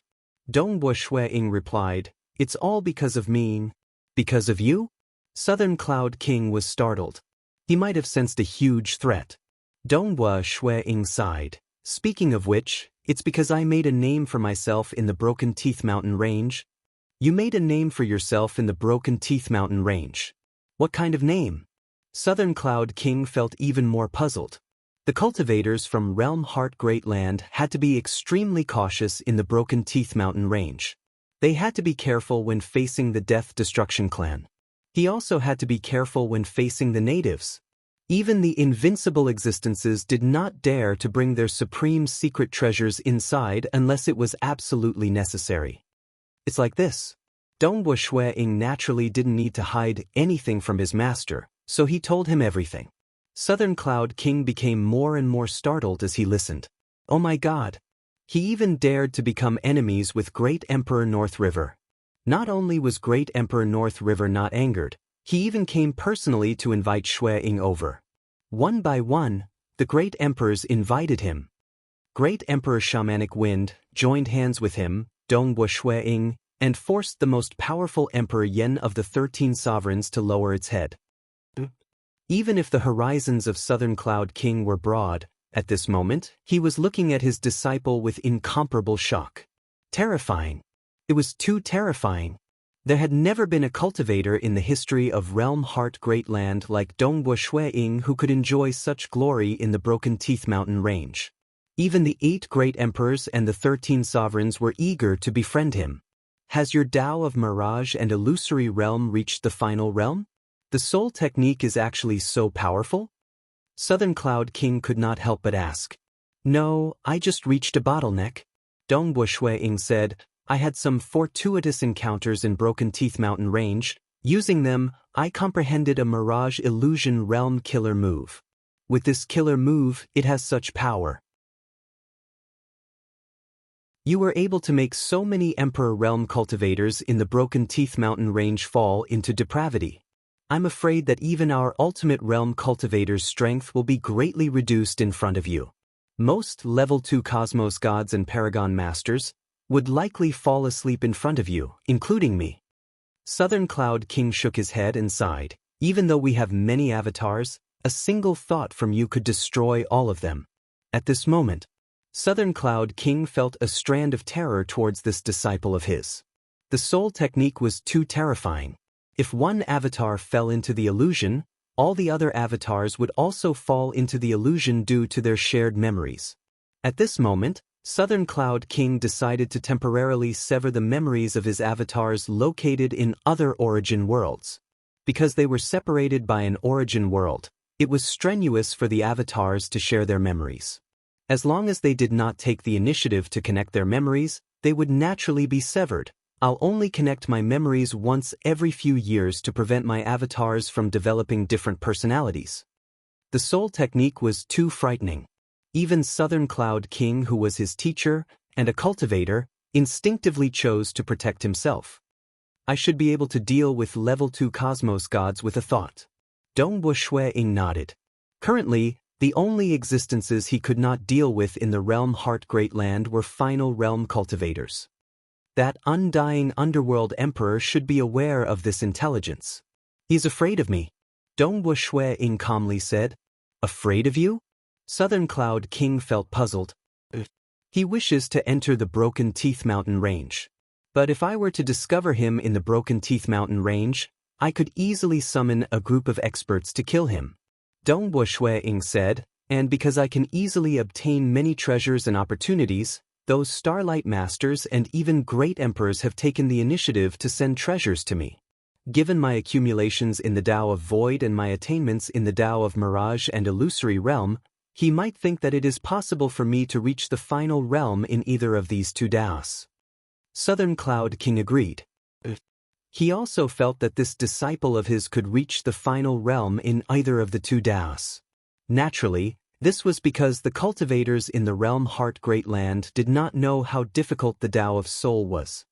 Dongbo Shui-Ying replied, It's all because of me. Because of you? Southern Cloud King was startled. He might have sensed a huge threat. Dongbo Shui-Ying sighed. Speaking of which, it's because I made a name for myself in the Broken Teeth Mountain Range. You made a name for yourself in the Broken Teeth Mountain Range. What kind of name? Southern Cloud King felt even more puzzled. The cultivators from Realm Heart Great Land had to be extremely cautious in the Broken Teeth Mountain Range. They had to be careful when facing the Death Destruction clan. He also had to be careful when facing the natives. Even the invincible existences did not dare to bring their supreme secret treasures inside unless it was absolutely necessary. It's like this. Dongbo Shui-Ying naturally didn't need to hide anything from his master, so he told him everything. Southern Cloud King became more and more startled as he listened. Oh my God! He even dared to become enemies with Great Emperor North River. Not only was Great Emperor North River not angered, he even came personally to invite Shui-Ying over. One by one, the Great Emperors invited him. Great Emperor Shamanic Wind joined hands with him, Dongbo Shui-Ying, and forced the most powerful Emperor Yen of the 13 sovereigns to lower its head. Even if the horizons of Southern Cloud King were broad, at this moment, he was looking at his disciple with incomparable shock. Terrifying. It was too terrifying. There had never been a cultivator in the history of Realm Heart Great Land like Dongbua Ying who could enjoy such glory in the Broken Teeth Mountain range. Even the 8 great emperors and the 13 sovereigns were eager to befriend him. Has your Tao of Mirage and Illusory Realm reached the final realm? The soul technique is actually so powerful? Southern Cloud King could not help but ask. No, I just reached a bottleneck. Dongbua Ying said, I had some fortuitous encounters in Broken Teeth Mountain range. Using them, I comprehended a Mirage Illusion Realm killer move. With this killer move, it has such power. You were able to make so many Emperor Realm cultivators in the Broken Teeth Mountain range fall into depravity. I'm afraid that even our ultimate realm cultivator's strength will be greatly reduced in front of you. Most level 2 Cosmos gods and Paragon masters would likely fall asleep in front of you, including me. Southern Cloud King shook his head and sighed. Even though we have many avatars, a single thought from you could destroy all of them. At this moment, Southern Cloud King felt a strand of terror towards this disciple of his. The soul technique was too terrifying. If one avatar fell into the illusion, all the other avatars would also fall into the illusion due to their shared memories. At this moment, Southern Cloud King decided to temporarily sever the memories of his avatars located in other origin worlds. Because they were separated by an origin world, it was strenuous for the avatars to share their memories. As long as they did not take the initiative to connect their memories, they would naturally be severed. I'll only connect my memories once every few years to prevent my avatars from developing different personalities. The soul technique was too frightening. Even Southern Cloud King, who was his teacher and a cultivator, instinctively chose to protect himself. I should be able to deal with level 2 Cosmos gods with a thought. Dongbua Ying nodded. Currently, the only existences he could not deal with in the Realm Heart Great Land were final realm cultivators. That undying underworld emperor should be aware of this intelligence. He's afraid of me. Dongbua Ying calmly said. Afraid of you? Southern Cloud King felt puzzled. He wishes to enter the Broken Teeth Mountain range. But if I were to discover him in the Broken Teeth Mountain range, I could easily summon a group of experts to kill him. Dongbua Ying said, and because I can easily obtain many treasures and opportunities, those Starlight Masters and even Great Emperors have taken the initiative to send treasures to me. Given my accumulations in the Tao of Void and my attainments in the Tao of Mirage and Illusory Realm, he might think that it is possible for me to reach the final realm in either of these 2 Taos. Southern Cloud King agreed. He also felt that this disciple of his could reach the final realm in either of the 2 Taos. Naturally, this was because the cultivators in the Realm Heart Great Land did not know how difficult the Tao of Soul was.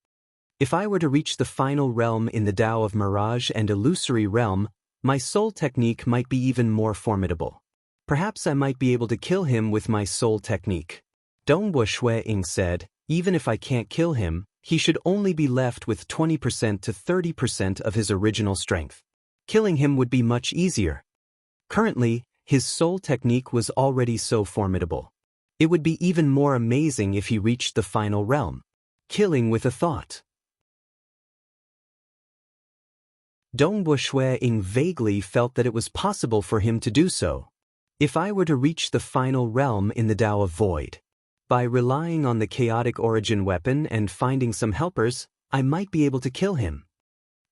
If I were to reach the final realm in the Tao of Mirage and Illusory Realm, my soul technique might be even more formidable. Perhaps I might be able to kill him with my soul technique. Dongbua Ying said, even if I can't kill him, he should only be left with 20% to 30% of his original strength. Killing him would be much easier. Currently, his soul technique was already so formidable. It would be even more amazing if he reached the final realm. Killing with a thought. Dongbua Ying vaguely felt that it was possible for him to do so. If I were to reach the final realm in the Tao of Void, by relying on the chaotic origin weapon and finding some helpers, I might be able to kill him.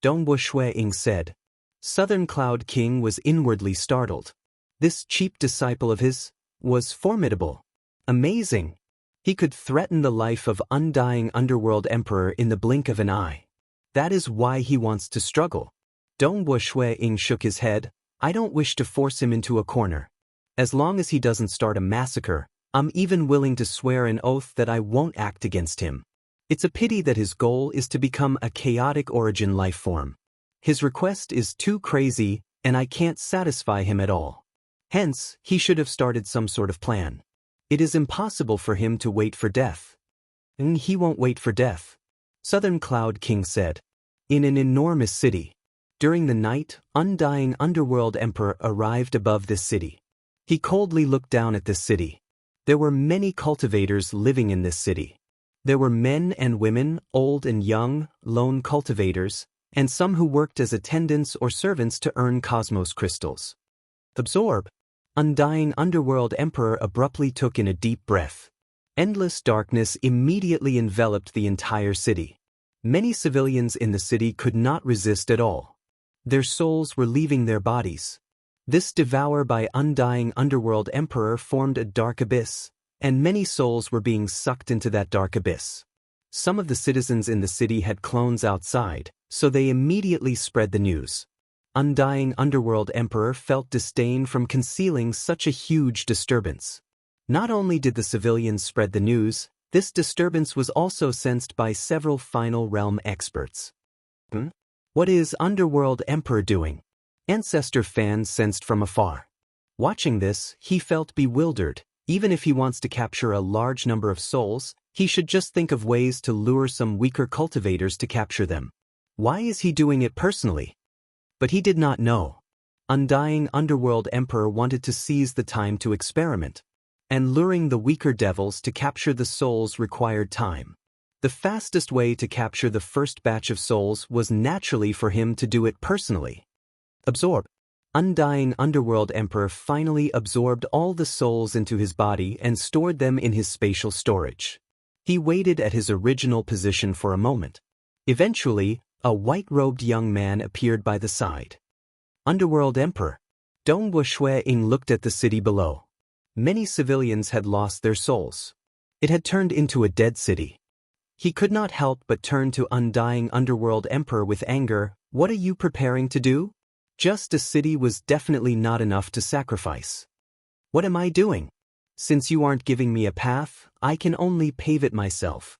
Dongbua Ying said. Southern Cloud King was inwardly startled. This cheap disciple of his was formidable. Amazing. He could threaten the life of undying underworld emperor in the blink of an eye. That is why he wants to struggle. Dongbua Ying shook his head. I don't wish to force him into a corner. As long as he doesn't start a massacre, I'm even willing to swear an oath that I won't act against him. It's a pity that his goal is to become a chaotic origin life form. His request is too crazy, and I can't satisfy him at all. Hence, he should have started some sort of plan. It is impossible for him to wait for death. And he won't wait for death. Southern Cloud King said. In an enormous city. During the night, undying underworld emperor arrived above this city. He coldly looked down at this city. There were many cultivators living in this city. There were men and women, old and young, lone cultivators, and some who worked as attendants or servants to earn cosmos crystals. Absorb. Undying underworld emperor abruptly took in a deep breath. Endless darkness immediately enveloped the entire city. Many civilians in the city could not resist at all. Their souls were leaving their bodies. This devour by undying underworld emperor formed a dark abyss, and many souls were being sucked into that dark abyss. Some of the citizens in the city had clones outside, so they immediately spread the news. Undying underworld emperor felt disdain from concealing such a huge disturbance. Not only did the civilians spread the news, this disturbance was also sensed by several final realm experts. What is underworld emperor doing? Ancestor Fan sensed from afar. Watching this, he felt bewildered. Even if he wants to capture a large number of souls, he should just think of ways to lure some weaker cultivators to capture them. Why is he doing it personally? But he did not know. Undying underworld emperor wanted to seize the time to experiment. And luring the weaker devils to capture the souls required time. The fastest way to capture the first batch of souls was naturally for him to do it personally. Absorb. Undying underworld emperor finally absorbed all the souls into his body and stored them in his spatial storage. He waited at his original position for a moment. Eventually, a white-robed young man appeared by the side. Underworld emperor. Dongwu Shui-ing looked at the city below. Many civilians had lost their souls. It had turned into a dead city. He could not help but turn to undying underworld emperor with anger. What are you preparing to do? Just a city was definitely not enough to sacrifice. What am I doing? Since you aren't giving me a path, I can only pave it myself.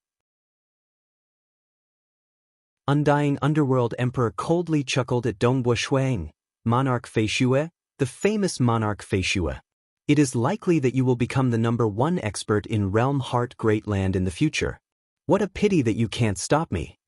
Undying underworld emperor coldly chuckled at Dongwu Shui-ing. Monarch Feishue, the famous monarch Feishue. It is likely that you will become the #1 expert in Realm Heart Great Land in the future. What a pity that you can't stop me.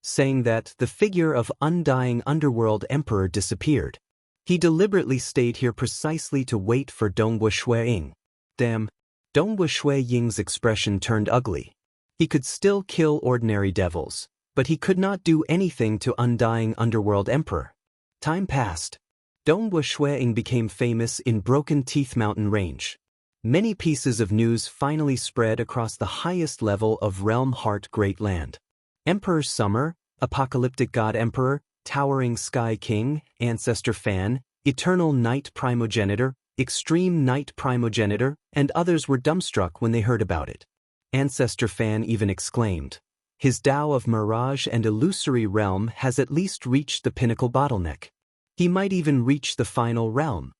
Saying that, the figure of undying underworld emperor disappeared. He deliberately stayed here precisely to wait for Dongwu Shui-ing. Damn. Dongwu Shui-ing's expression turned ugly. He could still kill ordinary devils, but he could not do anything to undying underworld emperor. Time passed. Dongwu Shui-ing became famous in Broken Teeth Mountain Range. Many pieces of news finally spread across the highest level of Realm Heart Great Land. Emperor Summer, Apocalyptic God Emperor, Towering Sky King, Ancestor Fan, Eternal Night Primogenitor, Extreme Night Primogenitor, and others were dumbstruck when they heard about it. Ancestor Fan even exclaimed, "His Tao of Mirage and Illusory Realm has at least reached the pinnacle bottleneck. He might even reach the final realm."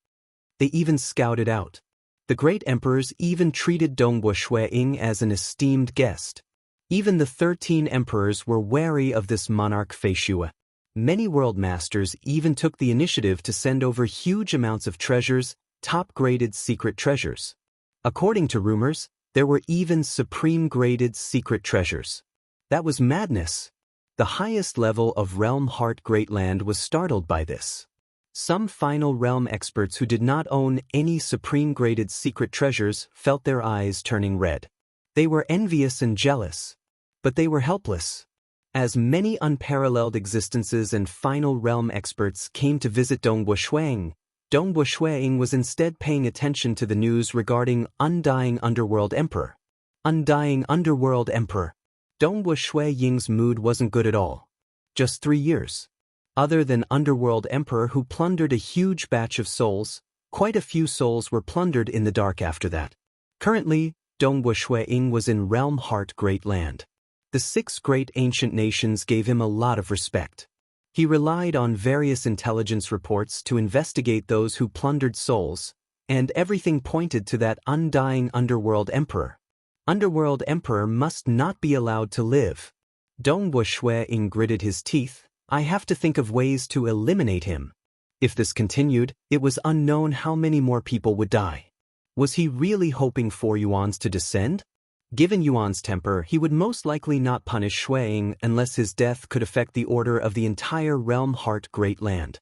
They even scouted out. The great emperors even treated Dongwu Shui-ing as an esteemed guest. Even the 13 emperors were wary of this monarch Feishue. Many world masters even took the initiative to send over huge amounts of treasures, top-graded secret treasures. According to rumors, there were even supreme-graded secret treasures. That was madness. The highest level of Realm Heart Great Land was startled by this. Some final realm experts who did not own any supreme-graded secret treasures felt their eyes turning red. They were envious and jealous. But they were helpless. As many unparalleled existences and final realm experts came to visit Dongwu Shui-ing, Dongwu Shui-ing was instead paying attention to the news regarding undying underworld emperor. Undying underworld emperor. Dongwu Shui-ing's mood wasn't good at all. Just 3 years. Other than underworld emperor who plundered a huge batch of souls, quite a few souls were plundered in the dark after that. Currently, Dongwu Shui-ing was in Realm Heart Great Land. The 6 great ancient nations gave him a lot of respect. He relied on various intelligence reports to investigate those who plundered souls, and everything pointed to that undying underworld emperor. Underworld emperor must not be allowed to live. Dongwu Shui-ing gritted his teeth. I have to think of ways to eliminate him. If this continued, it was unknown how many more people would die. Was he really hoping for yuans to descend? Given Yuan's temper, he would most likely not punish Shui Ying unless his death could affect the order of the entire realm Heart Great Land.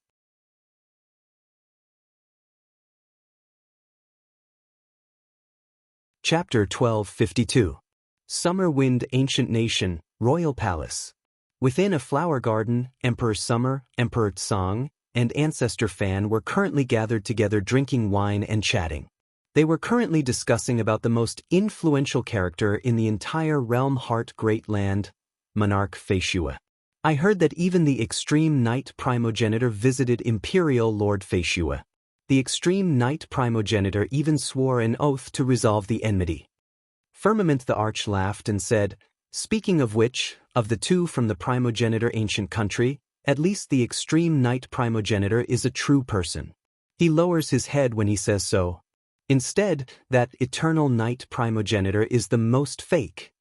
Chapter 1252. Summer Wind Ancient Nation, Royal Palace. Within a flower garden, Emperor Summer, Emperor Tsang, and Ancestor Fan were currently gathered together drinking wine and chatting. They were currently discussing about the most influential character in the entire realm Heart Great Land, Monarch Feishue. I heard that even the Extreme Knight Primogenitor visited Imperial Lord Feishue. The Extreme Knight Primogenitor even swore an oath to resolve the enmity. Firmament the Arch laughed and said, "Speaking of which, of the two from the Primogenitor ancient country, at least the Extreme Knight Primogenitor is a true person. He lowers his head when he says so. Instead, that Eternal Knight Primogenitor is the most fake."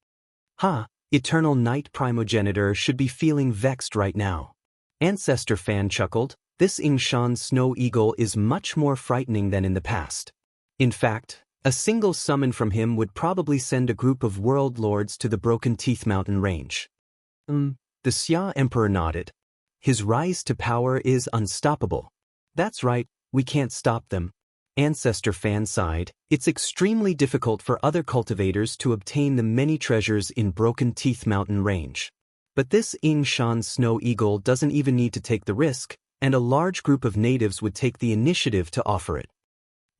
Eternal Knight Primogenitor should be feeling vexed right now. Ancestor Fan chuckled. This Yingshan Snow Eagle is much more frightening than in the past. In fact, a single summon from him would probably send a group of world lords to the Broken Teeth Mountain range. The Xia Emperor nodded. His rise to power is unstoppable. That's right, we can't stop them. Ancestor Fan sighed. It's extremely difficult for other cultivators to obtain the many treasures in Broken Teeth Mountain range. But this Yingshan Snow Eagle doesn't even need to take the risk, and a large group of natives would take the initiative to offer it.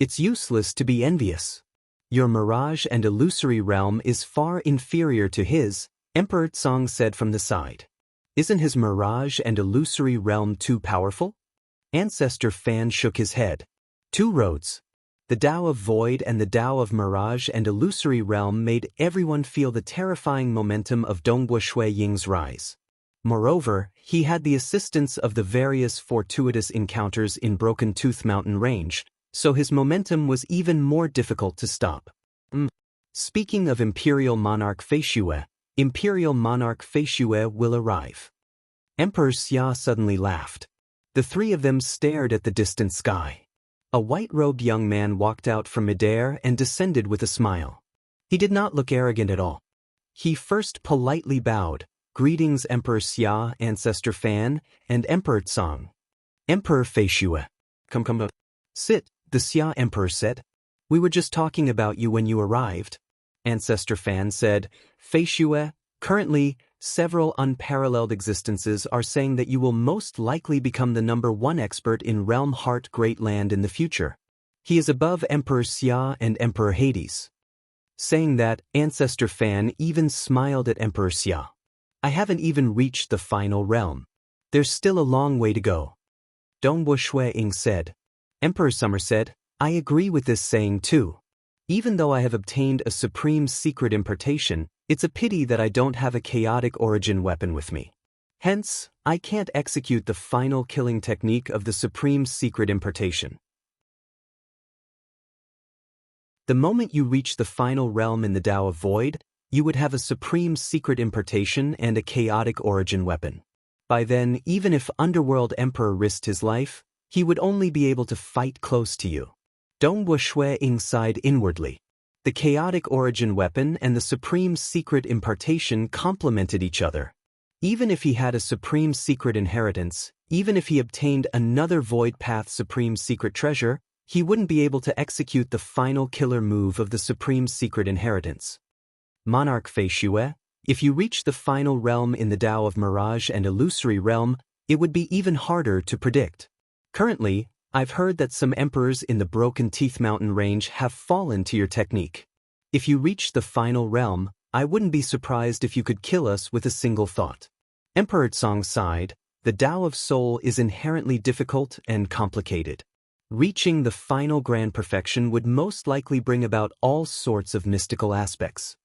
It's useless to be envious. Your mirage and illusory realm is far inferior to his, Emperor Tsang said from the side. Isn't his mirage and illusory realm too powerful? Ancestor Fan shook his head. Two roads. The Tao of Void and the Tao of Mirage and Illusory Realm made everyone feel the terrifying momentum of Dongbo Shui Ying's rise. Moreover, he had the assistance of the various fortuitous encounters in Broken Tooth Mountain range, so his momentum was even more difficult to stop. Speaking of Imperial Monarch Feishue, Imperial Monarch Feishue will arrive. Emperor Xia suddenly laughed. The three of them stared at the distant sky. A white-robed young man walked out from midair and descended with a smile. He did not look arrogant at all. He first politely bowed. Greetings Emperor Xia, Ancestor Fan, and Emperor Tsang. Emperor Feishue. Come. Sit, the Xia Emperor said. We were just talking about you when you arrived. Ancestor Fan said, Feishue, currently, several unparalleled existences are saying that you will most likely become the #1 expert in Realm Heart Great Land in the future. He is above Emperor Xia and Emperor Hades. Saying that, Ancestor Fan even smiled at Emperor Xia. I haven't even reached the final realm. There's still a long way to go. Dongbo Shui Ying said. Emperor Summer said, I agree with this saying too. Even though I have obtained a supreme secret impartation, it's a pity that I don't have a chaotic origin weapon with me. Hence, I can't execute the final killing technique of the supreme secret impartation. The moment you reach the final realm in the Tao of Void, you would have a supreme secret impartation and a chaotic origin weapon. By then, even if Underworld Emperor risked his life, he would only be able to fight close to you. Dongbo Shui Ying sighed inwardly. The chaotic origin weapon and the supreme secret impartation complemented each other. Even if he had a supreme secret inheritance, even if he obtained another Void Path supreme secret treasure, he wouldn't be able to execute the final killer move of the supreme secret inheritance. Monarch Feishue, if you reach the final realm in the Tao of Mirage and Illusory Realm, it would be even harder to predict. Currently, I've heard that some emperors in the Broken Teeth Mountain range have fallen to your technique. If you reach the final realm, I wouldn't be surprised if you could kill us with a single thought. Emperor Tsang sighed. The Tao of Soul is inherently difficult and complicated. Reaching the final grand perfection would most likely bring about all sorts of mystical aspects.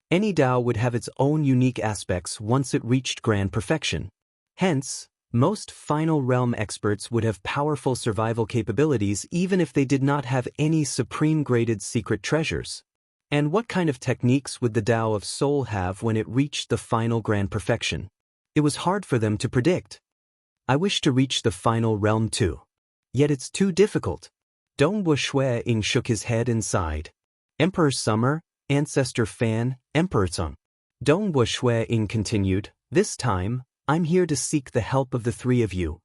Any Tao would have its own unique aspects once it reached grand perfection. Hence, most final realm experts would have powerful survival capabilities even if they did not have any supreme graded secret treasures. And what kind of techniques would the Tao of Soul have when it reached the final grand perfection? It was hard for them to predict. I wish to reach the final realm too. Yet it's too difficult. Dongbo Shui Ying shook his head and sighed. Emperor Summer, Ancestor Fan, Emperor Tsung. Dongwu Shui Ying continued, "This time, I'm here to seek the help of the three of you.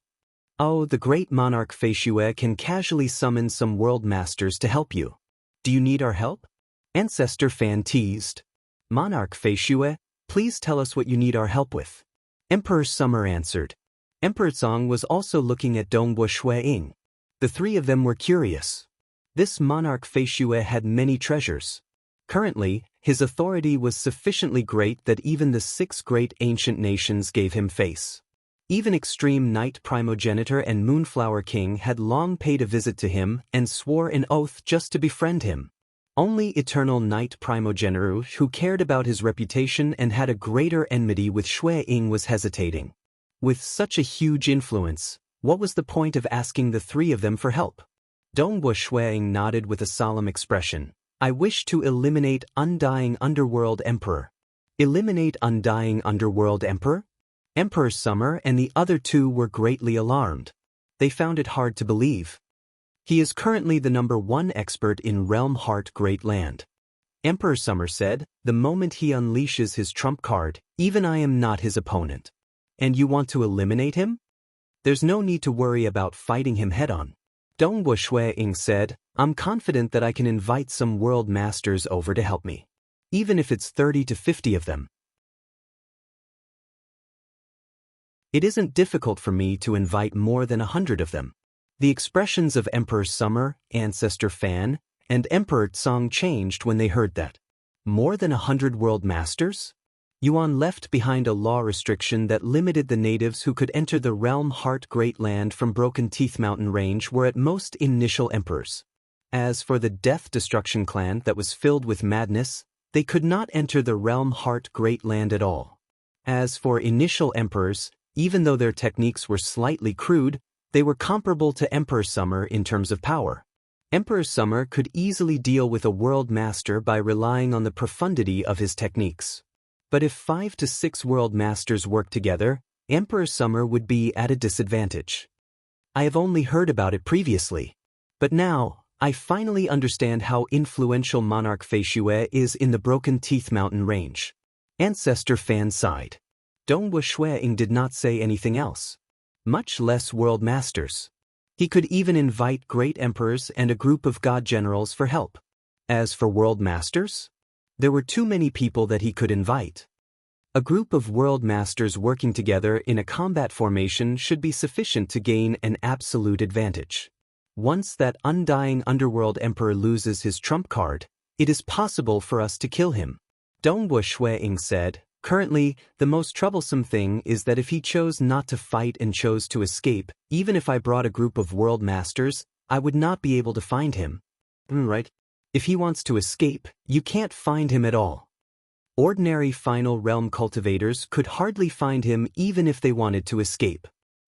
Oh, the great monarch Fei Shue can casually summon some world masters to help you. Do you need our help?" Ancestor Fan teased. "Monarch Fei Shue, please tell us what you need our help with." Emperor Summer answered. Emperor Tsang was also looking at Dongwu Shui Ying. The three of them were curious. This monarch Fei Shue had many treasures. Currently, his authority was sufficiently great that even the 6 great ancient nations gave him face. Even Extreme Night Primogenitor and Moonflower King had long paid a visit to him and swore an oath just to befriend him. Only Eternal Night Primogenitor, who cared about his reputation and had a greater enmity with Shui Ying, was hesitating. With such a huge influence, what was the point of asking the three of them for help? Dongwu Shui Ying nodded with a solemn expression. "I wish to eliminate Undying Underworld Emperor." Eliminate Undying Underworld Emperor? Emperor Summer and the other two were greatly alarmed. They found it hard to believe. He is currently the #1 expert in Realm Heart Great Land. Emperor Summer said, "The moment he unleashes his trump card, even I am not his opponent." "And you want to eliminate him?" "There's no need to worry about fighting him head-on." Dongwu Shui Ying said, "I'm confident that I can invite some world masters over to help me. Even if it's 30 to 50 of them. It isn't difficult for me to invite more than 100 of them." The expressions of Emperor Summer, Ancestor Fan, and Emperor Tsang changed when they heard that. More than 100 world masters? Yuan left behind a law restriction that limited the natives who could enter the Realm Heart Great Land from Broken Teeth Mountain Range were at most initial emperors. As for the Death Destruction clan that was filled with madness, they could not enter the Realm Heart Great Land at all. As for initial emperors, even though their techniques were slightly crude, they were comparable to Emperor Summer in terms of power. Emperor Summer could easily deal with a world master by relying on the profundity of his techniques. But if 5 to 6 world masters worked together, Emperor Summer would be at a disadvantage. I have only heard about it previously. But now, I finally understand how influential Monarch Fei Shue is in the Broken Teeth Mountain Range. Ancestor Fan sighed. Dongwu Shui Ying did not say anything else. Much less world masters. He could even invite great emperors and a group of god generals for help. As for world masters, there were too many people that he could invite. A group of world masters working together in a combat formation should be sufficient to gain an absolute advantage. Once that Undying Underworld Emperor loses his trump card, it is possible for us to kill him. Dongwu Shui Ying said, "Currently, the most troublesome thing is that if he chose not to fight and chose to escape, even if I brought a group of world masters, I would not be able to find him." Right? If he wants to escape, you can't find him at all. Ordinary Final Realm cultivators could hardly find him even if they wanted to escape.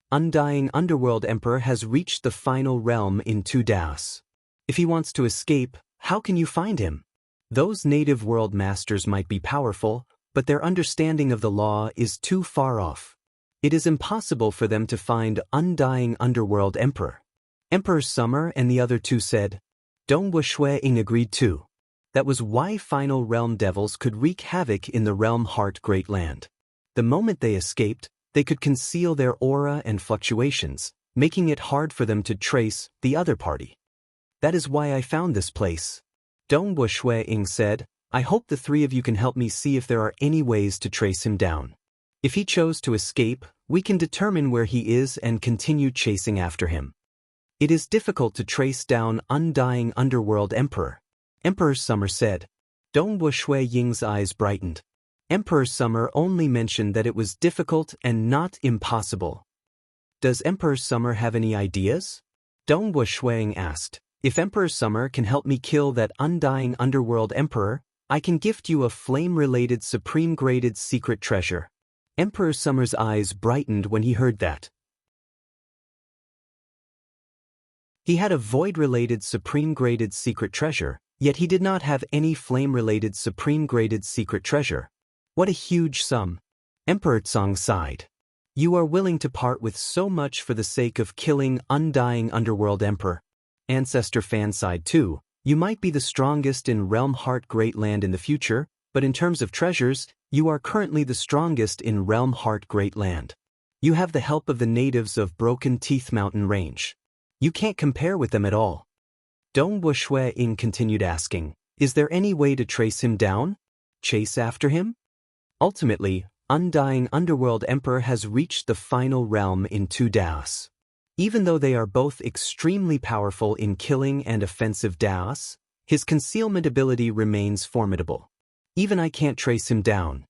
Undying Underworld Emperor has reached the Final Realm in 2 days. If he wants to escape, how can you find him? Those native world masters might be powerful, but their understanding of the law is too far off. It is impossible for them to find Undying Underworld Emperor. Emperor Summer and the other two said. Dongwu Shui Ying agreed too. That was why Final Realm devils could wreak havoc in the Realm Heart Great Land. The moment they escaped, they could conceal their aura and fluctuations, making it hard for them to trace the other party. That is why I found this place. Dongwu Shui Ying said, I hope the 3 of you can help me see if there are any ways to trace him down. If he chose to escape, we can determine where he is and continue chasing after him. It is difficult to trace down Undying Underworld Emperor. Emperor Summer said. Dongwu Shui Ying's eyes brightened. Emperor Summer only mentioned that it was difficult and not impossible. Does Emperor Summer have any ideas? Dongwu Shui Ying asked. If Emperor Summer can help me kill that Undying Underworld Emperor, I can gift you a flame-related supreme-graded secret treasure. Emperor Summer's eyes brightened when he heard that. He had a void-related supreme-graded secret treasure, yet he did not have any flame-related supreme-graded secret treasure. What a huge sum. Emperor Tsang sighed. You are willing to part with so much for the sake of killing Undying Underworld Emperor. Ancestor Fan sighed too. You might be the strongest in Realm Heart Great Land in the future, but in terms of treasures, you are currently the strongest in Realm Heart Great Land. You have the help of the natives of Broken Teeth Mountain Range. You can't compare with them at all. Dongwu Shui-ing continued asking, is there any way to trace him down? Chase after him? Ultimately, Undying Underworld Emperor has reached the final realm in two Daos. Even though they are both extremely powerful in killing and offensive Daos, his concealment ability remains formidable. Even I can't trace him down.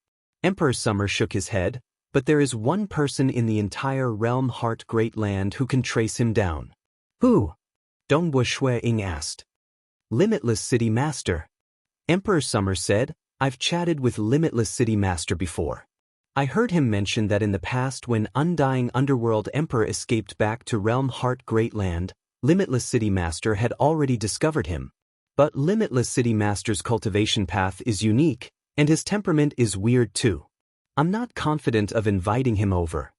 Emperor Summer shook his head, but there is one person in the entire Realm Heart Great Land who can trace him down. Who? Dongwu Shui-ing asked. Limitless City Master. Emperor Summer said, I've chatted with Limitless City Master before. I heard him mention that in the past when Undying Underworld Emperor escaped back to Realm Heart Great Land, Limitless City Master had already discovered him. But Limitless City Master's cultivation path is unique, and his temperament is weird too. I'm not confident of inviting him over.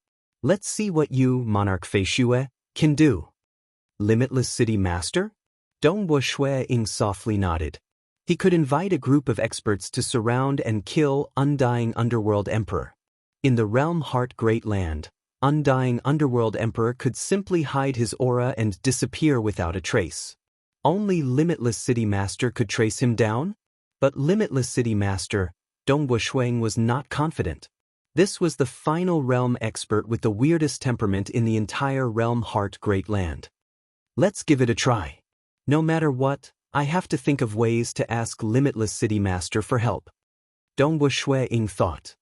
Let's see what you, Monarch Fei Xue, can do. Limitless City Master? Dongwu Shui-ing softly nodded. He could invite a group of experts to surround and kill Undying Underworld Emperor. In the Realm Heart Great Land, Undying Underworld Emperor could simply hide his aura and disappear without a trace. Only Limitless City Master could trace him down? But Limitless City Master, Dongwu Shui-ing was not confident. This was the final realm expert with the weirdest temperament in the entire Realm Heart Great Land. Let's give it a try. No matter what, I have to think of ways to ask Limitless City Master for help. Dongwu Shui-ing thought.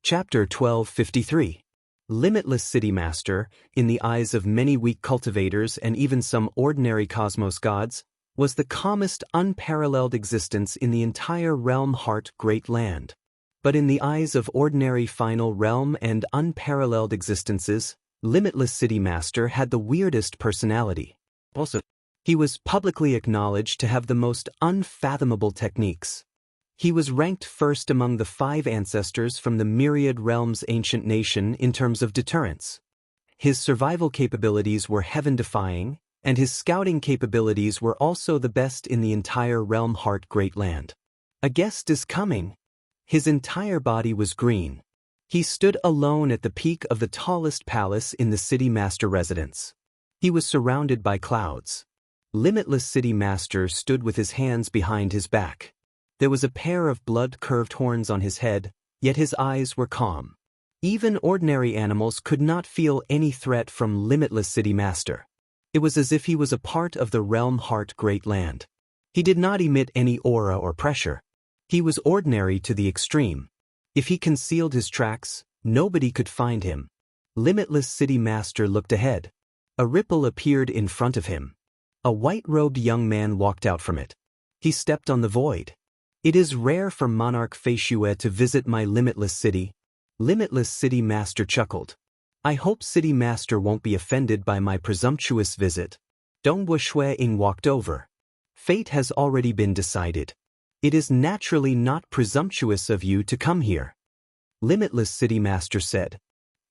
Chapter 1253. Limitless City Master, in the eyes of many weak cultivators and even some ordinary cosmos gods, was the calmest, unparalleled existence in the entire Realm Heart Great Land. But in the eyes of ordinary final realm and unparalleled existences, Limitless City Master had the weirdest personality. Also, he was publicly acknowledged to have the most unfathomable techniques. He was ranked first among the 5 ancestors from the Myriad Realms ancient nation in terms of deterrence. His survival capabilities were heaven-defying, and his scouting capabilities were also the best in the entire Realm Heart Great Land. A guest is coming. His entire body was green. He stood alone at the peak of the tallest palace in the City Master residence. He was surrounded by clouds. Limitless City Master stood with his hands behind his back. There was a pair of blood-curved horns on his head, yet his eyes were calm. Even ordinary animals could not feel any threat from Limitless City Master. It was as if he was a part of the Realm Heart Great Land. He did not emit any aura or pressure. He was ordinary to the extreme. If he concealed his tracks, nobody could find him. Limitless City Master looked ahead. A ripple appeared in front of him. A white-robed young man walked out from it. He stepped on the void. It is rare for Monarch Fei Xue to visit my Limitless City. Limitless City Master chuckled. I hope City Master won't be offended by my presumptuous visit. Dongwu Shui-ing walked over. Fate has already been decided. It is naturally not presumptuous of you to come here. Limitless City Master said.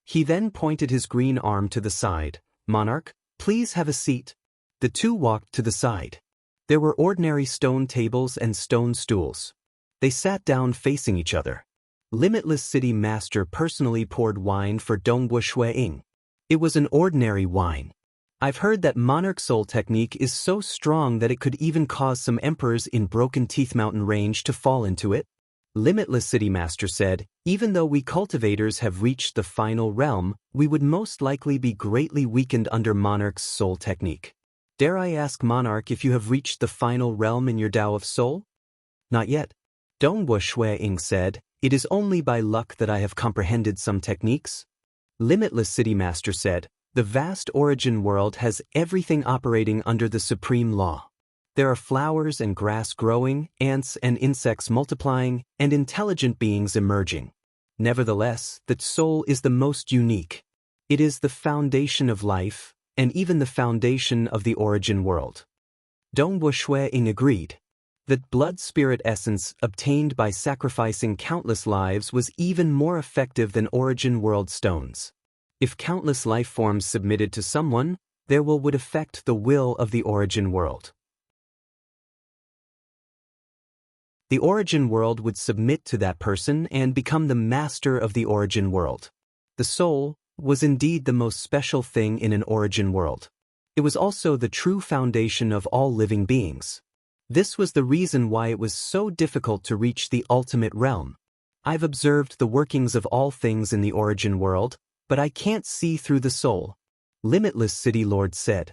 He then pointed his green arm to the side. Monarch, please have a seat. The two walked to the side. There were ordinary stone tables and stone stools. They sat down facing each other. Limitless City Master personally poured wine for Dongwu Shui-ing. It was an ordinary wine. I've heard that Monarch Soul technique is so strong that it could even cause some emperors in Broken Teeth Mountain Range to fall into it. Limitless City Master said, even though we cultivators have reached the final realm, we would most likely be greatly weakened under Monarch's Soul technique. Dare I ask Monarch if you have reached the final realm in your Tao of Soul? Not yet. Dongwu Shui-ing said, it is only by luck that I have comprehended some techniques. Limitless City Master said, the vast origin world has everything operating under the supreme law. There are flowers and grass growing, ants and insects multiplying, and intelligent beings emerging. Nevertheless, that soul is the most unique. It is the foundation of life, and even the foundation of the origin world. Dongwu Shui-ing agreed. That blood spirit essence obtained by sacrificing countless lives was even more effective than origin world stones. If countless life forms submitted to someone, their will would affect the will of the origin world. The origin world would submit to that person and become the master of the origin world. The soul was indeed the most special thing in an origin world. It was also the true foundation of all living beings. This was the reason why it was so difficult to reach the ultimate realm. I've observed the workings of all things in the origin world, but I can't see through the soul. Limitless City Lord said.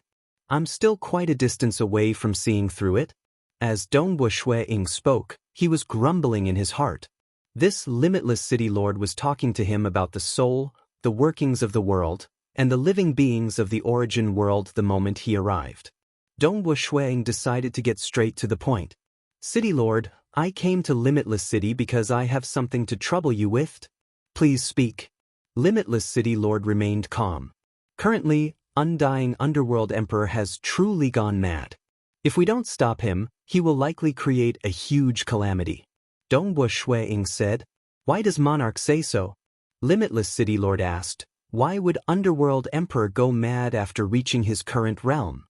I'm still quite a distance away from seeing through it. As Dongwu Shui-ing spoke, he was grumbling in his heart. This limitless City Lord was talking to him about the soul, the workings of the world, and the living beings of the origin world the moment he arrived. Dongwu Shui-ing decided to get straight to the point. City Lord, I came to Limitless City because I have something to trouble you with. Please speak. Limitless City Lord remained calm. Currently, Undying Underworld Emperor has truly gone mad. If we don't stop him, he will likely create a huge calamity. Dongwu Shui-ing said. Why does Monarch say so? Limitless City Lord asked. Why would Underworld Emperor go mad after reaching his current realm?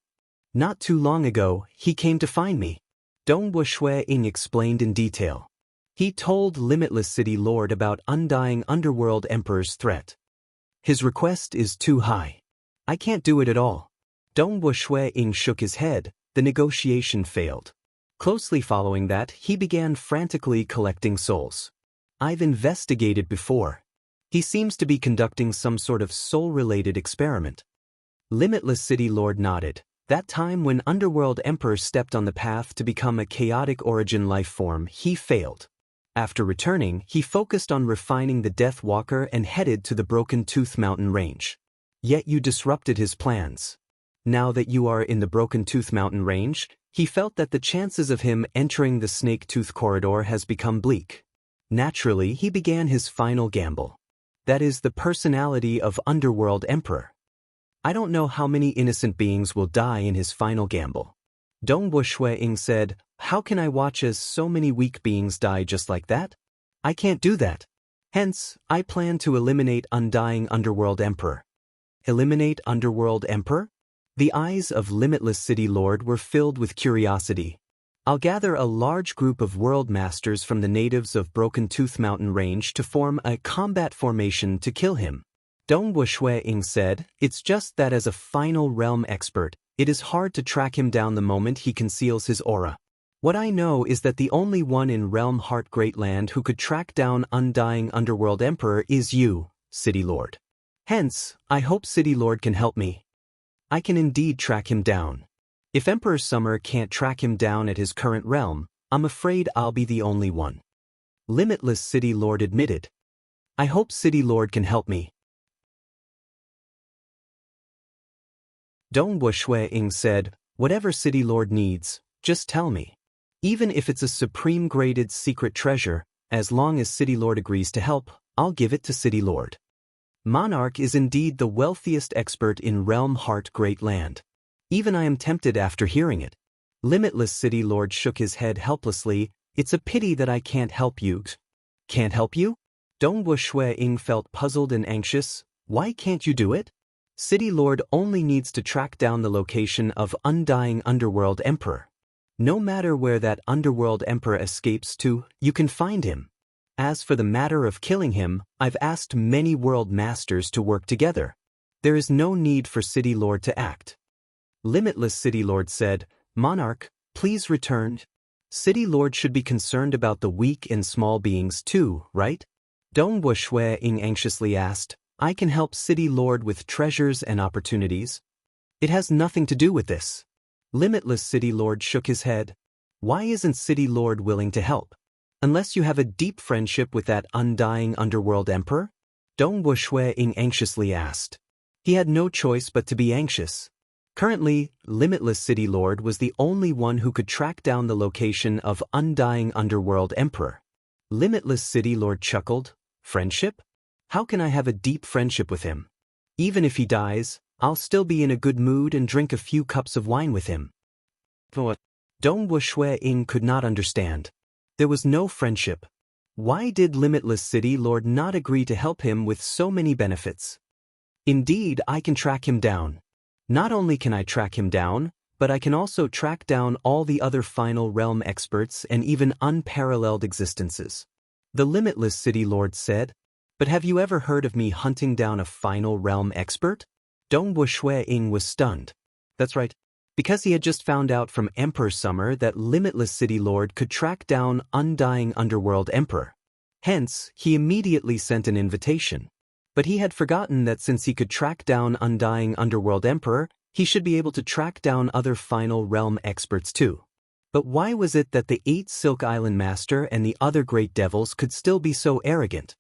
Not too long ago, he came to find me. Dongwu Shui-ing explained in detail. He told Limitless City Lord about Undying Underworld Emperor's threat. His request is too high. I can't do it at all. Dongwu Shui-ing shook his head. The negotiation failed. Closely following that, he began frantically collecting souls. I've investigated before. He seems to be conducting some sort of soul-related experiment. Limitless City Lord nodded. That time when Underworld Emperor stepped on the path to become a chaotic origin life form, he failed. After returning, he focused on refining the Death Walker and headed to the Broken Tooth Mountain range. Yet you disrupted his plans. Now that you are in the Broken Tooth Mountain range, he felt that the chances of him entering the Snake Tooth Corridor has become bleak. Naturally, he began his final gamble. That is the personality of Underworld Emperor. I don't know how many innocent beings will die in his final gamble. Dongwu Shui-ing said, how can I watch as so many weak beings die just like that? I can't do that. Hence, I plan to eliminate Undying Underworld Emperor. Eliminate Underworld Emperor? The eyes of Limitless City Lord were filled with curiosity. I'll gather a large group of world masters from the natives of Broken Tooth Mountain Range to form a combat formation to kill him. Dongwu Shui-ing said, it's just that as a final realm expert, it is hard to track him down the moment he conceals his aura. What I know is that the only one in Realm Heart Great Land who could track down Undying Underworld Emperor is you, City Lord. Hence, I hope City Lord can help me. I can indeed track him down. If Emperor Summer can't track him down at his current realm, I'm afraid I'll be the only one. Limitless City Lord admitted. I hope City Lord can help me. Dongwu Shui-ing said, whatever City Lord needs, just tell me. Even if it's a supreme graded secret treasure, as long as City Lord agrees to help, I'll give it to City Lord. Monarch is indeed the wealthiest expert in Realm Heart Great Land. Even I am tempted after hearing it. Limitless City Lord shook his head helplessly. It's a pity that I can't help you. Can't help you? Dongwu Shui-ing felt puzzled and anxious. Why can't you do it? City Lord only needs to track down the location of Undying Underworld Emperor. No matter where that Underworld Emperor escapes to, you can find him. As for the matter of killing him, I've asked many world masters to work together. There is no need for City Lord to act. Limitless City Lord said, Monarch, please return. City Lord should be concerned about the weak and small beings too, right? Dongwu Shui-ing anxiously asked, I can help City Lord with treasures and opportunities. It has nothing to do with this. Limitless City Lord shook his head. Why isn't City Lord willing to help? Unless you have a deep friendship with that Undying Underworld Emperor? Dongwu Shui-ing anxiously asked. He had no choice but to be anxious. Currently, Limitless City Lord was the only one who could track down the location of Undying Underworld Emperor. Limitless City Lord chuckled. Friendship? How can I have a deep friendship with him? Even if he dies, I'll still be in a good mood and drink a few cups of wine with him. Dongwu Shui-ing could not understand. There was no friendship. Why did Limitless City Lord not agree to help him with so many benefits? Indeed, I can track him down. Not only can I track him down, but I can also track down all the other final realm experts and even unparalleled existences. The Limitless City Lord said, "But have you ever heard of me hunting down a final realm expert?" Dongwu Shui-ing was stunned. That's right, because he had just found out from Emperor Summer that Limitless City Lord could track down Undying Underworld Emperor. Hence, he immediately sent an invitation. But he had forgotten that since he could track down Undying Underworld Emperor, he should be able to track down other final realm experts too. But why was it that the 8 Silk Island Master and the other great devils could still be so arrogant?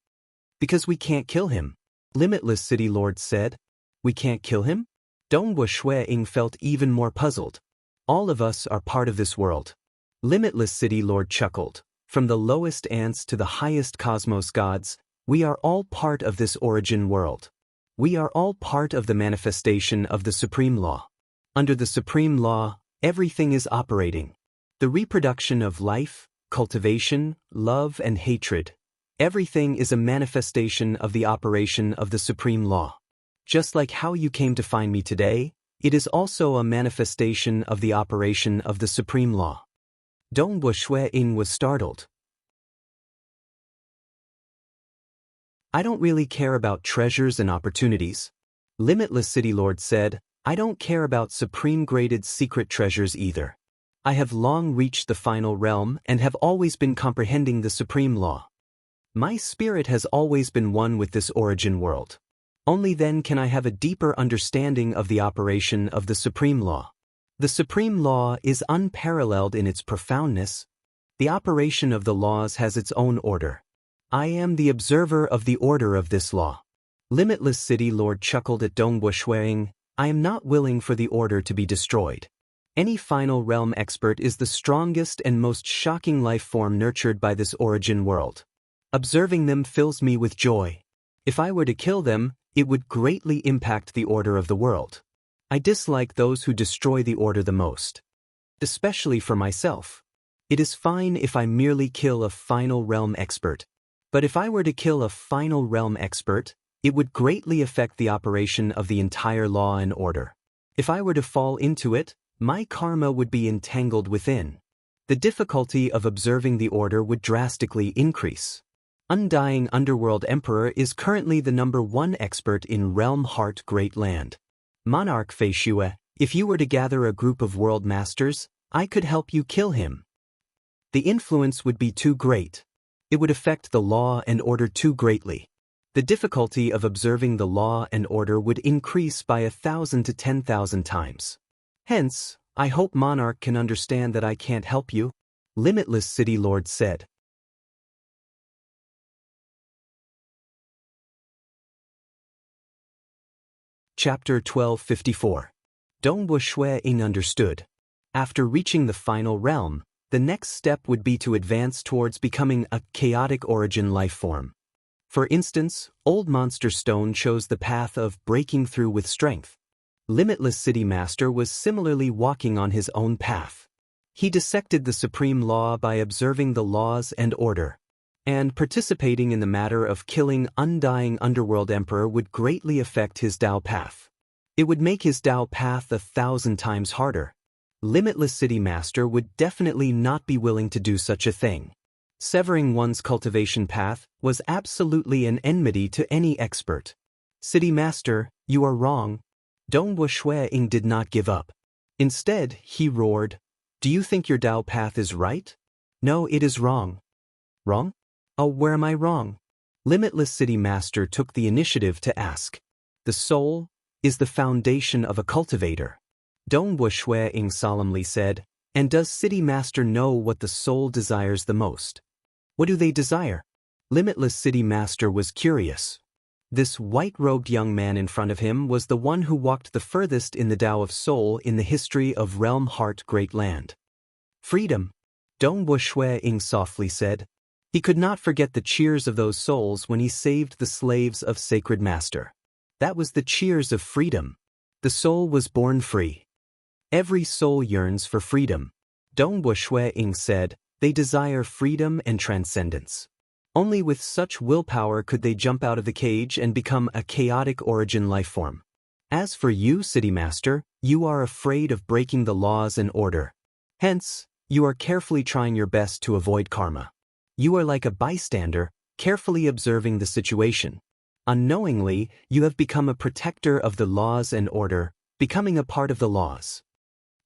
Because we can't kill him, Limitless City Lord said. We can't kill him? Dongwu Shui-ing felt even more puzzled. All of us are part of this world. Limitless City Lord chuckled. From the lowest ants to the highest cosmos gods, we are all part of this origin world. We are all part of the manifestation of the Supreme Law. Under the Supreme Law, everything is operating. The reproduction of life, cultivation, love and hatred, everything is a manifestation of the operation of the Supreme Law. Just like how you came to find me today, it is also a manifestation of the operation of the Supreme Law. Dongwu Shui-ing was startled. I don't really care about treasures and opportunities. Limitless City Lord said, I don't care about supreme-graded secret treasures either. I have long reached the final realm and have always been comprehending the Supreme Law. My spirit has always been one with this origin world. Only then can I have a deeper understanding of the operation of the Supreme Law. The Supreme Law is unparalleled in its profoundness. The operation of the laws has its own order. I am the observer of the order of this law. Limitless City Lord chuckled at Dongwu Shui-ing. I am not willing for the order to be destroyed. Any final realm expert is the strongest and most shocking life form nurtured by this origin world. Observing them fills me with joy. If I were to kill them, it would greatly impact the order of the world. I dislike those who destroy the order the most. Especially for myself. It is fine if I merely kill a final realm expert. But if I were to kill a final realm expert, it would greatly affect the operation of the entire law and order. If I were to fall into it, my karma would be entangled within. The difficulty of observing the order would drastically increase. Undying Underworld Emperor is currently the #1 expert in Realm Heart Great Land. Monarch Feishue, if you were to gather a group of world masters, I could help you kill him. The influence would be too great. It would affect the law and order too greatly. The difficulty of observing the law and order would increase by 1,000 to 10,000 times. Hence, I hope Monarch can understand that I can't help you, Limitless City Lord said. Chapter 1254. Dongwu Shui-ing understood. After reaching the final realm, the next step would be to advance towards becoming a chaotic origin life form. For instance, Old Monster Stone chose the path of breaking through with strength. Limitless City Master was similarly walking on his own path. He dissected the Supreme Law by observing the laws and order. And participating in the matter of killing Undying Underworld Emperor would greatly affect his Dao path. It would make his Dao path 1,000 times harder. Limitless City Master would definitely not be willing to do such a thing. Severing one's cultivation path was absolutely an enmity to any expert. City Master, you are wrong. Dongwu Shui-ing did not give up. Instead, he roared, Do you think your Dao path is right? No, it is wrong. Wrong? Oh, where am I wrong? Limitless City Master took the initiative to ask. The soul is the foundation of a cultivator. Dongwu Shui-ing solemnly said, And does City Master know what the soul desires the most? What do they desire? Limitless City Master was curious. This white-robed young man in front of him was the one who walked the furthest in the Tao of Soul in the history of Realm Heart Great Land. Freedom, Dongwu Shui-ing softly said. He could not forget the cheers of those souls when he saved the slaves of Sacred Master. That was the cheers of freedom. The soul was born free. Every soul yearns for freedom. Dongwu Shui-ing said, They desire freedom and transcendence. Only with such willpower could they jump out of the cage and become a chaotic origin lifeform. As for you, City Master, you are afraid of breaking the laws and order. Hence, you are carefully trying your best to avoid karma. You are like a bystander, carefully observing the situation. Unknowingly, you have become a protector of the laws and order, becoming a part of the laws.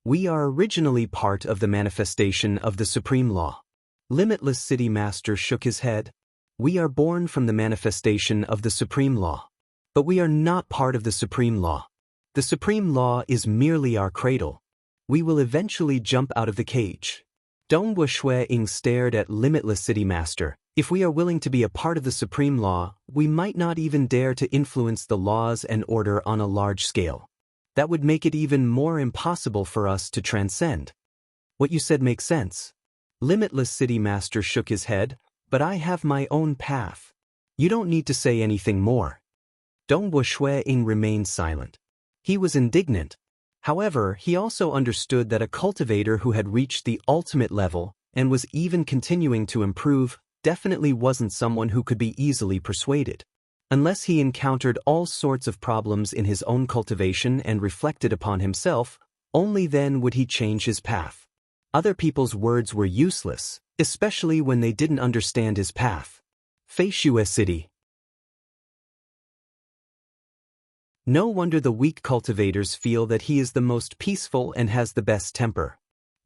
We are originally part of the manifestation of the supreme law. Limitless City Master shook his head. We are born from the manifestation of the supreme law. But we are not part of the supreme law. The supreme law is merely our cradle. We will eventually jump out of the cage. Dongwu Shui-ing stared at Limitless City Master. If we are willing to be a part of the supreme law, we might not even dare to influence the laws and order on a large scale. That would make it even more impossible for us to transcend. What you said makes sense. Limitless City Master shook his head, but I have my own path. You don't need to say anything more. Dongwu Shui-ing remained silent. He was indignant. However, he also understood that a cultivator who had reached the ultimate level and was even continuing to improve definitely wasn't someone who could be easily persuaded. Unless he encountered all sorts of problems in his own cultivation and reflected upon himself, only then would he change his path. Other people's words were useless, especially when they didn't understand his path. Feishue City. No wonder the weak cultivators feel that he is the most peaceful and has the best temper.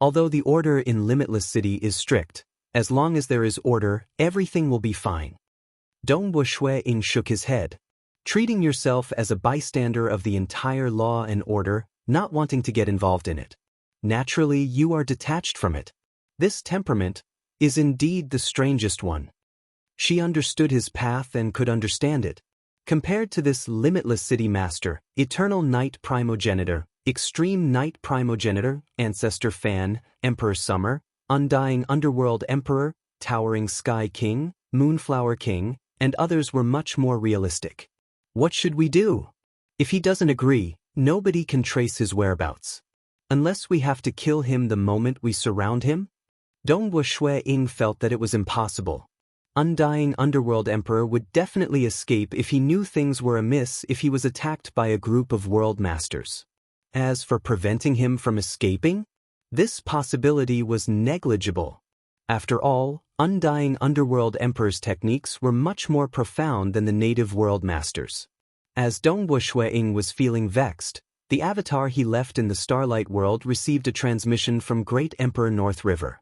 Although the order in Limitless City is strict, as long as there is order, everything will be fine. Dongwu Shui-ing shook his head. Treating yourself as a bystander of the entire law and order, not wanting to get involved in it. Naturally, you are detached from it. This temperament is indeed the strangest one. She understood his path and could understand it. Compared to this Limitless City Master, Eternal Night Primogenitor, Extreme Night Primogenitor, Ancestor Fan, Emperor Summer, Undying Underworld Emperor, Towering Sky King, Moonflower King, and others were much more realistic. What should we do? If he doesn't agree, nobody can trace his whereabouts. Unless we have to kill him the moment we surround him? Dongwu Shui-ing felt that it was impossible. Undying Underworld Emperor would definitely escape if he knew things were amiss if he was attacked by a group of world masters. As for preventing him from escaping, this possibility was negligible. After all, Undying Underworld Emperor's techniques were much more profound than the native world masters. As Dongwu Shui-ing was feeling vexed, the avatar he left in the Starlight World received a transmission from Great Emperor North River.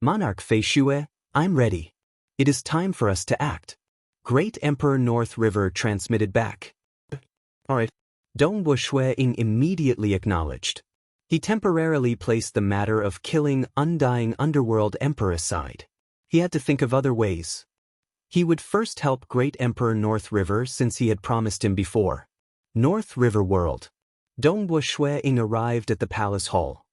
Monarch Feishue, I'm ready. It is time for us to act. Great Emperor North River transmitted back. Alright. Dongwu Shui-ing immediately acknowledged. He temporarily placed the matter of killing Undying Underworld Emperor aside. He had to think of other ways. He would first help Great Emperor North River since he had promised him before. North River World. Dongwu Shui-ing arrived at the palace hall.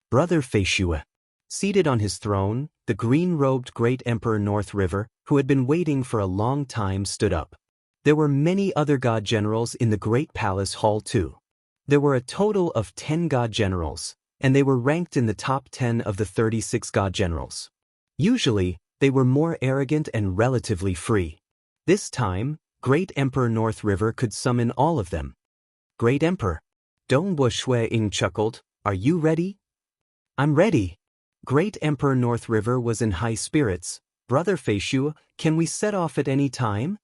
Brother Feishue. Seated on his throne, the green-robed Great Emperor North River, who had been waiting for a long time, stood up. There were many other god generals in the Great Palace Hall too. There were a total of 10 god generals, and they were ranked in the top 10 of the 36 god generals. Usually, they were more arrogant and relatively free. This time, Great Emperor North River could summon all of them. Great Emperor. Dongwu Shui-ing chuckled, are you ready? I'm ready. Great Emperor North River was in high spirits. Brother Feishue, can we set off at any time?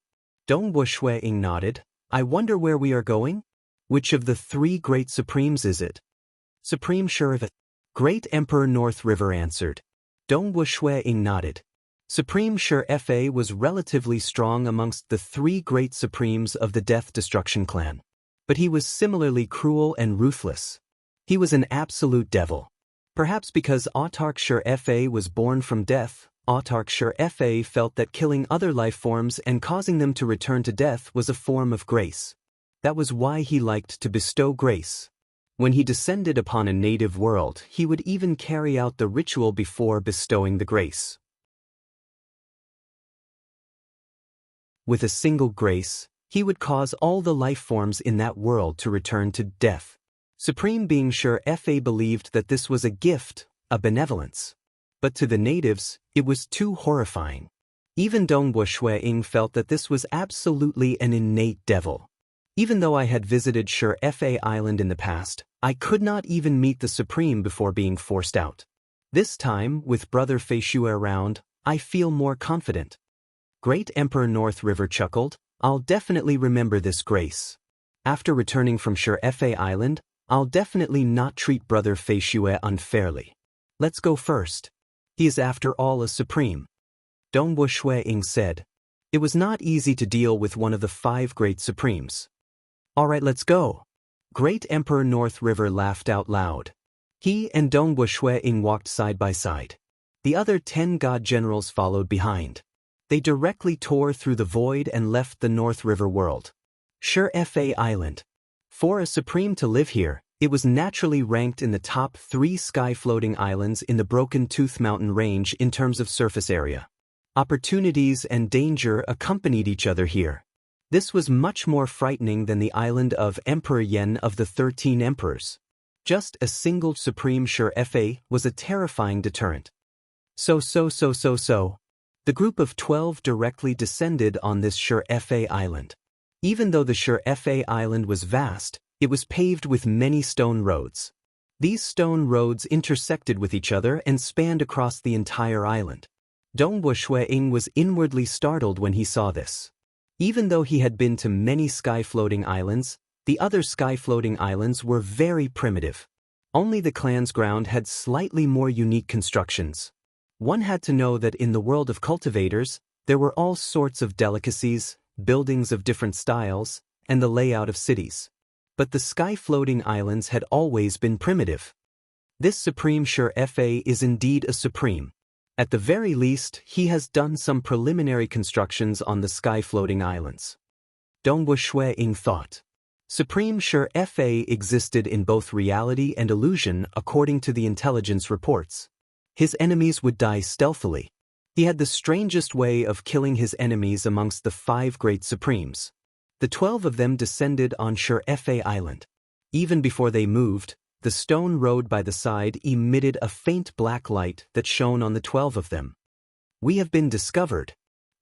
Dongwu Shui-ing nodded. I wonder where we are going? Which of the 3 great supremes is it? Supreme sure of it. Great Emperor North River answered. Dongwu Shui-ing nodded. Supreme Sure Fa was relatively strong amongst the 3 great supremes of the Death Destruction clan. But he was similarly cruel and ruthless. He was an absolute devil. Perhaps because Autark Sure Fa was born from death, Autark Sure Fa felt that killing other life forms and causing them to return to death was a form of grace. That was why he liked to bestow grace. When he descended upon a native world, he would even carry out the ritual before bestowing the grace. With a single grace, he would cause all the life forms in that world to return to death. Supreme Being Sure Fa believed that this was a gift, a benevolence. But to the natives, it was too horrifying. Even Dongbo Shui-ing felt that this was absolutely an innate devil. Even though I had visited Shi Island in the past, I could not even meet the Supreme before being forced out. This time, with Brother Fei Shui around, I feel more confident. Great Emperor North River chuckled, I'll definitely remember this grace. After returning from Shi Island, I'll definitely not treat Brother Fei Shui unfairly. Let's go first. He is after all a Supreme. Dongbo Shui-ing said. It was not easy to deal with one of the 5 great Supremes. Alright, let's go. Great Emperor North River laughed out loud. He and Dongbo Shui-ing walked side by side. The other 10 god generals followed behind. They directly tore through the void and left the North River world. Shi Island. For a Supreme to live here, it was naturally ranked in the top 3 sky-floating islands in the Broken Tooth Mountain range in terms of surface area. Opportunities and danger accompanied each other here. This was much more frightening than the island of Emperor Yen of the 13 Emperors. Just a single Supreme Shi was a terrifying deterrent. So. The group of 12 directly descended on this Shi Island. Even though the Shi Island was vast, it was paved with many stone roads. These stone roads intersected with each other and spanned across the entire island. Dongbo Shui-ing was inwardly startled when he saw this. Even though he had been to many sky-floating islands, the other sky-floating islands were very primitive. Only the clan's ground had slightly more unique constructions. One had to know that in the world of cultivators, there were all sorts of delicacies, buildings of different styles, and the layout of cities. But the sky-floating islands had always been primitive. This Supreme Shi is indeed a Supreme. At the very least, he has done some preliminary constructions on the sky-floating islands. Dongbo Shui-ing thought. Supreme Shi existed in both reality and illusion according to the intelligence reports. His enemies would die stealthily. He had the strangest way of killing his enemies amongst the 5 great Supremes. The 12 of them descended on Shi Island. Even before they moved, the stone road by the side emitted a faint black light that shone on the 12 of them. We have been discovered.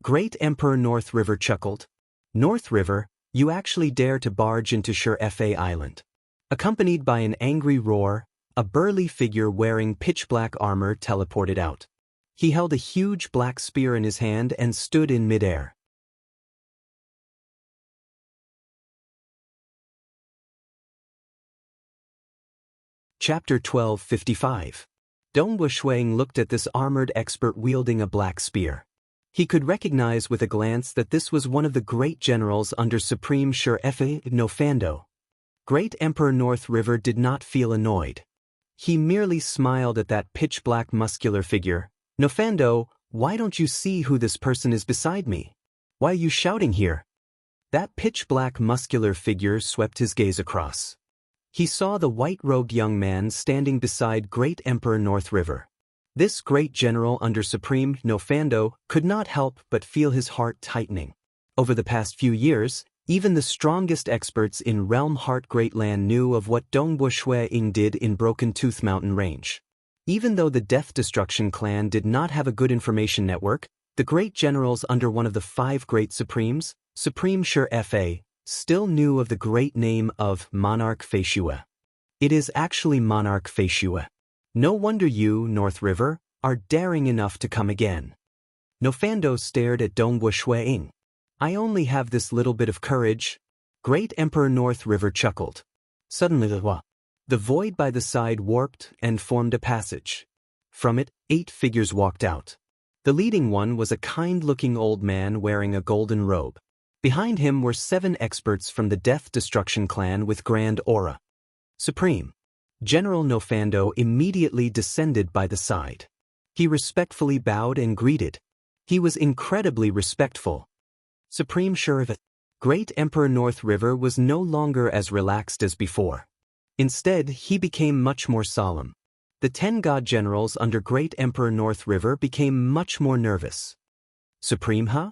Great Emperor North River chuckled. North River, you actually dare to barge into Shi Island. Accompanied by an angry roar, a burly figure wearing pitch-black armor teleported out. He held a huge black spear in his hand and stood in midair. Chapter 1255. Dongbo Shui-ing looked at this armored expert wielding a black spear. He could recognize with a glance that this was one of the great generals under Supreme Shi Nofando. Great Emperor North River did not feel annoyed. He merely smiled at that pitch-black muscular figure. Nofando, why don't you see who this person is beside me? Why are you shouting here? That pitch-black muscular figure swept his gaze across. He saw the white-robed young man standing beside Great Emperor North River. This great general under Supreme Nofando could not help but feel his heart tightening. Over the past few years, even the strongest experts in Realm Heart Great Land knew of what Dongbo Shui-ing did in Broken Tooth Mountain Range. Even though the Death Destruction clan did not have a good information network, the great generals under one of the 5 great Supremes, Supreme Shi still knew of the great name of Monarch Fei Shui. It is actually Monarch Fei Shui. No wonder you, North River, are daring enough to come again. Nofando stared at Dongbo Shui-ing. I only have this little bit of courage. Great Emperor North River chuckled. Suddenly the void by the side warped and formed a passage. From it, 8 figures walked out. The leading one was a kind-looking old man wearing a golden robe. Behind him were 7 experts from the Death Destruction clan with grand aura. Supreme. General Nofando immediately descended by the side. He respectfully bowed and greeted. He was incredibly respectful. Supreme Shi. Great Emperor North River was no longer as relaxed as before. Instead, he became much more solemn. The 10 god generals under Great Emperor North River became much more nervous. Supreme, huh?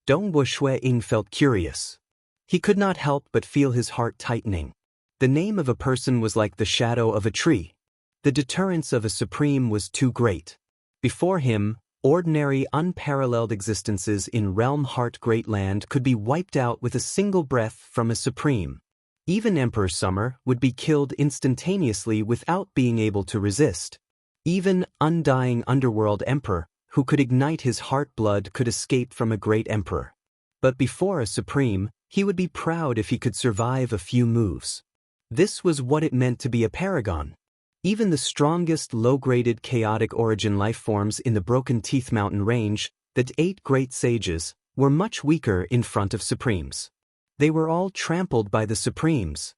Dongbo Shui-ing felt curious. He could not help but feel his heart tightening. The name of a person was like the shadow of a tree. The deterrence of a Supreme was too great. Before him, Ordinary, unparalleled existences in Realm Heart Great Land could be wiped out with a single breath from a supreme. Even Emperor Summer would be killed instantaneously without being able to resist. Even undying underworld emperor, who could ignite his heart blood, could escape from a great emperor. But before a supreme, he would be proud if he could survive a few moves. This was what it meant to be a paragon. Even the strongest low-graded chaotic origin lifeforms in the Broken Teeth Mountain range, the 8 great sages, were much weaker in front of supremes. They were all trampled by the supremes.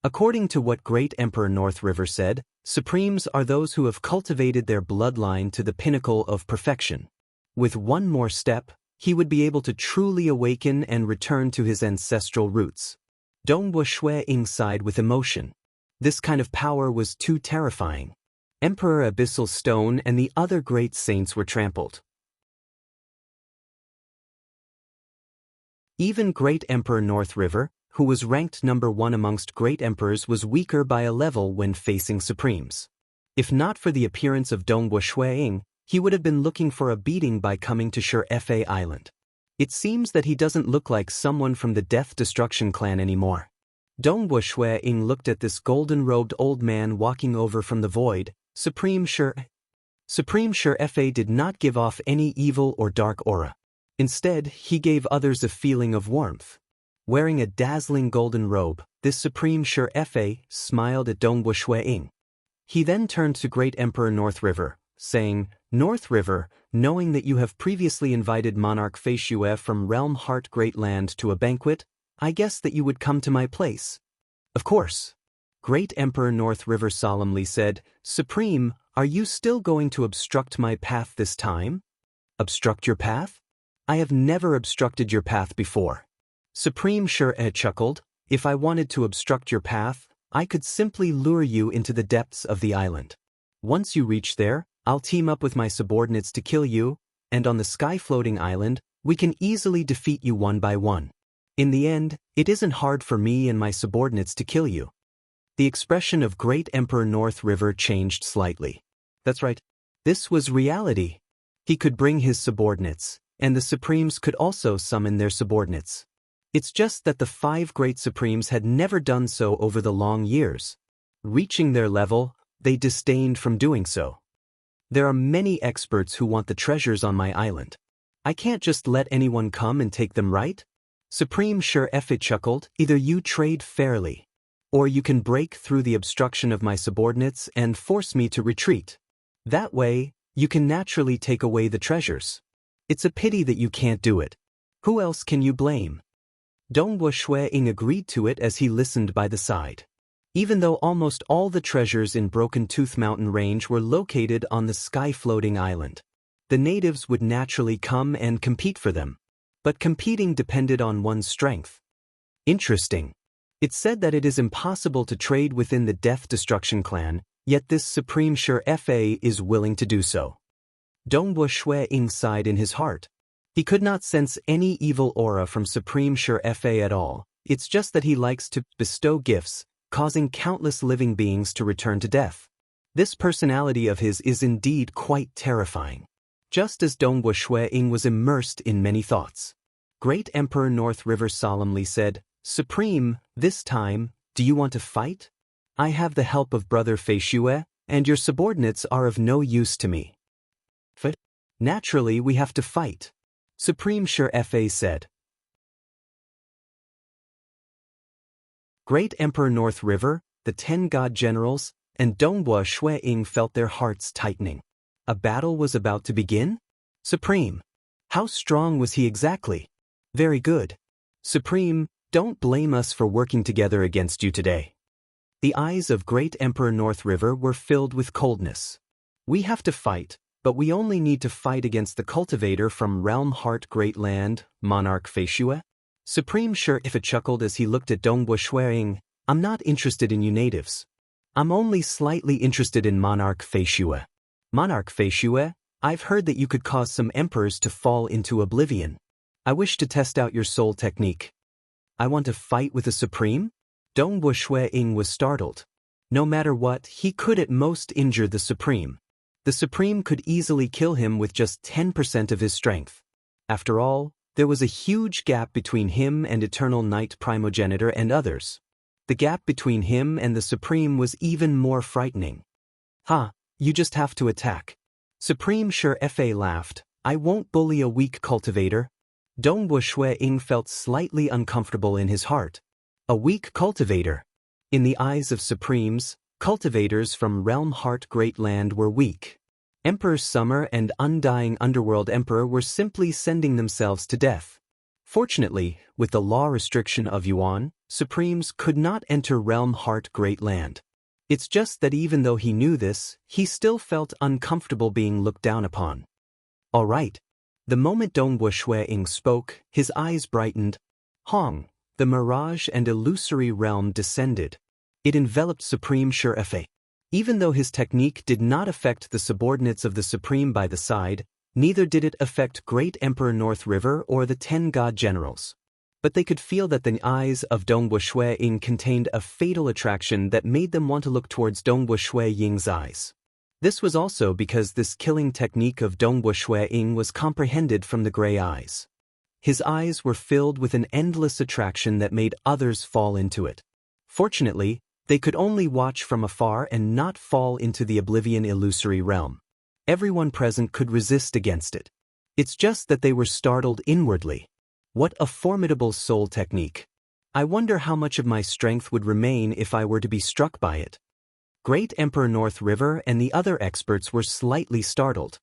According to what Great Emperor North River said, supremes are those who have cultivated their bloodline to the pinnacle of perfection. With one more step, he would be able to truly awaken and return to his ancestral roots. Dongwu Shui sighed with emotion. This kind of power was too terrifying. Emperor Abyssal Stone and the other great saints were trampled. Even Great Emperor North River, who was ranked number 1 amongst great emperors, was weaker by a level when facing supremes. If not for the appearance of Dongwu Shui, he would have been looking for a beating by coming to Fa Island. It seems that he doesn't look like someone from the Death Destruction clan anymore. Dongwu Shui looked at this golden-robed old man walking over from the void. Supreme Fa did not give off any evil or dark aura. Instead, he gave others a feeling of warmth. Wearing a dazzling golden robe, this Supreme Fa smiled at Dongwu Shui. He then turned to Great Emperor North River, saying, "North River, knowing that you have previously invited Monarch Feishue from Realm Heart Great Land to a banquet, I guess that you would come to my place." "Of course." Great Emperor North River solemnly said, "Supreme, are you still going to obstruct my path this time?" "Obstruct your path? I have never obstructed your path before." Supreme chuckled. "If I wanted to obstruct your path, I could simply lure you into the depths of the island. Once you reach there, I'll team up with my subordinates to kill you, and on the sky-floating island, we can easily defeat you one by one. In the end, it isn't hard for me and my subordinates to kill you." The expression of Great Emperor North River changed slightly. That's right. This was reality. He could bring his subordinates, and the Supremes could also summon their subordinates. It's just that the 5 great Supremes had never done so over the long years. Reaching their level, they disdained from doing so. "There are many experts who want the treasures on my island. I can't just let anyone come and take them, right?" Supreme Fa chuckled. "Either you trade fairly, or you can break through the obstruction of my subordinates and force me to retreat. That way, you can naturally take away the treasures. It's a pity that you can't do it. Who else can you blame?" Dongwu Shui agreed to it as he listened by the side. Even though almost all the treasures in Broken Tooth Mountain Range were located on the sky-floating island, the natives would naturally come and compete for them. But competing depended on one's strength. Interesting. It's said that it is impossible to trade within the Death Destruction clan, yet this Supreme Fa is willing to do so. Dongwu Shui sighed in his heart. He could not sense any evil aura from Supreme Fa at all. It's just that he likes to bestow gifts, causing countless living beings to return to death. This personality of his is indeed quite terrifying. Just as Dongwu Shui was immersed in many thoughts, Great Emperor North River solemnly said, "Supreme, this time, do you want to fight? I have the help of Brother Feishue, and your subordinates are of no use to me." "Naturally, we have to fight," Supreme Fa said. Great Emperor North River, the 10 god generals, and Dongwu Shui felt their hearts tightening. A battle was about to begin? Supreme. How strong was he exactly? Very good. Supreme, don't blame us for working together against you today. The eyes of Great Emperor North River were filled with coldness. We have to fight, but we only need to fight against the cultivator from Realm Heart Great Land, Monarch Feishue. Supreme Fa chuckled as he looked at Dongwu Shui. "I'm not interested in you natives. I'm only slightly interested in Monarch Feishue. Monarch Feishue, I've heard that you could cause some emperors to fall into oblivion. I wish to test out your soul technique." "I want to fight with a Supreme?" Dongwu Shui was startled. No matter what, he could at most injure the Supreme. The Supreme could easily kill him with just 10% of his strength. After all, there was a huge gap between him and Eternal Knight Primogenitor and others. The gap between him and the Supreme was even more frightening. "Ha, you just have to attack." Supreme Sure Fa laughed. "I won't bully a weak cultivator." Dongwu Shui Ying felt slightly uncomfortable in his heart. A weak cultivator. In the eyes of Supremes, cultivators from Realm Heart Great Land were weak. Emperor Summer and Undying Underworld Emperor were simply sending themselves to death. Fortunately, with the law restriction of Yuan, Supremes could not enter Realm Heart Great Land. It's just that even though he knew this, he still felt uncomfortable being looked down upon. "All right." The moment Dongwu Shui Ying spoke, his eyes brightened. Hong, the mirage and illusory realm descended. It enveloped Supreme Sure Fa. Even though his technique did not affect the subordinates of the Supreme by the side, neither did it affect Great Emperor North River or the 10 God Generals. But they could feel that the eyes of Dongwu Shui Ying contained a fatal attraction that made them want to look towards Dongwu Shui Ying's eyes. This was also because this killing technique of Dongwu Shui Ying was comprehended from the gray eyes. His eyes were filled with an endless attraction that made others fall into it. Fortunately, they could only watch from afar and not fall into the oblivion illusory realm. Everyone present could resist against it. It's just that they were startled inwardly. What a formidable soul technique. I wonder how much of my strength would remain if I were to be struck by it. Great Emperor North River and the other experts were slightly startled.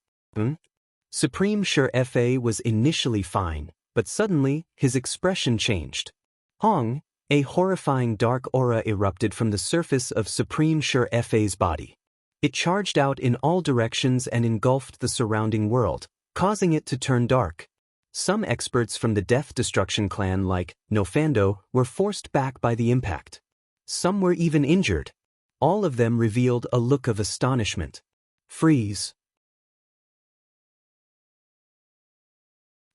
Supreme Sure Fa was initially fine, but suddenly, his expression changed. Hong, a horrifying dark aura erupted from the surface of Supreme Sure Fa's body. It charged out in all directions and engulfed the surrounding world, causing it to turn dark. Some experts from the Death Destruction clan like Nofando were forced back by the impact. Some were even injured. All of them revealed a look of astonishment. Freeze.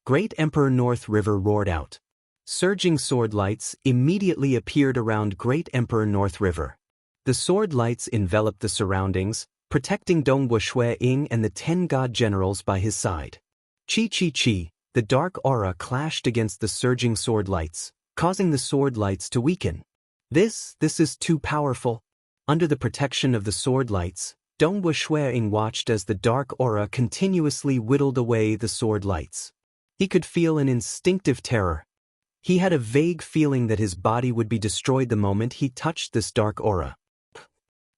Great Emperor North River roared out. Surging sword lights immediately appeared around Great Emperor North River. The sword lights enveloped the surroundings, protecting Dongwu Shui Ying and the 10 God Generals by his side. Chi, the dark aura clashed against the surging sword lights, causing the sword lights to weaken. This is too powerful. Under the protection of the sword lights, Dongwu Shui Ying watched as the dark aura continuously whittled away the sword lights. He could feel an instinctive terror. He had a vague feeling that his body would be destroyed the moment he touched this dark aura.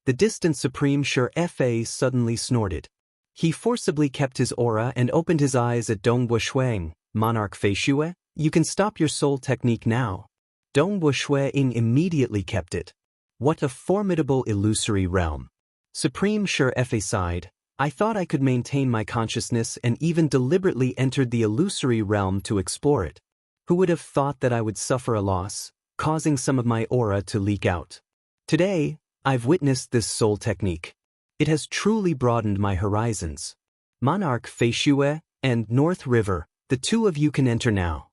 The distant Supreme Sure Fa suddenly snorted. He forcibly kept his aura and opened his eyes at Dongwu Shui Ying. "Monarch Feishue, you can stop your soul technique now." Dongwu Shui Ying immediately kept it. What a formidable illusory realm. Supreme Sure Fa sighed. "I thought I could maintain my consciousness and even deliberately entered the illusory realm to explore it. Who would have thought that I would suffer a loss, causing some of my aura to leak out? Today, I've witnessed this soul technique. It has truly broadened my horizons. Monarch Feishue and North River, the two of you can enter now."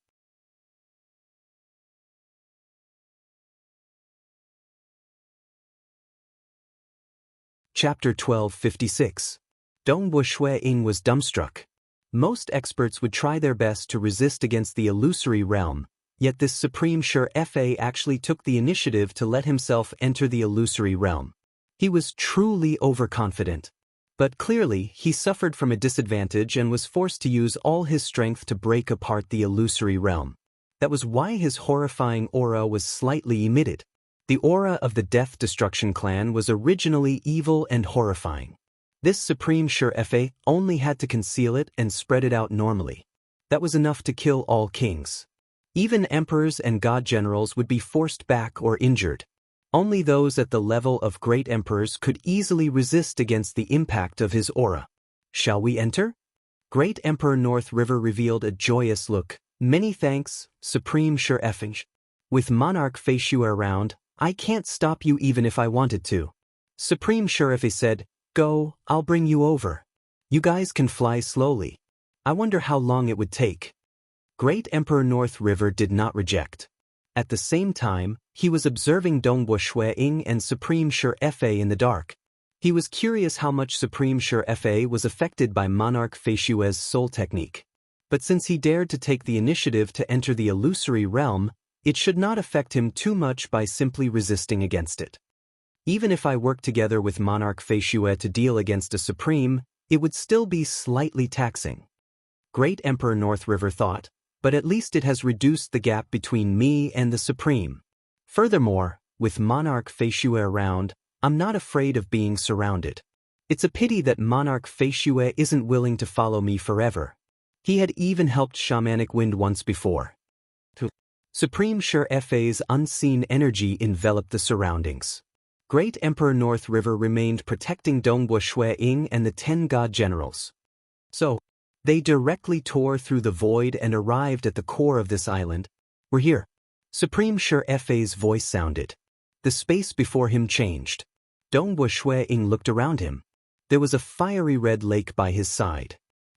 Chapter 1256. Dongwu Shui Ying was dumbstruck. Most experts would try their best to resist against the illusory realm, yet this Supreme Sure Fa actually took the initiative to let himself enter the illusory realm. He was truly overconfident. But clearly, he suffered from a disadvantage and was forced to use all his strength to break apart the illusory realm. That was why his horrifying aura was slightly emitted. The aura of the Death Destruction clan was originally evil and horrifying. This Supreme Sure Fa only had to conceal it and spread it out normally. That was enough to kill all kings. Even emperors and god generals would be forced back or injured. Only those at the level of great emperors could easily resist against the impact of his aura. "Shall we enter?" Great Emperor North River revealed a joyous look. "Many thanks, Supreme Sure Fa. With Monarch Feishue around, I can't stop you even if I wanted to." Supreme Sure Fa said, "Go, I'll bring you over. You guys can fly slowly. I wonder how long it would take." Great Emperor North River did not reject. At the same time, he was observing Dongwu Shui Ying and Supreme Sure Fa in the dark. He was curious how much Supreme Sure Fa was affected by Monarch Feishue's soul technique. But since he dared to take the initiative to enter the illusory realm, it should not affect him too much by simply resisting against it. Even if I worked together with Monarch Feishue to deal against a Supreme, it would still be slightly taxing. Great Emperor North River thought, but at least it has reduced the gap between me and the Supreme. Furthermore, with Monarch Feishue around, I'm not afraid of being surrounded. It's a pity that Monarch Feishue isn't willing to follow me forever. He had even helped Shamanic Wind once before. Supreme Sure Fa's unseen energy enveloped the surroundings. Great Emperor North River remained protecting Dongbo Shui Ying and the 10 god generals. So, they directly tore through the void and arrived at the core of this island. We're here. Supreme Sure Fa's voice sounded. The space before him changed. Dongbo Shui Ying looked around him. There was a fiery red lake by his side.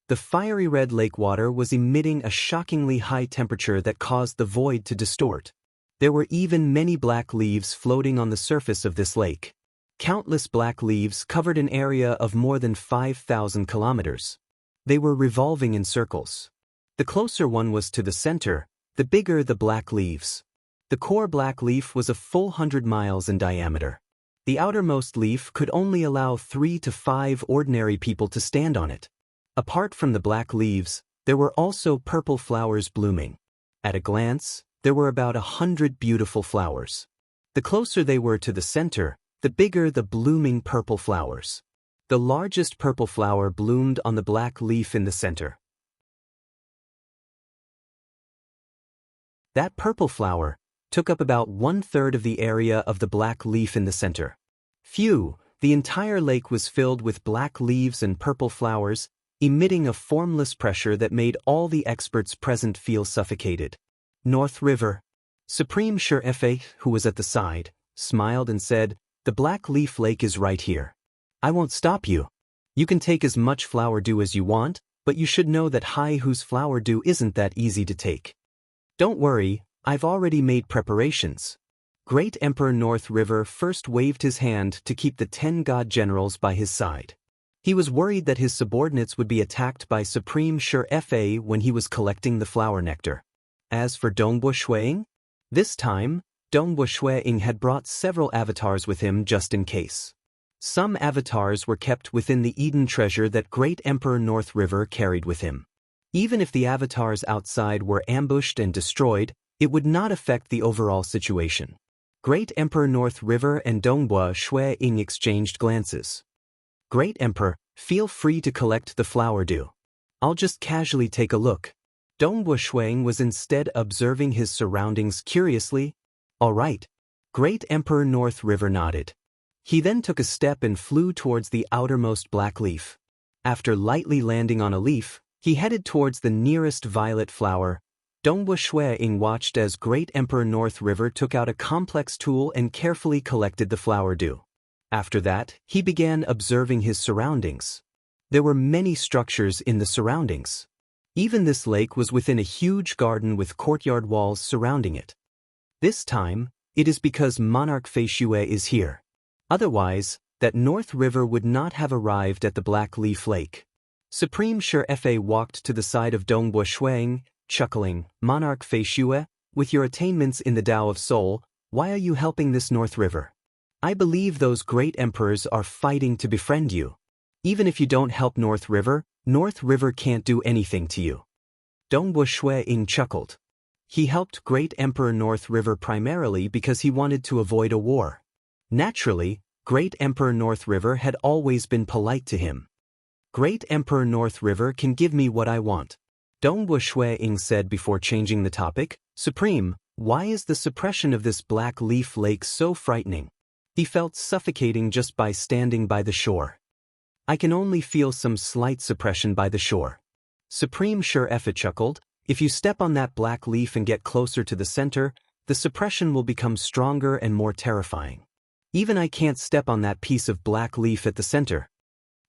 The fiery red lake water was emitting a shockingly high temperature that caused the void to distort. There were even many black leaves floating on the surface of this lake. Countless black leaves covered an area of more than 5,000 kilometers. They were revolving in circles. The closer one was to the center, the bigger the black leaves. The core black leaf was a full 100 miles in diameter. The outermost leaf could only allow 3 to 5 ordinary people to stand on it. Apart from the black leaves, there were also purple flowers blooming. At a glance, there were about 100 beautiful flowers. The closer they were to the center, the bigger the blooming purple flowers. The largest purple flower bloomed on the black leaf in the center. That purple flower took up about 1/3 of the area of the black leaf in the center. Phew, the entire lake was filled with black leaves and purple flowers, emitting a formless pressure that made all the experts present feel suffocated. North River. Supreme Sure Fa, who was at the side, smiled and said, "The Black Leaf Lake is right here. I won't stop you. You can take as much flower dew as you want, but you should know that Haihu's flower dew isn't that easy to take. Don't worry, I've already made preparations." Great Emperor North River first waved his hand to keep the 10 god generals by his side. He was worried that his subordinates would be attacked by Supreme Sure Fa when he was collecting the flower nectar. As for Dongbo Shuiying, this time, Dongbo Shuiying had brought several avatars with him just in case. Some avatars were kept within the Eden treasure that Great Emperor North River carried with him. Even if the avatars outside were ambushed and destroyed, it would not affect the overall situation. Great Emperor North River and Dongbo Shuiying exchanged glances. Great Emperor, feel free to collect the flower dew. I'll just casually take a look. Dongbo Shuiying was instead observing his surroundings curiously. All right. Great Emperor North River nodded. He then took a step and flew towards the outermost black leaf. After lightly landing on a leaf, he headed towards the nearest violet flower. Dongbo Shuiying watched as Great Emperor North River took out a complex tool and carefully collected the flower dew. After that, he began observing his surroundings. There were many structures in the surroundings. Even this lake was within a huge garden with courtyard walls surrounding it. This time, it is because Monarch Feishue is here. Otherwise, that North River would not have arrived at the Black Leaf Lake. Supreme Sure Fa walked to the side of Dongbo Shuiying, chuckling, "Monarch Feishue, with your attainments in the Tao of Soul, why are you helping this North River? I believe those great emperors are fighting to befriend you. Even if you don't help North River can't do anything to you." Dongbo Shuiying chuckled. He helped Great Emperor North River primarily because he wanted to avoid a war. Naturally, Great Emperor North River had always been polite to him. "Great Emperor North River can give me what I want," Dongbo Shuiying said before changing the topic. "Supreme, why is the suppression of this Black Leaf Lake so frightening?" He felt suffocating just by standing by the shore. "I can only feel some slight suppression by the shore." Supreme Sure Fa chuckled. "If you step on that black leaf and get closer to the center, the suppression will become stronger and more terrifying. Even I can't step on that piece of black leaf at the center."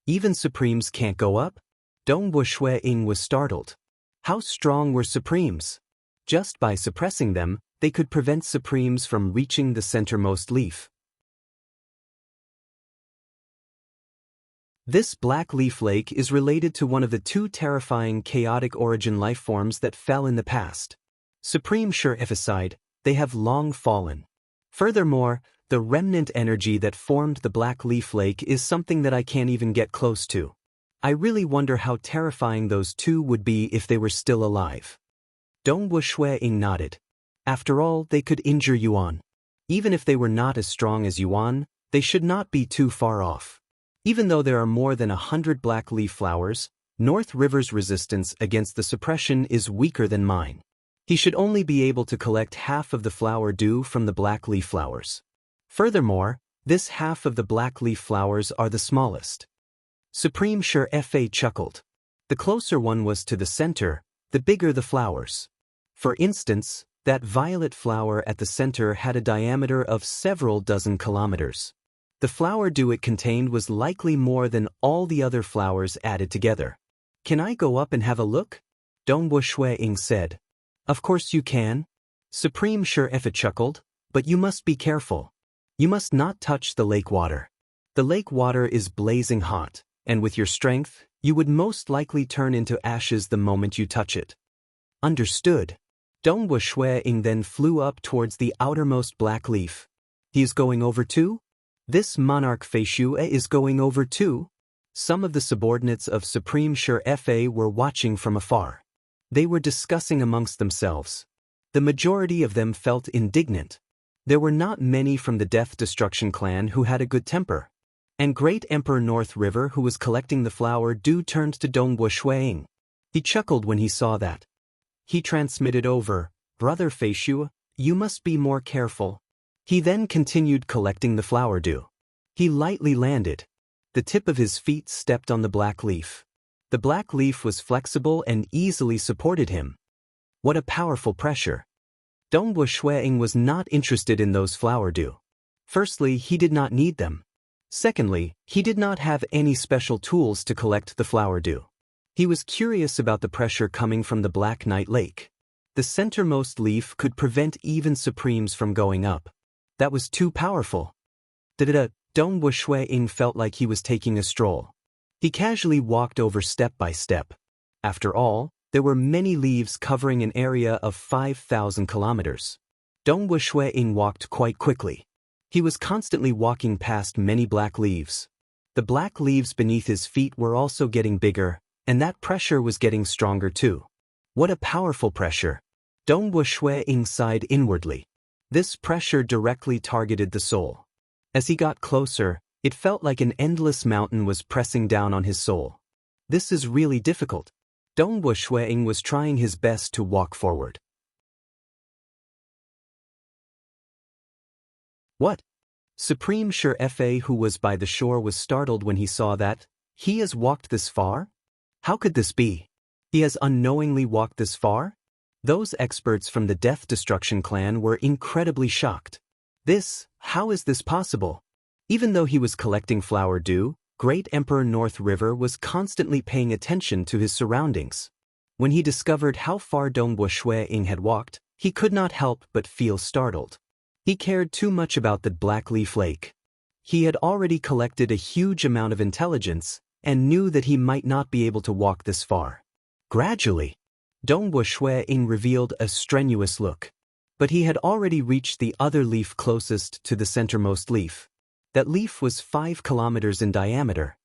"Even Supremes can't go up?" Dongbo Shuiying was startled. How strong were Supremes? Just by suppressing them, they could prevent Supremes from reaching the centermost leaf. This black leaf lake is related to one of the two terrifying chaotic origin lifeforms that fell in the past. Supreme Sure Epicide, they have long fallen. Furthermore, the remnant energy that formed the black leaf lake is something that I can't even get close to. I really wonder how terrifying those two would be if they were still alive. Dongwu Shuiying nodded. After all, they could injure Yuan. Even if they were not as strong as Yuan, they should not be too far off. Even though there are more than 100 black leaf flowers, North River's resistance against the suppression is weaker than mine. He should only be able to collect half of the flower dew from the black leaf flowers. Furthermore, this half of the black leaf flowers are the smallest. Supreme Sure Fa chuckled. The closer one was to the center, the bigger the flowers. For instance, that violet flower at the center had a diameter of several dozen kilometers. The flower dew it contained was likely more than all the other flowers added together. Can I go up and have a look? Dongwu Shuiying said. Of course you can. Supreme Sure Fa chuckled, but you must be careful. You must not touch the lake water. The lake water is blazing hot, and with your strength, you would most likely turn into ashes the moment you touch it. Understood. Dongwu Shuiying then flew up towards the outermost black leaf. He is going over too? This monarch Feishu is going over too? Some of the subordinates of Supreme Sure Fa were watching from afar. They were discussing amongst themselves. The majority of them felt indignant. There were not many from the Death Destruction clan who had a good temper. And Great Emperor North River, who was collecting the flower dew, turned to Dongwu Shuiying. He chuckled when he saw that. He transmitted over, Brother Feishu, you must be more careful. He then continued collecting the flower dew. He lightly landed. The tip of his feet stepped on the black leaf. The black leaf was flexible and easily supported him. What a powerful pressure. Dongwu Shuiying was not interested in those flower dew. Firstly, he did not need them. Secondly, he did not have any special tools to collect the flower dew. He was curious about the pressure coming from the Black Night Lake. The centermost leaf could prevent even Supremes from going up. That was too powerful. Dongwu Shuiying felt like he was taking a stroll. He casually walked over step by step. After all, there were many leaves covering an area of 5,000 kilometers. Dongwu Shuiying walked quite quickly. He was constantly walking past many black leaves. The black leaves beneath his feet were also getting bigger, and that pressure was getting stronger too. What a powerful pressure. Dongwu Shuiying sighed inwardly. This pressure directly targeted the soul. As he got closer, it felt like an endless mountain was pressing down on his soul. This is really difficult. Dongwu Shuiying was trying his best to walk forward. What? Supreme Sure Fa, who was by the shore, was startled when he saw that. He has walked this far? How could this be? He has unknowingly walked this far? Those experts from the Death Destruction clan were incredibly shocked. How is this possible? Even though he was collecting flower dew, Great Emperor North River was constantly paying attention to his surroundings. When he discovered how far Dongwu Shuiying had walked, he could not help but feel startled. He cared too much about the Black Leaf Lake. He had already collected a huge amount of intelligence and knew that he might not be able to walk this far. Gradually, Dongwu Shuiying revealed a strenuous look. But he had already reached the other leaf closest to the centermost leaf. That leaf was 5 kilometers in diameter.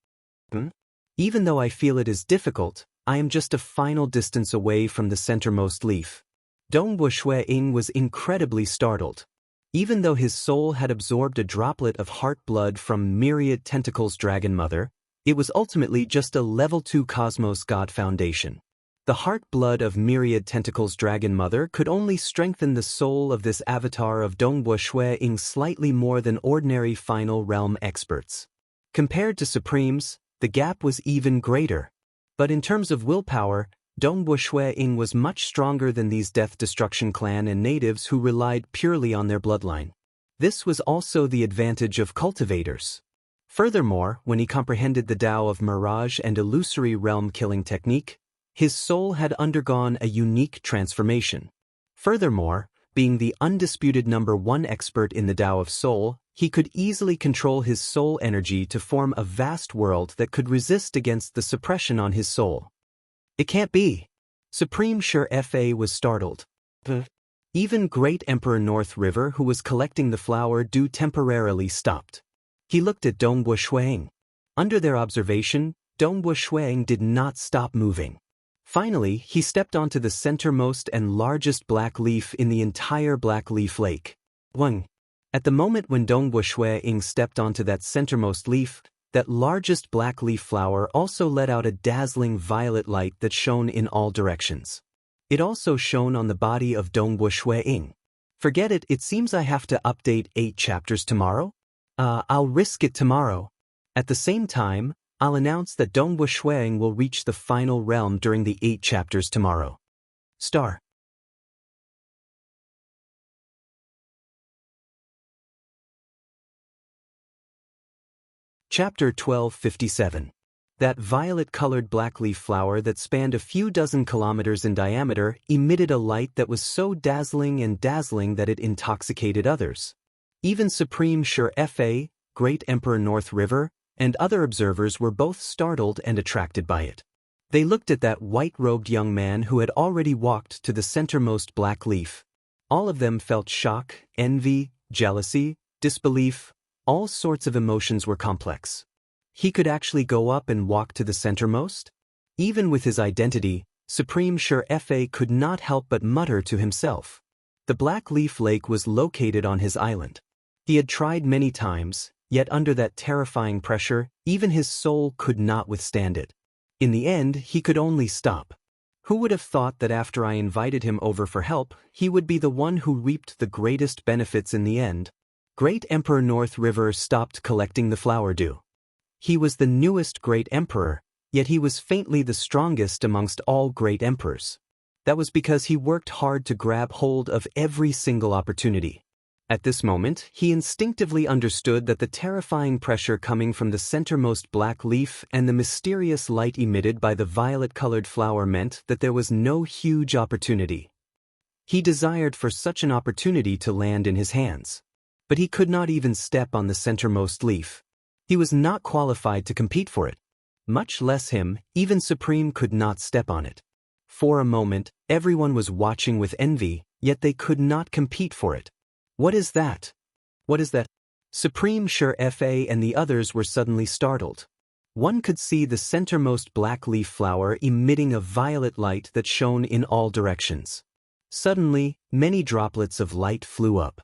Even though I feel it is difficult, I am just a final distance away from the centermost leaf. Dongwu Shuiying was incredibly startled. Even though his soul had absorbed a droplet of heart blood from Myriad Tentacles Dragon Mother, it was ultimately just a level 2 Cosmos God Foundation. The heart blood of Myriad Tentacles Dragon Mother could only strengthen the soul of this avatar of Dongwu Shuiying slightly more than ordinary Final Realm experts. Compared to Supremes, the gap was even greater. But in terms of willpower, Dongwu Shuiying was much stronger than these Death Destruction clan and natives who relied purely on their bloodline. This was also the advantage of cultivators. Furthermore, when he comprehended the Tao of Mirage and Illusory Realm Killing Technique, his soul had undergone a unique transformation. Furthermore, being the undisputed #1 expert in the Tao of Soul, He could easily control his soul energy to form a vast world that could resist against the suppression on his soul. It can't be. Supreme Sure Fa was startled. Even Great Emperor North River, who was collecting the flower dew, temporarily stopped. He looked at Dongbo Shuang. Under their observation, Dongbo Shuang did not stop moving. Finally, he stepped onto the centermost and largest black leaf in the entire Black Leaf Lake. Wang. At the moment when Dongbo Shuang stepped onto that centermost leaf, that largest black leaf flower also let out a dazzling violet light that shone in all directions. It also shone on the body of Dongbo Shuang. Forget it, it seems I have to update 8 chapters tomorrow? I'll risk it tomorrow. At the same time, I'll announce that Dongbo Shuang will reach the final realm during the 8 chapters tomorrow. Star. Chapter 1257. That violet-colored blackleaf flower that spanned a few dozen kilometers in diameter emitted a light that was so dazzling that it intoxicated others. Even Supreme Sure Fa, Great Emperor North River, and other observers were both startled and attracted by it. They looked at that white-robed young man who had already walked to the centermost black leaf. All of them felt shock, envy, jealousy, disbelief. All sorts of emotions were complex. He could actually go up and walk to the centermost? Even with his identity, Supreme Sure Fa could not help but mutter to himself. The Black Leaf Lake was located on his island. He had tried many times, yet under that terrifying pressure, even his soul could not withstand it. In the end, he could only stop. Who would have thought that after I invited him over for help, he would be the one who reaped the greatest benefits in the end? Great Emperor North River stopped collecting the flower dew. He was the newest Great Emperor, yet he was faintly the strongest amongst all Great Emperors. That was because he worked hard to grab hold of every single opportunity. At this moment, he instinctively understood that the terrifying pressure coming from the centermost black leaf and the mysterious light emitted by the violet-colored flower meant that there was no huge opportunity. He desired for such an opportunity to land in his hands. But he could not even step on the centermost leaf. He was not qualified to compete for it. Much less him, even Supreme could not step on it. For a moment, everyone was watching with envy, yet they could not compete for it. What is that? What is that? Supreme Sure Fa and the others were suddenly startled. One could see the centermost black leaf flower emitting a violet light that shone in all directions. Suddenly, many droplets of light flew up.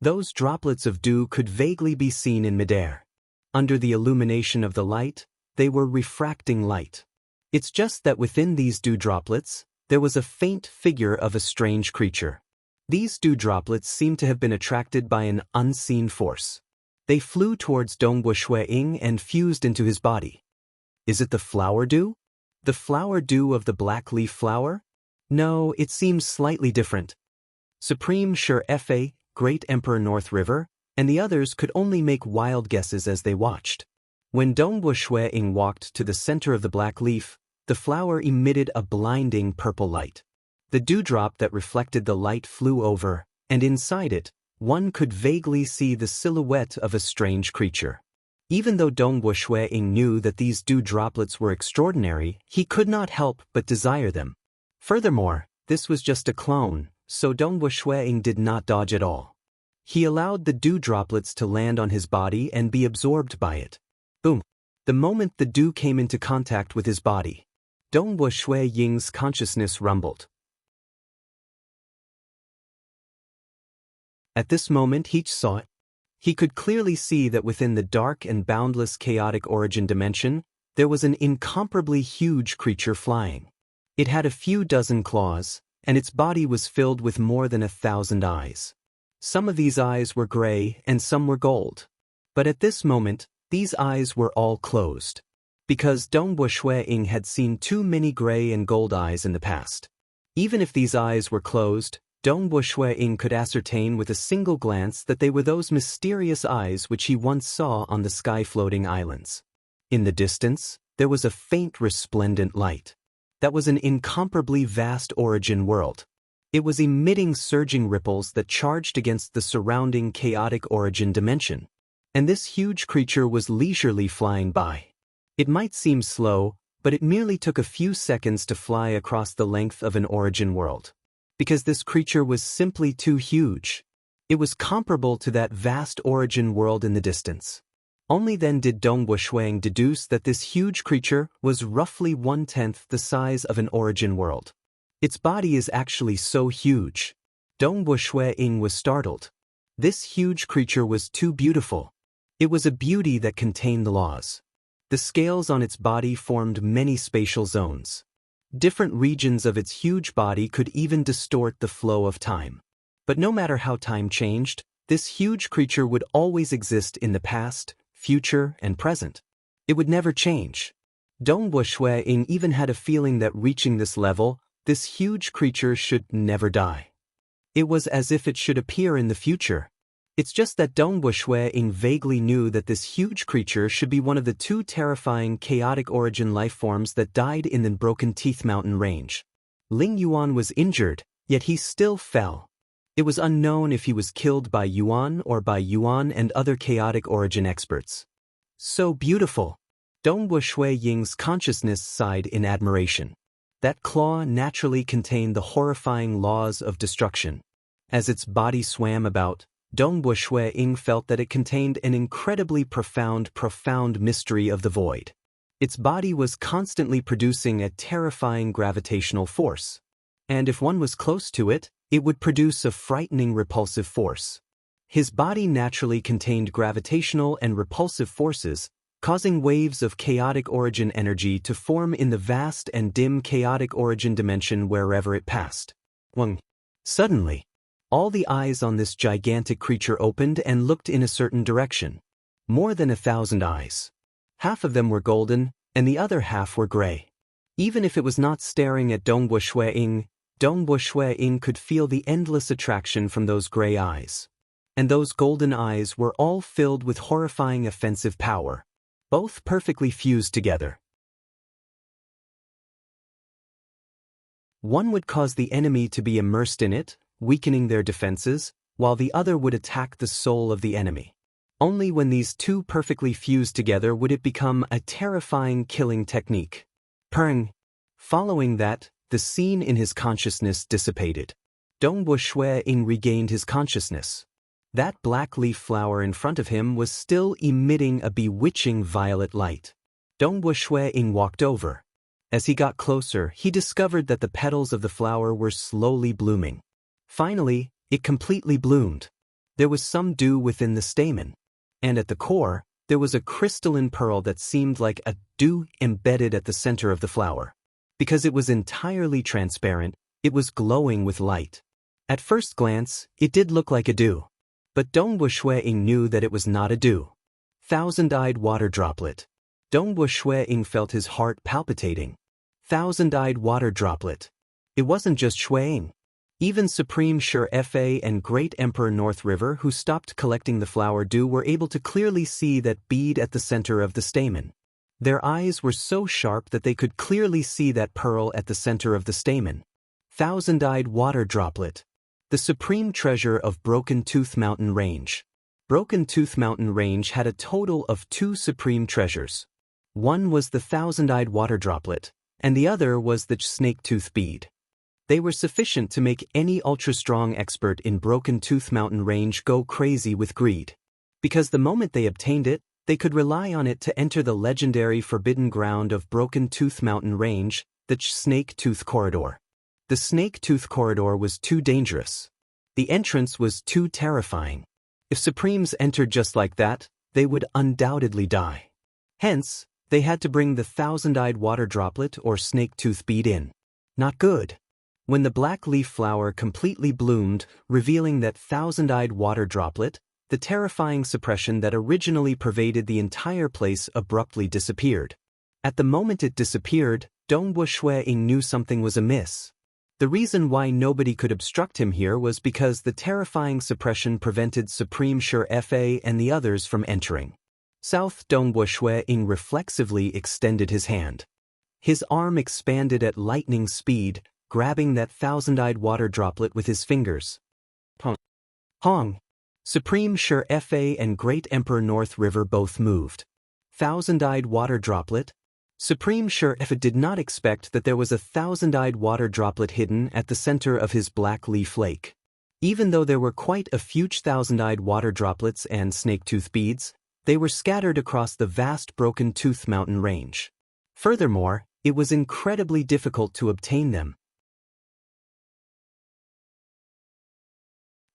Those droplets of dew could vaguely be seen in midair. Under the illumination of the light, they were refracting light. It's just that within these dew droplets, there was a faint figure of a strange creature. These dew droplets seemed to have been attracted by an unseen force. They flew towards Dongbo Shuang and fused into his body. Is it the flower dew? The flower dew of the black leaf flower? No, it seems slightly different. Supreme Sure Fa, Great Emperor North River, and the others could only make wild guesses as they watched. When Dongbo Shuang walked to the center of the black leaf, the flower emitted a blinding purple light. The dewdrop that reflected the light flew over, and inside it, one could vaguely see the silhouette of a strange creature. Even though Dongbo Shuang knew that these dew droplets were extraordinary, he could not help but desire them. Furthermore, this was just a clone, so Dongbo Shuang did not dodge at all. He allowed the dew droplets to land on his body and be absorbed by it. Boom! The moment the dew came into contact with his body, Dongbo Shuang's consciousness rumbled. At this moment he saw it. He could clearly see that within the dark and boundless chaotic origin dimension, there was an incomparably huge creature flying. It had a few dozen claws, and its body was filled with more than 1,000 eyes. Some of these eyes were gray and some were gold. But at this moment, these eyes were all closed. Because Dongbo Shuang had seen too many gray and gold eyes in the past. Even if these eyes were closed, Dongbo Shuang could ascertain with a single glance that they were those mysterious eyes which he once saw on the sky-floating islands. In the distance, there was a faint resplendent light. That was an incomparably vast origin world. It was emitting surging ripples that charged against the surrounding chaotic origin dimension. And this huge creature was leisurely flying by. It might seem slow, but it merely took a few seconds to fly across the length of an origin world. Because this creature was simply too huge. It was comparable to that vast origin world in the distance. Only then did Dong Wuxuang deduce that this huge creature was roughly 1/10 the size of an origin world. Its body is actually so huge. Dong Wuxuang was startled. This huge creature was too beautiful. It was a beauty that contained the laws. The scales on its body formed many spatial zones. Different regions of its huge body could even distort the flow of time. But no matter how time changed, this huge creature would always exist in the past, future, and present. It would never change. Dong Wuxuang even had a feeling that reaching this level, this huge creature should never die. It was as if it should appear in the future. It's just that Dong Wuxuang vaguely knew that this huge creature should be one of the two terrifying chaotic origin lifeforms that died in the Broken Teeth Mountain range. Ling Yuan was injured, yet he still fell. It was unknown if he was killed by Yuan or by Yuan and other chaotic origin experts. So beautiful. Dong Wuxuang's consciousness sighed in admiration. That claw naturally contained the horrifying laws of destruction. As its body swam about, Dong Wuxuang felt that it contained an incredibly profound mystery of the void. Its body was constantly producing a terrifying gravitational force. And if one was close to it, it would produce a frightening repulsive force. His body naturally contained gravitational and repulsive forces, causing waves of chaotic origin energy to form in the vast and dim chaotic origin dimension wherever it passed. Suddenly, all the eyes on this gigantic creature opened and looked in a certain direction. More than 1,000 eyes. Half of them were golden, and the other half were gray. Even if it was not staring at Dong Wuxuang could feel the endless attraction from those gray eyes. And those golden eyes were all filled with horrifying offensive power, both perfectly fused together. One would cause the enemy to be immersed in it, weakening their defenses, while the other would attack the soul of the enemy. Only when these two perfectly fused together would it become a terrifying killing technique. Peng. Following that, the scene in his consciousness dissipated. Dong Wuxuang regained his consciousness. That black leaf flower in front of him was still emitting a bewitching violet light. Dong Wuxuang walked over. As he got closer, he discovered that the petals of the flower were slowly blooming. Finally, it completely bloomed. There was some dew within the stamen. And at the core, there was a crystalline pearl that seemed like a dew embedded at the center of the flower. Because it was entirely transparent, it was glowing with light. At first glance, it did look like a dew. But Dong Wuxuang knew that it was not a dew. Thousand-eyed water droplet. Dong Wuxuang felt his heart palpitating. Thousand-eyed water droplet. It wasn't just Xuang. Even Supreme Sure Fa and Great Emperor North River, who stopped collecting the flower dew, were able to clearly see that bead at the center of the stamen. Their eyes were so sharp that they could clearly see that pearl at the center of the stamen. Thousand-eyed water droplet. The supreme treasure of Broken Tooth Mountain Range. Broken Tooth Mountain Range had a total of 2 supreme treasures. One was the thousand-eyed water droplet, and the other was the snake tooth bead. They were sufficient to make any ultra-strong expert in Broken Tooth Mountain Range go crazy with greed. Because the moment they obtained it, they could rely on it to enter the legendary forbidden ground of Broken Tooth Mountain Range, the Snake Tooth Corridor. The Snake Tooth Corridor was too dangerous. The entrance was too terrifying. If Supremes entered just like that, they would undoubtedly die. Hence, they had to bring the thousand-eyed water droplet or snake tooth bead in. Not good. When the black leaf flower completely bloomed, revealing that thousand-eyed water droplet, the terrifying suppression that originally pervaded the entire place abruptly disappeared. At the moment it disappeared, Dong Wuxuang knew something was amiss. The reason why nobody could obstruct him here was because the terrifying suppression prevented Supreme Sure Fa and the others from entering. South Dong Wuxuang reflexively extended his hand. His arm expanded at lightning speed, grabbing that thousand-eyed water droplet with his fingers. Pong! Hong! Supreme Sure Fa and Great Emperor North River both moved. Thousand-eyed water droplet. Supreme Sure Fa did not expect that there was a thousand-eyed water droplet hidden at the center of his black leaf lake. Even though there were quite a few thousand-eyed water droplets and snake-tooth beads, they were scattered across the vast Broken Tooth mountain range. Furthermore, it was incredibly difficult to obtain them.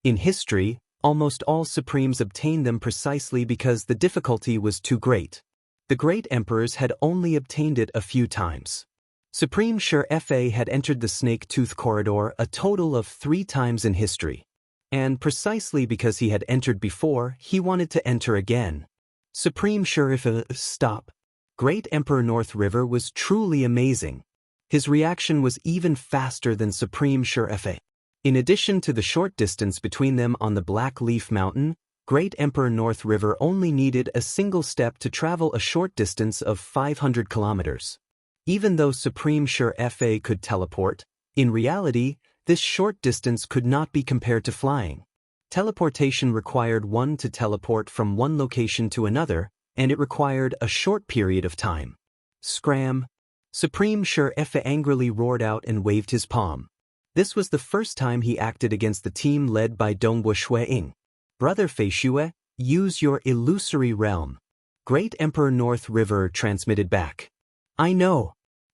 In history, almost all Supremes obtained them precisely because the difficulty was too great. The great emperors had only obtained it a few times. Supreme Sure Fa had entered the Snake-Tooth Corridor a total of 3 times in history. And precisely because he had entered before, he wanted to enter again. Supreme Sure Fa, stop. Great Emperor North River was truly amazing. His reaction was even faster than Supreme Sure Fa. In addition to the short distance between them on the Black Leaf Mountain, Great Emperor North River only needed a single step to travel a short distance of 500 kilometers. Even though Supreme Sure Fa could teleport, in reality, this short distance could not be compared to flying. Teleportation required one to teleport from one location to another, and it required a short period of time. Scram! Supreme Sure Fa angrily roared out and waved his palm. This was the first time he acted against the team led by Dongwu Ying. Brother Feishue, use your illusory realm. Great Emperor North River transmitted back. I know.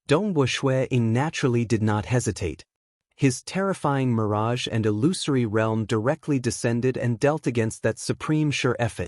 Dongwu Ying naturally did not hesitate. His terrifying mirage and illusory realm directly descended and dealt against that Supreme Sure Fa.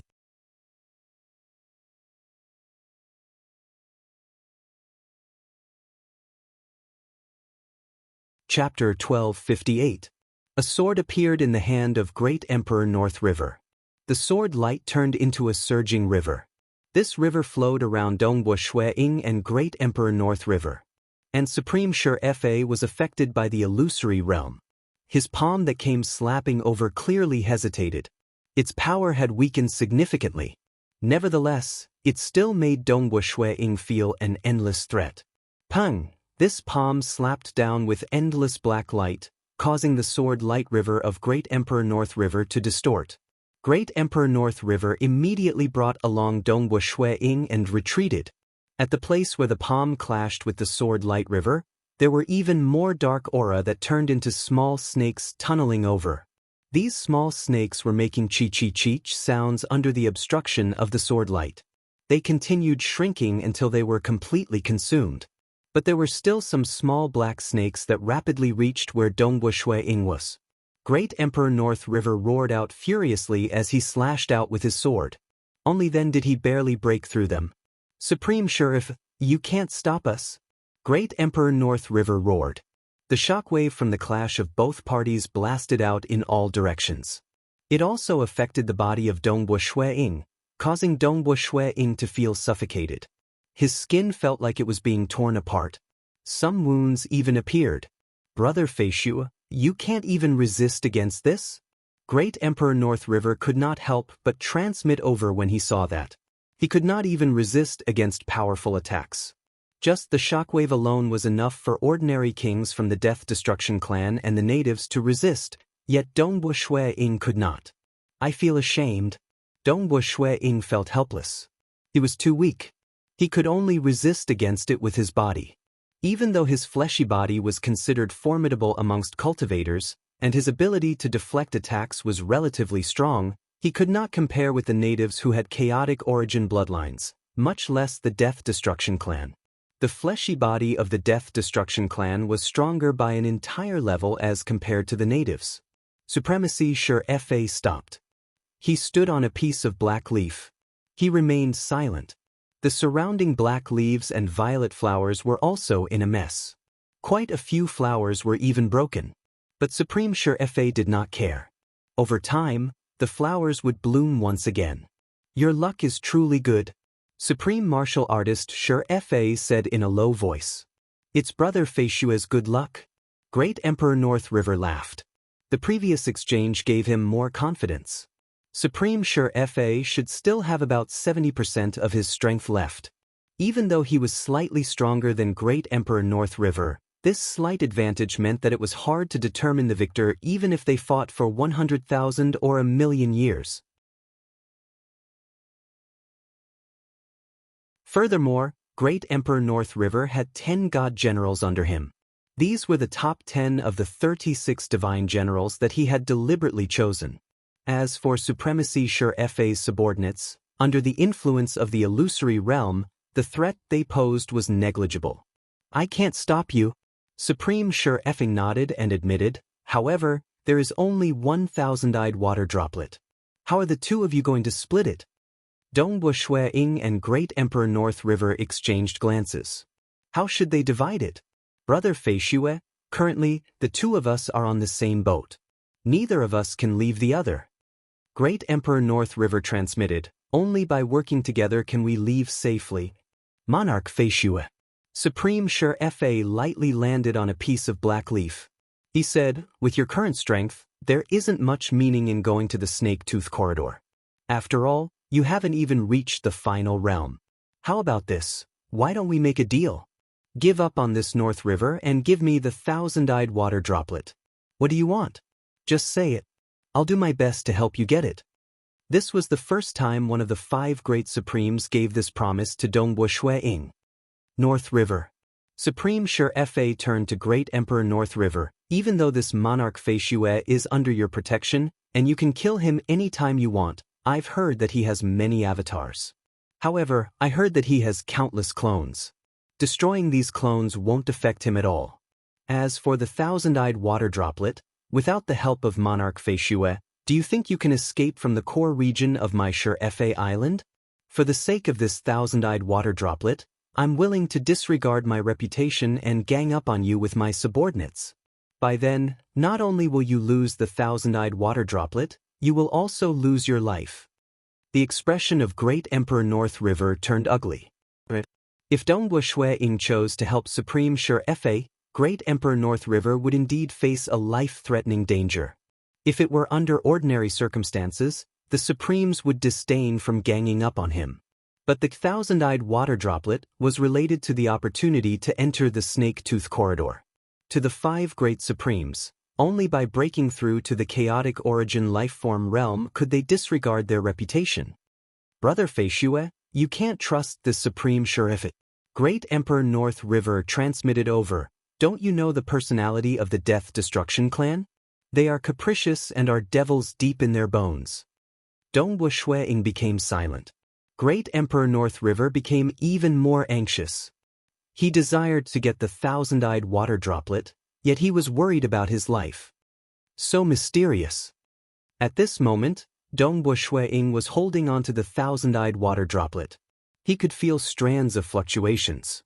Chapter 1258. A sword appeared in the hand of Great Emperor North River. The sword light turned into a surging river. This river flowed around Dongwu Ying and Great Emperor North River. And Supreme Sure Fa was affected by the illusory realm. His palm that came slapping over clearly hesitated. Its power had weakened significantly. Nevertheless, it still made Dongwu Ying feel an endless threat. Pung! This palm slapped down with endless black light, causing the sword light river of Great Emperor North River to distort. Great Emperor North River immediately brought along Dongwu Ying and retreated. At the place where the palm clashed with the sword light river, there were even more dark aura that turned into small snakes tunneling over. These small snakes were making chi-chi-cheech sounds under the obstruction of the sword light. They continued shrinking until they were completely consumed. But there were still some small black snakes that rapidly reached where Dongwu Ying was. Great Emperor North River roared out furiously as he slashed out with his sword. Only then did he barely break through them. Supreme Sure Fa, you can't stop us. Great Emperor North River roared. The shockwave from the clash of both parties blasted out in all directions. It also affected the body of Dongwu Ying, causing Dongwu Ying to feel suffocated. His skin felt like it was being torn apart. Some wounds even appeared. Brother Feishue, you can't even resist against this? Great Emperor North River could not help but transmit over when he saw that. He could not even resist against powerful attacks. Just the shockwave alone was enough for ordinary kings from the Death Destruction clan and the natives to resist, yet Dongwu Ying could not. I feel ashamed. Dongwu Ying felt helpless. He was too weak. He could only resist against it with his body. Even though his fleshy body was considered formidable amongst cultivators, and his ability to deflect attacks was relatively strong, he could not compare with the natives who had chaotic origin bloodlines, much less the Death Destruction clan. The fleshy body of the Death Destruction clan was stronger by an entire level as compared to the natives. Supremacy Sure Fa stopped. He stood on a piece of black leaf. He remained silent. The surrounding black leaves and violet flowers were also in a mess. Quite a few flowers were even broken. But Supreme Sure Fa did not care. Over time, the flowers would bloom once again. Your luck is truly good. Supreme Martial Artist Sure Fa said in a low voice. It's Brother Feishue's good luck. Great Emperor North River laughed. The previous exchange gave him more confidence. Supreme Sure Fa should still have about 70% of his strength left. Even though he was slightly stronger than Great Emperor North River, This slight advantage meant that it was hard to determine the victor even if they fought for 100,000 or 1,000,000 years. Furthermore, Great Emperor North River had 10 god generals under him. These were the top 10 of the 36 divine generals that he had deliberately chosen. As for Supremacy Shur-Fa's subordinates, under the influence of the illusory realm, the threat they posed was negligible. "I can't stop you." Supreme Shur-Fa nodded and admitted, "However, there is only 1,000-eyed water droplet. How are the two of you going to split it?" Dongwu Shui-Ying and Great Emperor North River exchanged glances. How should they divide it? Brother Fei Shue, currently, the two of us are on the same boat. Neither of us can leave the other. Great Emperor North River transmitted, "Only by working together can we leave safely." Monarch Fei Shue. Supreme Shur-Fa lightly landed on a piece of black leaf. He said, "With your current strength, there isn't much meaning in going to the snake-tooth corridor. After all, you haven't even reached the final realm. How about this? Why don't we make a deal? Give up on this North River and give me the 1,000-eyed water droplet. What do you want? Just say it. I'll do my best to help you get it." This was the first time one of the 5 great supremes gave this promise to Dongwu Shui-Ying. North River. Supreme Shur-Fa turned to Great Emperor North River. "Even though this monarch Fei Shue is under your protection, and you can kill him any time you want, I've heard that he has many avatars. However, I heard that he has countless clones. Destroying these clones won't affect him at all. As for the 1,000-eyed water droplet, without the help of monarch Fei Shue, do you think you can escape from the core region of my Shur-Fa island? For the sake of this 1,000-eyed water droplet, I'm willing to disregard my reputation and gang up on you with my subordinates. By then, not only will you lose the 1,000-eyed water droplet, you will also lose your life." The expression of Great Emperor North River turned ugly. If Dongwu Shui-Ying chose to help Supreme Shur-Fa, Great Emperor North River would indeed face a life-threatening danger. If it were under ordinary circumstances, the Supremes would disdain from ganging up on him. But the 1,000-eyed water droplet was related to the opportunity to enter the snake-tooth corridor. To the 5 great supremes, only by breaking through to the chaotic origin life-form realm could they disregard their reputation. "Brother Fei Shue, you can't trust this Supreme Shur-Fa." Great Emperor North River transmitted over, "Don't you know the personality of the Death Destruction clan? They are capricious and are devils deep in their bones." Dongwu Shui-Ying became silent. Great Emperor North River became even more anxious. He desired to get the 1,000-eyed water droplet, yet he was worried about his life. So mysterious. At this moment, Dongwu Shui-Ying was holding onto the 1,000-eyed water droplet. He could feel strands of fluctuations.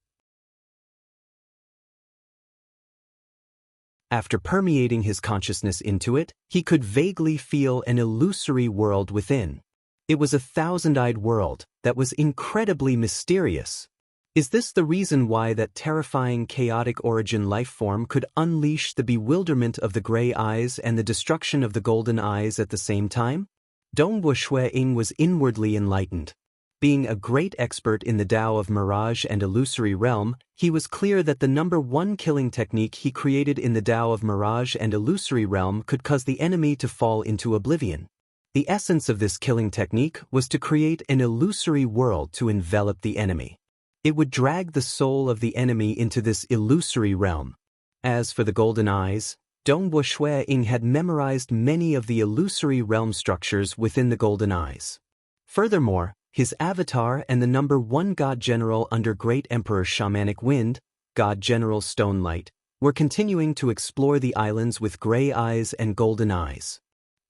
After permeating his consciousness into it, he could vaguely feel an illusory world within. It was a 1,000-eyed world that was incredibly mysterious. Is this the reason why that terrifying chaotic origin lifeform could unleash the bewilderment of the gray eyes and the destruction of the golden eyes at the same time? Dongwu Shui-Ying was inwardly enlightened. Being a great expert in the Tao of Mirage and Illusory Realm, he was clear that the #1 killing technique he created in the Tao of Mirage and Illusory Realm could cause the enemy to fall into oblivion. The essence of this killing technique was to create an illusory world to envelop the enemy. It would drag the soul of the enemy into this illusory realm. As for the golden eyes, Dongwu Shui-Ying had memorized many of the illusory realm structures within the golden eyes. Furthermore, his avatar and the #1 God General under Great Emperor Shamanic Wind, God General Stonelight, were continuing to explore the islands with gray eyes and golden eyes.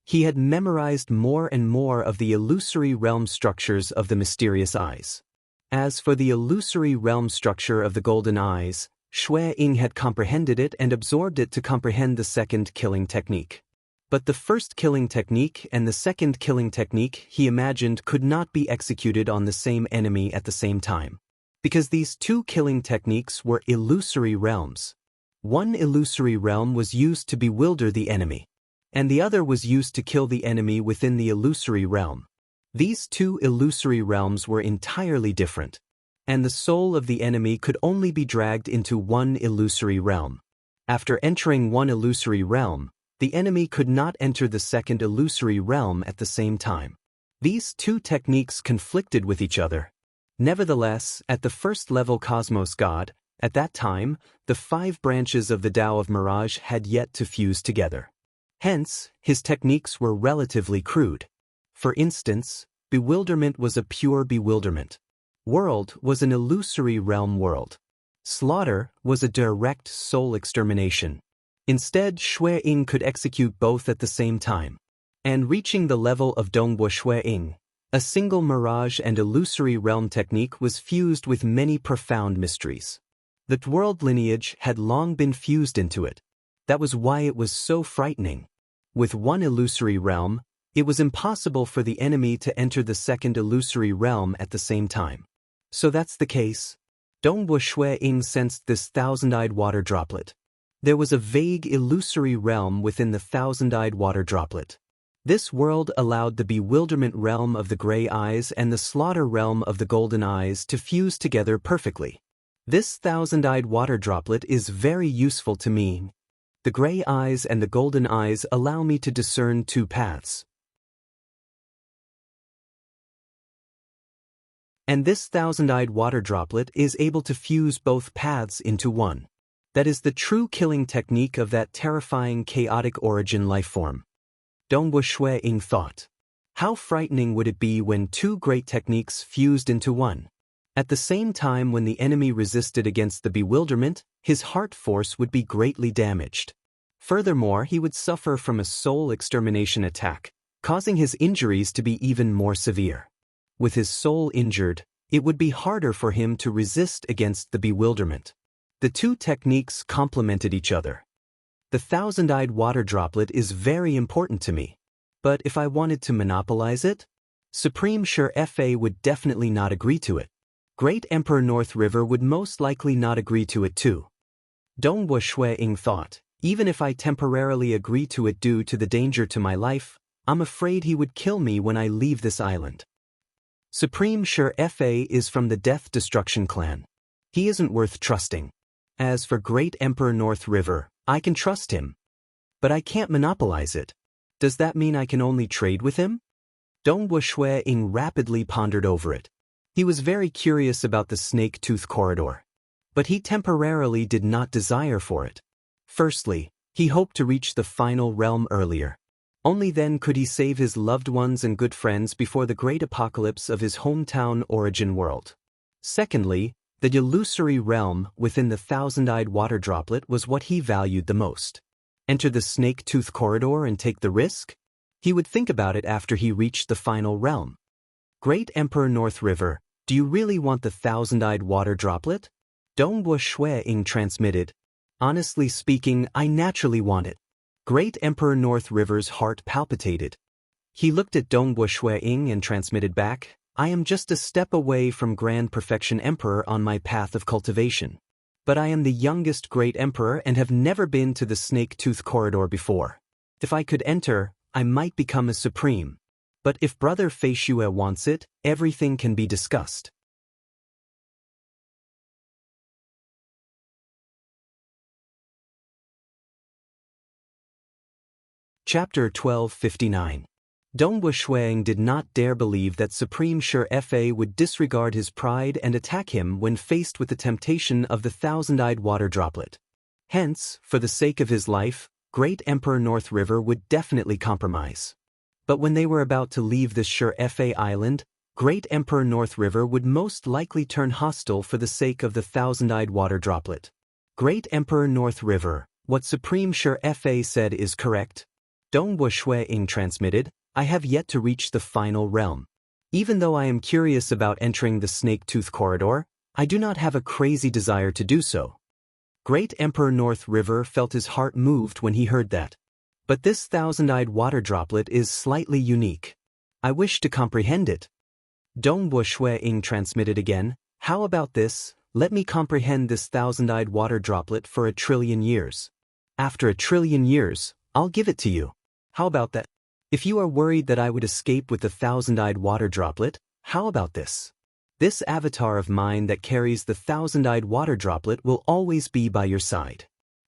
He had memorized more and more of the illusory realm structures of the mysterious eyes. As for the illusory realm structure of the golden eyes, Shui-Ying had comprehended it and absorbed it to comprehend the second killing technique. But the first killing technique and the second killing technique he imagined could not be executed on the same enemy at the same time. Because these two killing techniques were illusory realms. One illusory realm was used to bewilder the enemy, and the other was used to kill the enemy within the illusory realm. These two illusory realms were entirely different. and the soul of the enemy could only be dragged into one illusory realm. After entering one illusory realm, the enemy could not enter the second illusory realm at the same time. These two techniques conflicted with each other. Nevertheless, at the first level Cosmos God, at that time, the 5 branches of the Tao of Mirage had yet to fuse together. Hence, his techniques were relatively crude. For instance, bewilderment was a pure bewilderment. World was an illusory realm world. Slaughter was a direct soul extermination. Instead, Shui Ying could execute both at the same time. And reaching the level of Dongbo Shui Ying, a single mirage and illusory realm technique was fused with many profound mysteries. The world lineage had long been fused into it. That was why it was so frightening. With one illusory realm, it was impossible for the enemy to enter the second illusory realm at the same time. So that's the case. Dongbo Shui Ying sensed this thousand-eyed water droplet. There was a vague illusory realm within the thousand-eyed water droplet. This world allowed the bewilderment realm of the gray eyes and the slaughter realm of the golden eyes to fuse together perfectly. This thousand-eyed water droplet is very useful to me. The gray eyes and the golden eyes allow me to discern 2 paths. And this thousand-eyed water droplet is able to fuse both paths into one. That is the true killing technique of that terrifying chaotic origin lifeform. Dongbo Shui Ying thought. How frightening would it be when 2 great techniques fused into one? At the same time, when the enemy resisted against the bewilderment, his heart force would be greatly damaged. Furthermore, he would suffer from a soul extermination attack, causing his injuries to be even more severe. With his soul injured, it would be harder for him to resist against the bewilderment. The 2 techniques complemented each other. The thousand-eyed water droplet is very important to me. But if I wanted to monopolize it, Supreme Sure Fa would definitely not agree to it. Great Emperor North River would most likely not agree to it too. Dongbo Shui Ying thought, even if I temporarily agree to it due to the danger to my life, I'm afraid he would kill me when I leave this island. Supreme Sure Fa is from the Death Destruction clan. He isn't worth trusting. As for Great Emperor North River, I can trust him. But I can't monopolize it. Does that mean I can only trade with him? Dongbo Shui Ying rapidly pondered over it. He was very curious about the Snake Tooth Corridor. But he temporarily did not desire for it. Firstly, he hoped to reach the final realm earlier. Only then could he save his loved ones and good friends before the great apocalypse of his hometown origin world. Secondly, the illusory realm within the thousand-eyed water droplet was what he valued the most. Enter the Snake Tooth Corridor and take the risk? He would think about it after he reached the final realm. Great Emperor North River, do you really want the thousand-eyed water droplet? Dongbo Shui Ying transmitted. Honestly speaking, I naturally want it. Great Emperor North River's heart palpitated. He looked at Dongbo Shui Ying and transmitted back, I am just a step away from Grand Perfection Emperor on my path of cultivation. But I am the youngest Great Emperor and have never been to the Snake Tooth Corridor before. If I could enter, I might become a supreme. But if Brother Fei Shue wants it, everything can be discussed. Chapter 1259. Dongbo Shui Ying did not dare believe that Supreme Sure Fa would disregard his pride and attack him when faced with the temptation of the thousand-eyed water droplet. Hence, for the sake of his life, Great Emperor North River would definitely compromise. But when they were about to leave this Sure Fa island, Great Emperor North River would most likely turn hostile for the sake of the thousand-eyed water droplet. Great Emperor North River, what Supreme Sure Fa said is correct. Dongbo Shui Ying transmitted, I have yet to reach the final realm. Even though I am curious about entering the Snake Tooth Corridor, I do not have a crazy desire to do so. Great Emperor North River felt his heart moved when he heard that. But this thousand-eyed water droplet is slightly unique. I wish to comprehend it. Dongbo Shui Ying transmitted again, how about this, let me comprehend this thousand-eyed water droplet for 1 trillion years. After 1 trillion years, I'll give it to you. How about that? If you are worried that I would escape with the thousand-eyed water droplet, how about this? This avatar of mine that carries the thousand-eyed water droplet will always be by your side.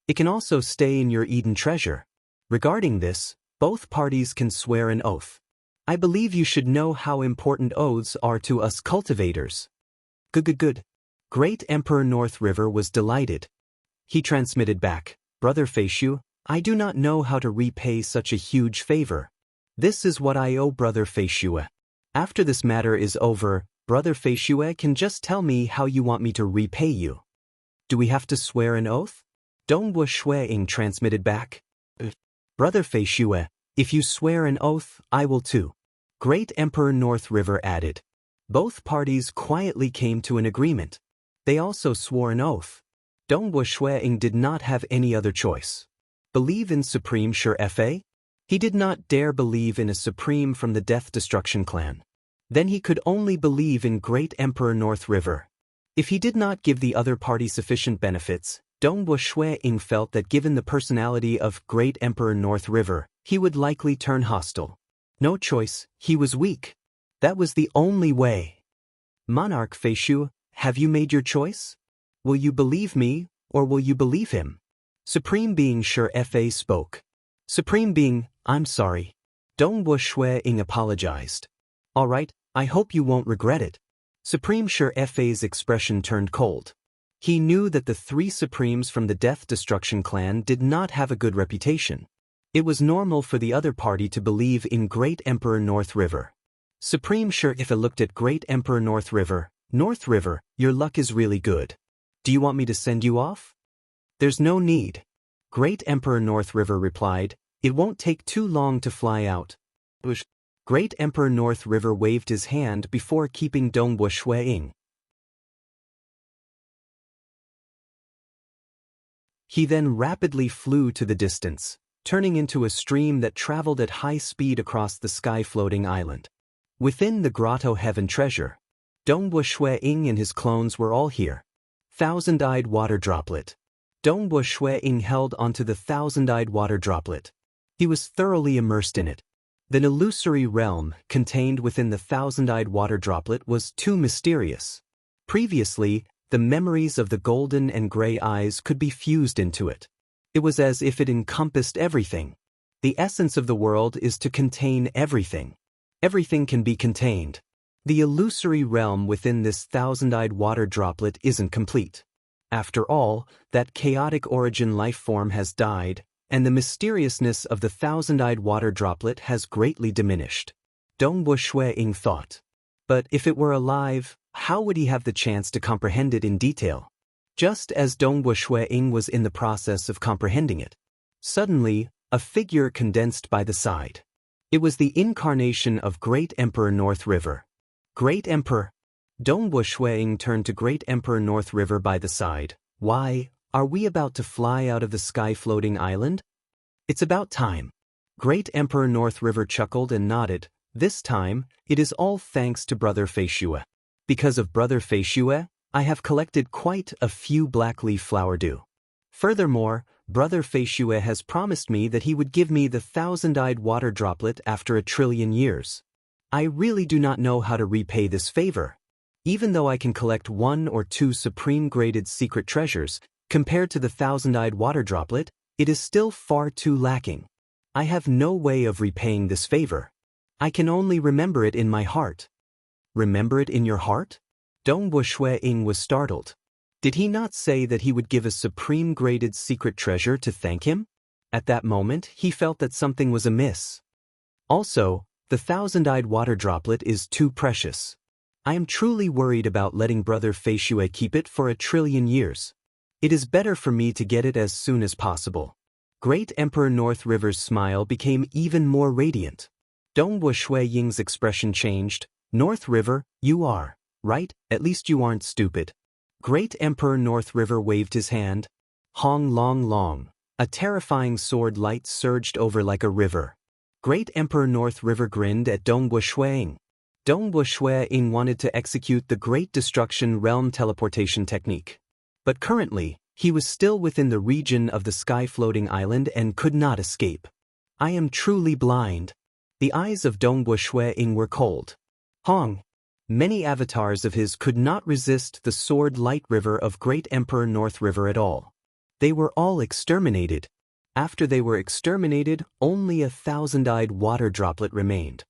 It can also stay in your Eden treasure. Regarding this, both parties can swear an oath. I believe you should know how important oaths are to us cultivators. Good. Great Emperor North River was delighted. He transmitted back, Brother Feishu, I do not know how to repay such a huge favor. This is what I owe Brother Feishu. After this matter is over, Brother Feishu can just tell me how you want me to repay you. Do we have to swear an oath? Dongwu Shueying transmitted back. Brother Feishu, if you swear an oath, I will too. Great Emperor North River added. Both parties quietly came to an agreement. They also swore an oath. Dongwu Shueying did not have any other choice. Believe in Supreme Sure Fa? He did not dare believe in a Supreme from the Death Destruction clan. Then he could only believe in Great Emperor North River. If he did not give the other party sufficient benefits, Dongwu Shueying felt that given the personality of Great Emperor North River, he would likely turn hostile. No choice, he was weak. That was the only way. Monarch Feishu, have you made your choice? Will you believe me, or will you believe him? Supreme Being Sure Fa spoke. Supreme Being, I'm sorry. Dongwu Shueying apologized. All right, I hope you won't regret it. Supreme Sure Fa's expression turned cold. He knew that the three Supremes from the Death Destruction clan did not have a good reputation. It was normal for the other party to believe in Great Emperor North River. Supreme Sure Fa looked at Great Emperor North River. North River, your luck is really good. Do you want me to send you off? There's no need. Great Emperor North River replied, it won't take too long to fly out. Great Emperor North River waved his hand before keeping Dongwu Shueying. He then rapidly flew to the distance, turning into a stream that traveled at high speed across the sky-floating island. Within the grotto Heaven Treasure, Dongwu Shueying and his clones were all here. Thousand-eyed water droplet. Dongwu Shueying held onto the thousand-eyed water droplet. He was thoroughly immersed in it. The illusory realm contained within the thousand-eyed water droplet was too mysterious. Previously, the memories of the golden and gray eyes could be fused into it. It was as if it encompassed everything. The essence of the world is to contain everything. Everything can be contained. The illusory realm within this thousand-eyed water droplet isn't complete. After all, that chaotic origin life form has died, and the mysteriousness of the thousand-eyed water droplet has greatly diminished. Dongwu Shueying thought. But if it were alive, how would he have the chance to comprehend it in detail? Just as Dongwu Shueying was in the process of comprehending it, suddenly, a figure condensed by the side. It was the incarnation of Great Emperor North River. Great Emperor. Dongwu Shueying turned to Great Emperor North River by the side. Why, are we about to fly out of the sky-floating island? It's about time. Great Emperor North River chuckled and nodded. This time, it is all thanks to Brother Feishu. Because of Brother Feishu, I have collected quite a few black leaf flower dew. Furthermore, Brother Feishu has promised me that he would give me the thousand-eyed water droplet after 1,000,000,000 years. I really do not know how to repay this favor. Even though I can collect 1 or 2 supreme-graded secret treasures, compared to the thousand-eyed water droplet, it is still far too lacking. I have no way of repaying this favor. I can only remember it in my heart. Remember it in your heart? Dongwu Shueying was startled. Did he not say that he would give a supreme-graded secret treasure to thank him? At that moment, he felt that something was amiss. Also, the thousand-eyed water droplet is too precious. I am truly worried about letting Brother Feishu keep it for 1,000,000,000 years. It is better for me to get it as soon as possible. Great Emperor North River's smile became even more radiant. Dongwu Shueying's expression changed. North River, you are, right? At least you aren't stupid. Great Emperor North River waved his hand. Hong long long. A terrifying sword light surged over like a river. Great Emperor North River grinned at Dongwu Shueying. Dongwu Shueying wanted to execute the Great Destruction Realm teleportation technique. But currently, he was still within the region of the sky-floating island and could not escape. I am truly blind. The eyes of Dongwu Shueying were cold. Hong. Many avatars of his could not resist the sword light river of Great Emperor North River at all. They were all exterminated. After they were exterminated, only a thousand-eyed water droplet remained.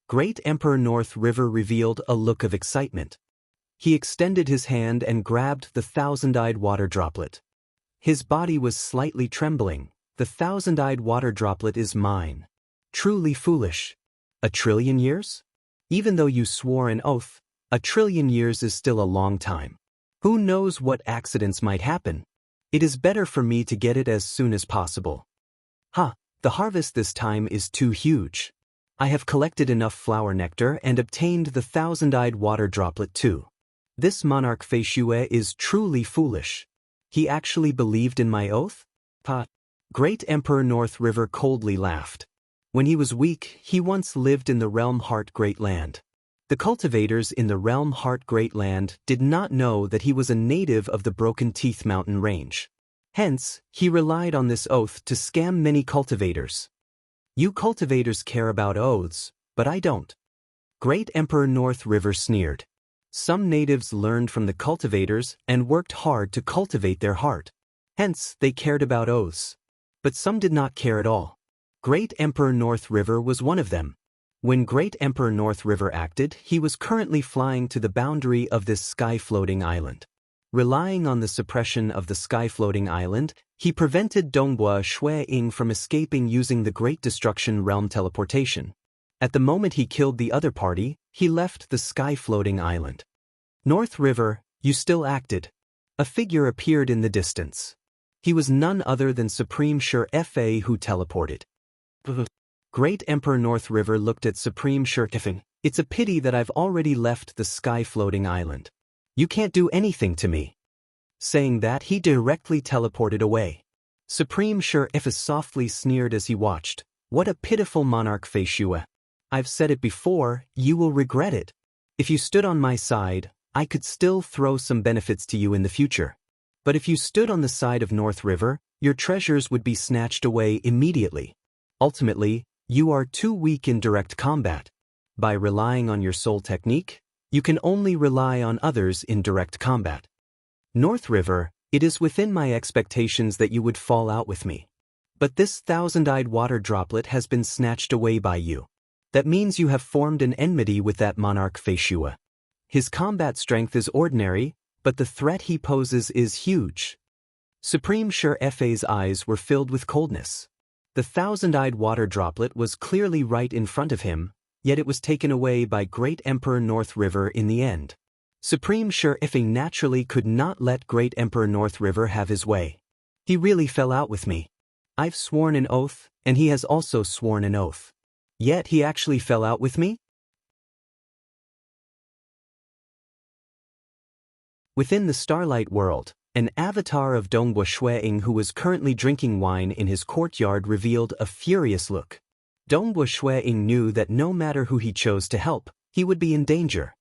Great Emperor North River revealed a look of excitement. He extended his hand and grabbed the thousand-eyed water droplet. His body was slightly trembling. The thousand-eyed water droplet is mine. Truly foolish. 1,000,000,000 years? Even though you swore an oath, 1,000,000,000 years is still a long time. Who knows what accidents might happen? It is better for me to get it as soon as possible. The harvest this time is too huge. I have collected enough flower nectar and obtained the thousand-eyed water droplet too. This monarch Fei Xue is truly foolish. He actually believed in my oath? Great Emperor North River coldly laughed. When he was weak, he once lived in the realm Heart Great Land. The cultivators in the realm Heart Great Land did not know that he was a native of the Broken Teeth Mountain Range. Hence, he relied on this oath to scam many cultivators. You cultivators care about oaths, but I don't. Great Emperor North River sneered. Some natives learned from the cultivators and worked hard to cultivate their heart. Hence, they cared about oaths. But some did not care at all. Great Emperor North River was one of them. When Great Emperor North River acted, he was currently flying to the boundary of this sky-floating island. Relying on the suppression of the sky-floating island, he prevented Dongbua Shui-Ying from escaping using the Great Destruction Realm teleportation. At the moment he killed the other party, he left the sky-floating island. North River, you still acted. A figure appeared in the distance. He was none other than Supreme Sure Fa who teleported. Great Emperor North River looked at Supreme Sure Fa. It's a pity that I've already left the sky-floating island. You can't do anything to me. Saying that, he directly teleported away. Supreme Sure Fa softly sneered as he watched. What a pitiful monarch Fei Xue. I've said it before, you will regret it. If you stood on my side, I could still throw some benefits to you in the future. But if you stood on the side of North River, your treasures would be snatched away immediately. Ultimately, you are too weak in direct combat. By relying on your soul technique, you can only rely on others in direct combat. North River, it is within my expectations that you would fall out with me. But this thousand-eyed water droplet has been snatched away by you. That means you have formed an enmity with that monarch Fei Xue. His combat strength is ordinary, but the threat he poses is huge. Supreme Sure Fa's eyes were filled with coldness. The thousand-eyed water droplet was clearly right in front of him, yet it was taken away by Great Emperor North River in the end. Supreme Sure Fa naturally could not let Great Emperor North River have his way. He really fell out with me. I've sworn an oath, and he has also sworn an oath. Yet he actually fell out with me? Within the Starlight World, an avatar of Dongbua Shui-Ying who was currently drinking wine in his courtyard revealed a furious look. Dongbua Shui-Ying knew that no matter who he chose to help, he would be in danger.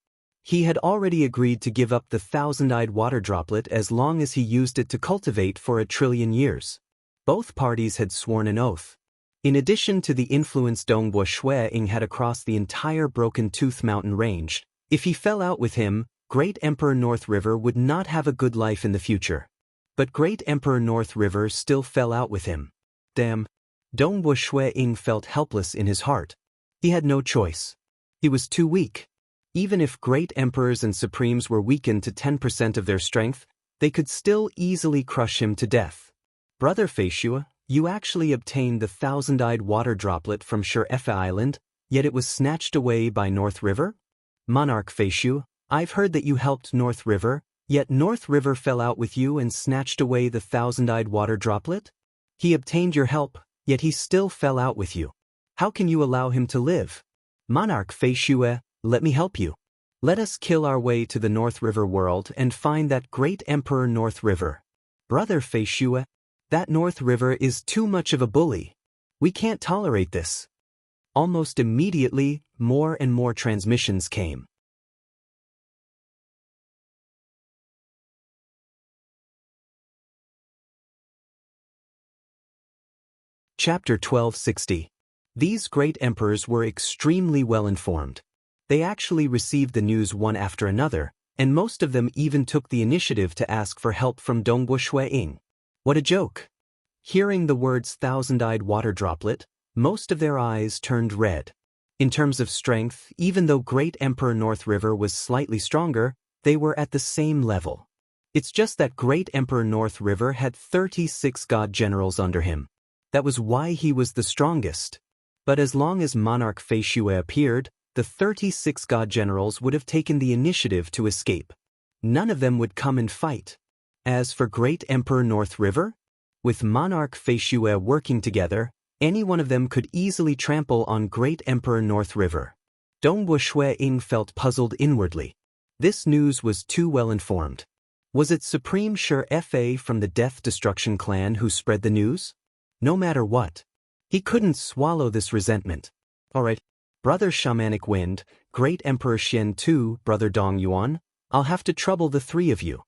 He had already agreed to give up the thousand-eyed water droplet as long as he used it to cultivate for 1,000,000,000 years. Both parties had sworn an oath. In addition to the influence Dongbua Shui-Ying had across the entire Broken Tooth Mountain Range, if he fell out with him, Great Emperor North River would not have a good life in the future. But Great Emperor North River still fell out with him. Damn. Dongbua Shui-Ying felt helpless in his heart. He had no choice. He was too weak. Even if great emperors and supremes were weakened to 10% of their strength, they could still easily crush him to death. Brother Fei Xue, you actually obtained the thousand-eyed water droplet from Sure Fa Island, yet it was snatched away by North River? Monarch Fei Xue, I've heard that you helped North River, yet North River fell out with you and snatched away the thousand-eyed water droplet? He obtained your help, yet he still fell out with you. How can you allow him to live? Monarch Fei Xue, let me help you. Let us kill our way to the North River world and find that great Emperor North River. Brother Fei Xue, that North River is too much of a bully. We can't tolerate this. Almost immediately, more and more transmissions came. Chapter 1260. These great emperors were extremely well informed. They actually received the news one after another, and most of them even took the initiative to ask for help from Dongbo Shuiying. What a joke! Hearing the words thousand-eyed water droplet, most of their eyes turned red. In terms of strength, even though Great Emperor North River was slightly stronger, they were at the same level. It's just that Great Emperor North River had 36 god generals under him. That was why he was the strongest. But as long as Monarch Feishue appeared, the 36 god generals would have taken the initiative to escape. None of them would come and fight. As for Great Emperor North River, with Monarch Feishue working together, any one of them could easily trample on Great Emperor North River. Dongbo Shuiying felt puzzled inwardly. This news was too well informed. Was it Supreme Sure Fa from the Death Destruction clan who spread the news? No matter what, he couldn't swallow this resentment. Alright, Brother Shamanic Wind, Great Emperor Xian Tu, Brother Dong Yuan, I'll have to trouble the three of you.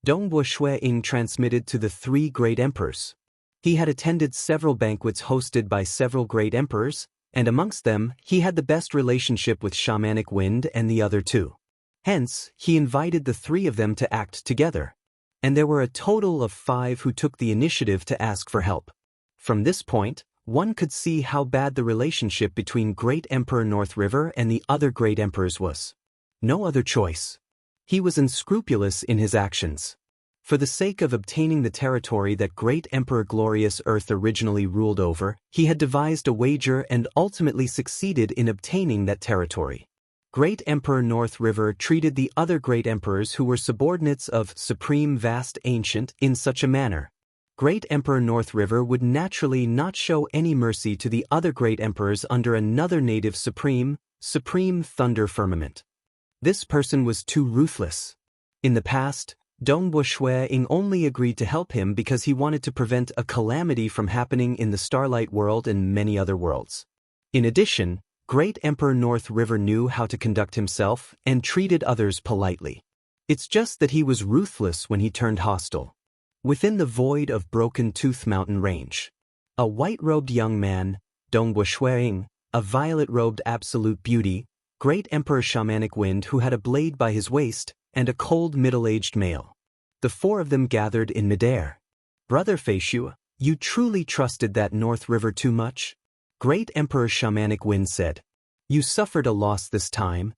Dongbo Shuiying transmitted to the three great emperors. He had attended several banquets hosted by several great emperors, and amongst them, he had the best relationship with Shamanic Wind and the other two. Hence, he invited the three of them to act together. And there were a total of 5 who took the initiative to ask for help. From this point, one could see how bad the relationship between Great Emperor North River and the other great emperors was. No other choice. He was unscrupulous in his actions. For the sake of obtaining the territory that Great Emperor Glorious Earth originally ruled over, he had devised a wager and ultimately succeeded in obtaining that territory. Great Emperor North River treated the other great emperors who were subordinates of Supreme Vast Ancient in such a manner. Great Emperor North River would naturally not show any mercy to the other great emperors under another native Supreme Thunder Firmament. This person was too ruthless. In the past, Dongbo Shuiying only agreed to help him because he wanted to prevent a calamity from happening in the Starlight World and many other worlds. In addition, Great Emperor North River knew how to conduct himself and treated others politely. It's just that he was ruthless when he turned hostile. Within the void of Broken Tooth Mountain Range, a white-robed young man, Dongbo Shuiying, a violet-robed absolute beauty, Great Emperor Shamanic Wind who had a blade by his waist, and a cold middle-aged male. The 4 of them gathered in midair. Brother Feishue, you truly trusted that North River too much? Great Emperor Shamanic Wind said. You suffered a loss this time.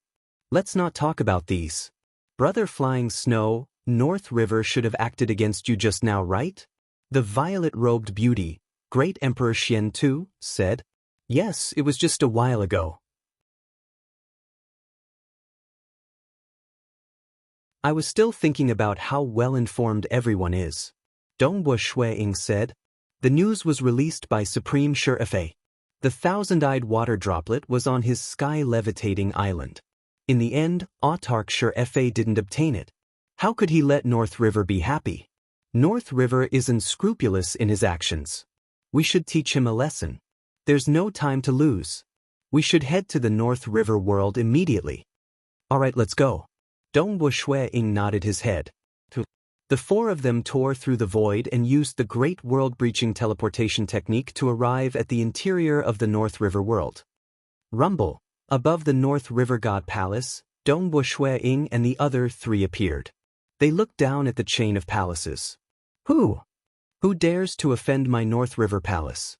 Let's not talk about these. Brother Flying Snow, North River should have acted against you just now, right? The violet-robed beauty, Great Emperor Xian Tu, said. Yes, it was just a while ago. I was still thinking about how well-informed everyone is. Dongbo Shuiying said. The news was released by Supreme Sure Fa. The thousand-eyed water droplet was on his sky-levitating island. In the end, Autarch Sure Fa didn't obtain it. How could he let North River be happy? North River is unscrupulous in his actions. We should teach him a lesson. There's no time to lose. We should head to the North River world immediately. Alright, let's go. Dongbo Shuiying nodded his head. The 4 of them tore through the void and used the great world-breaching teleportation technique to arrive at the interior of the North River world. Rumble. Above the North River God Palace, Dongbo Shuiying and the other 3 appeared. They looked down at the chain of palaces. Who dares to offend my North River Palace?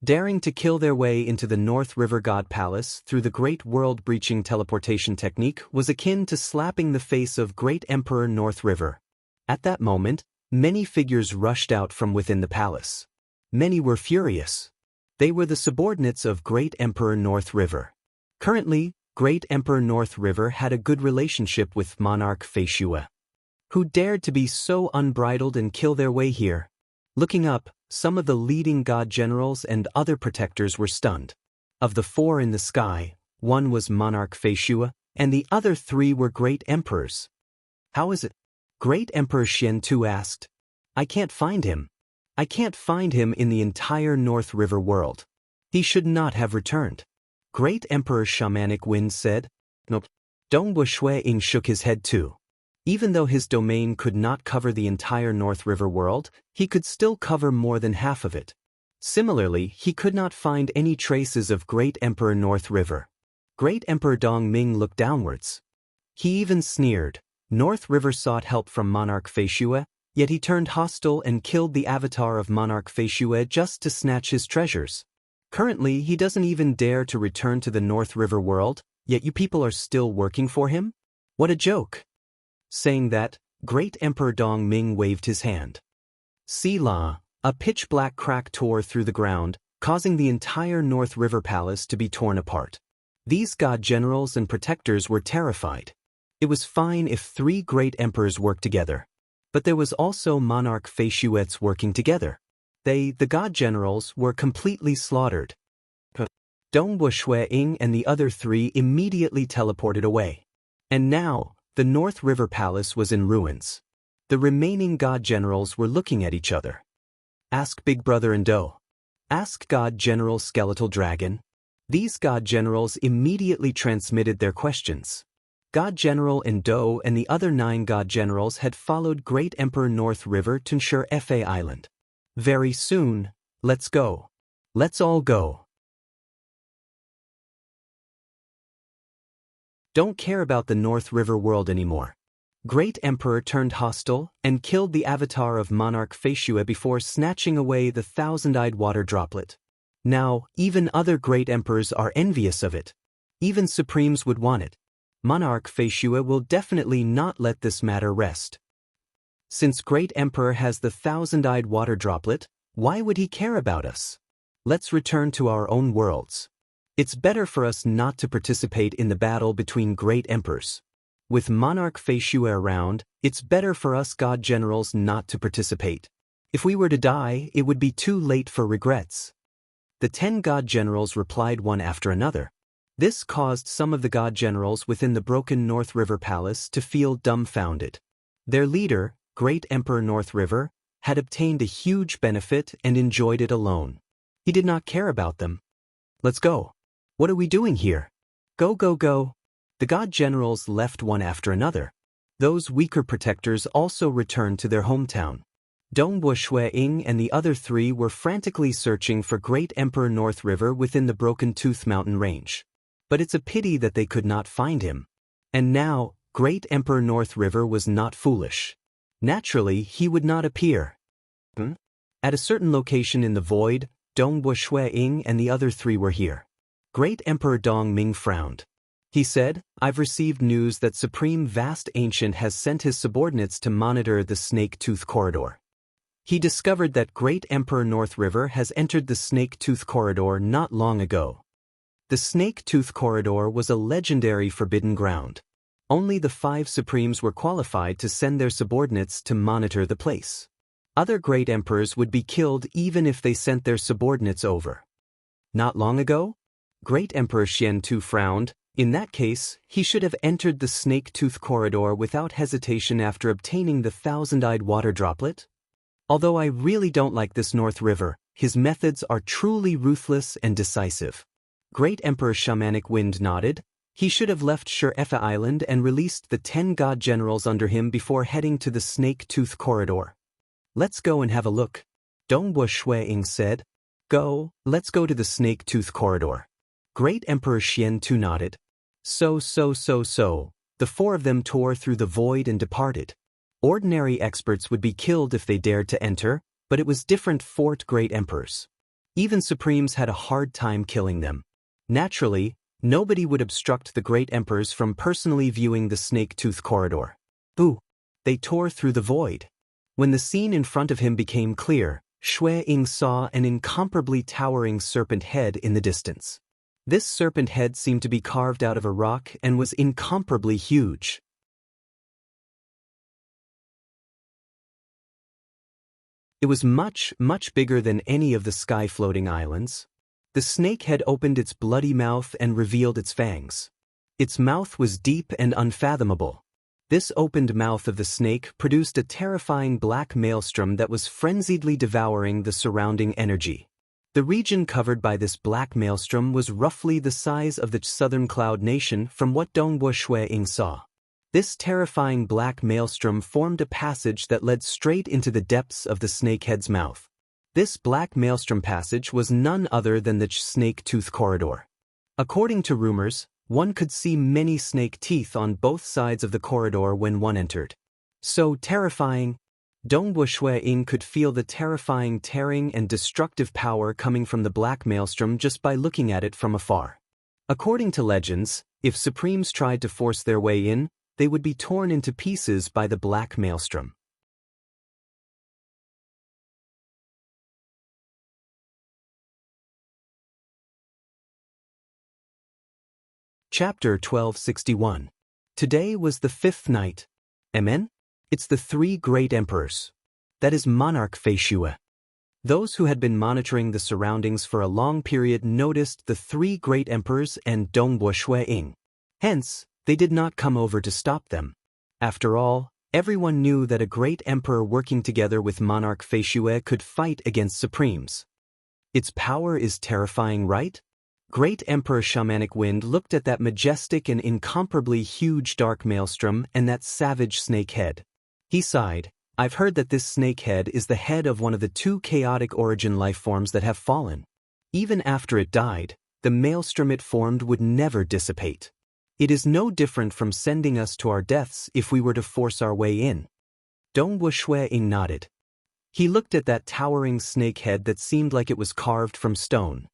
Daring to kill their way into the North River God Palace through the great world-breaching teleportation technique was akin to slapping the face of Great Emperor North River. At that moment, many figures rushed out from within the palace. Many were furious. They were the subordinates of Great Emperor North River. Currently, Great Emperor North River had a good relationship with Monarch Feishue. Who dared to be so unbridled and kill their way here? Looking up, some of the leading god generals and other protectors were stunned. Of the 4 in the sky, 1 was Monarch Feishue, and the other 3 were great emperors. How is it? Great Emperor Xian Tu asked. I can't find him. I can't find him in the entire North River world. He should not have returned. Great Emperor Shamanic Wind said. Nope. Dongbo Shuiying shook his head too. Even though his domain could not cover the entire North River world, he could still cover more than half of it. Similarly, he could not find any traces of Great Emperor North River. Great Emperor Dongming looked downwards. He even sneered. North River sought help from Monarch Feishue, yet he turned hostile and killed the avatar of Monarch Feishue just to snatch his treasures. Currently, he doesn't even dare to return to the North River world, yet you people are still working for him? What a joke! Saying that, Great Emperor Dongming waved his hand. Sela, a pitch-black crack tore through the ground, causing the entire North River Palace to be torn apart. These god generals and protectors were terrified. It was fine if 3 great emperors worked together. But there was also Monarch Feishuets working together. They, the god generals, were completely slaughtered. Dongwu Shui-ing and the other 3 immediately teleported away. And now, the North River Palace was in ruins. The remaining god generals were looking at each other. Ask Big Brother and Do. Ask God General Skeletal Dragon. These god generals immediately transmitted their questions. God General and Do and the other 9 god generals had followed Great Emperor North River to ensure Fa Island. Very soon, let's go. Let's all go. Don't care about the North River world anymore. Great Emperor turned hostile and killed the avatar of Monarch Feishue before snatching away the 1,000-eyed water droplet. Now, even other great emperors are envious of it. Even supremes would want it. Monarch Feishue will definitely not let this matter rest. Since Great Emperor has the 1,000-eyed water droplet, why would he care about us? Let's return to our own worlds. It's better for us not to participate in the battle between great emperors. With Monarch Feishue around, it's better for us god generals not to participate. If we were to die, it would be too late for regrets. The 10 god generals replied one after another. This caused some of the god generals within the broken North River Palace to feel dumbfounded. Their leader, Great Emperor North River, had obtained a huge benefit and enjoyed it alone. He did not care about them. Let's go. What are we doing here? Go, go, go. The god generals left one after another. Those weaker protectors also returned to their hometown. Dongwu Shui-ing and the other 3 were frantically searching for Great Emperor North River within the Broken Tooth Mountain range. But it's a pity that they could not find him. And now, Great Emperor North River was not foolish. Naturally, he would not appear. At a certain location in the void, Dongwu Shui-ing and the other 3 were here. Great Emperor Dongming frowned. He said, I've received news that Supreme Vast Ancient has sent his subordinates to monitor the Snake Tooth Corridor. He discovered that Great Emperor North River has entered the Snake Tooth Corridor not long ago. The Snake Tooth Corridor was a legendary forbidden ground. Only the 5 Supremes were qualified to send their subordinates to monitor the place. Other great emperors would be killed even if they sent their subordinates over. Not long ago? Great Emperor Xian Tu frowned. In that case, he should have entered the Snake Tooth Corridor without hesitation after obtaining the 1,000-eyed water droplet. Although I really don't like this North River, his methods are truly ruthless and decisive. Great Emperor Shamanic Wind nodded. He should have left Shur-Efa Island and released the 10 god generals under him before heading to the Snake Tooth Corridor. Let's go and have a look. Dongwu Shui-ing said. Go, let's go to the Snake Tooth Corridor. Great Emperor Xian Tu nodded. So. The 4 of them tore through the void and departed. Ordinary experts would be killed if they dared to enter, but it was different for great emperors. Even supremes had a hard time killing them. Naturally, nobody would obstruct the great emperors from personally viewing the Snake Tooth Corridor. Boo! They tore through the void. When the scene in front of him became clear, Shui-ing saw an incomparably towering serpent head in the distance. This serpent head seemed to be carved out of a rock and was incomparably huge. It was much bigger than any of the sky-floating islands. The snake had opened its bloody mouth and revealed its fangs. Its mouth was deep and unfathomable. This opened mouth of the snake produced a terrifying black maelstrom that was frenziedly devouring the surrounding energy. The region covered by this black maelstrom was roughly the size of the southern cloud nation from what Dongwu Shui-ing saw. This terrifying black maelstrom formed a passage that led straight into the depths of the snakehead's mouth. This black maelstrom passage was none other than the snake tooth corridor. According to rumors, one could see many snake teeth on both sides of the corridor when one entered. So terrifying. Ying could feel the terrifying tearing and destructive power coming from the black maelstrom just by looking at it from afar. According to legends, if Supremes tried to force their way in, they would be torn into pieces by the black maelstrom. Chapter 1261. Today was the fifth night. Amen? It's the three great emperors. That is monarch Feishue. Those who had been monitoring the surroundings for a long period noticed the three great emperors and Ying. Hence, they did not come over to stop them. After all, everyone knew that a great emperor working together with monarch Feishue could fight against Supremes. Its power is terrifying, right? Great Emperor Shamanic Wind looked at that majestic and incomparably huge dark maelstrom and that savage snake head. He sighed. I've heard that this snake head is the head of one of the two chaotic origin life forms that have fallen. Even after it died, the maelstrom it formed would never dissipate. It is no different from sending us to our deaths if we were to force our way in. Ying nodded. He looked at that towering snake head that seemed like it was carved from stone.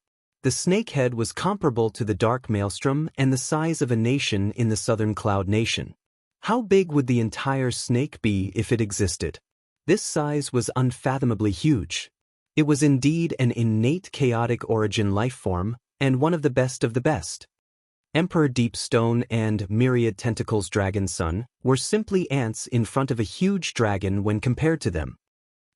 The snake head was comparable to the dark maelstrom and the size of a nation in the southern Cloud Nation. How big would the entire snake be if it existed? This size was unfathomably huge. It was indeed an innate chaotic origin life form, and one of the best of the best. Emperor Deep Stone and Myriad Tentacles Dragon Son were simply ants in front of a huge dragon when compared to them.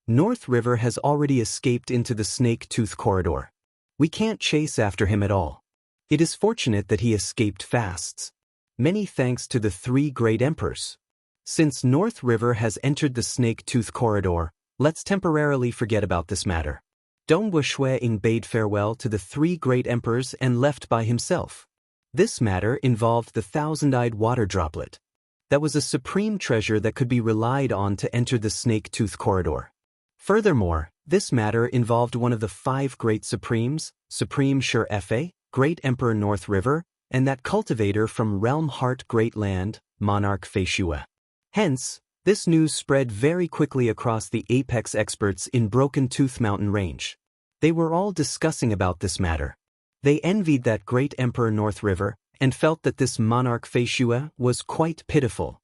North River has already escaped into the snake tooth corridor. We can't chase after him at all. It is fortunate that he escaped fast. Many thanks to the three great emperors. Since North River has entered the snake tooth corridor, let's temporarily forget about this matter. Ying bade farewell to the three great emperors and left by himself. This matter involved the thousand-eyed water droplet. That was a supreme treasure that could be relied on to enter the snake tooth corridor. Furthermore, this matter involved one of the five great Supremes, Supreme Sure Fa, Great Emperor North River, and that cultivator from Realm Heart Great Land, Monarch Feishue. Hence, this news spread very quickly across the apex experts in Broken Tooth Mountain Range. They were all discussing about this matter. They envied that Great Emperor North River and felt that this Monarch Feishue was quite pitiful.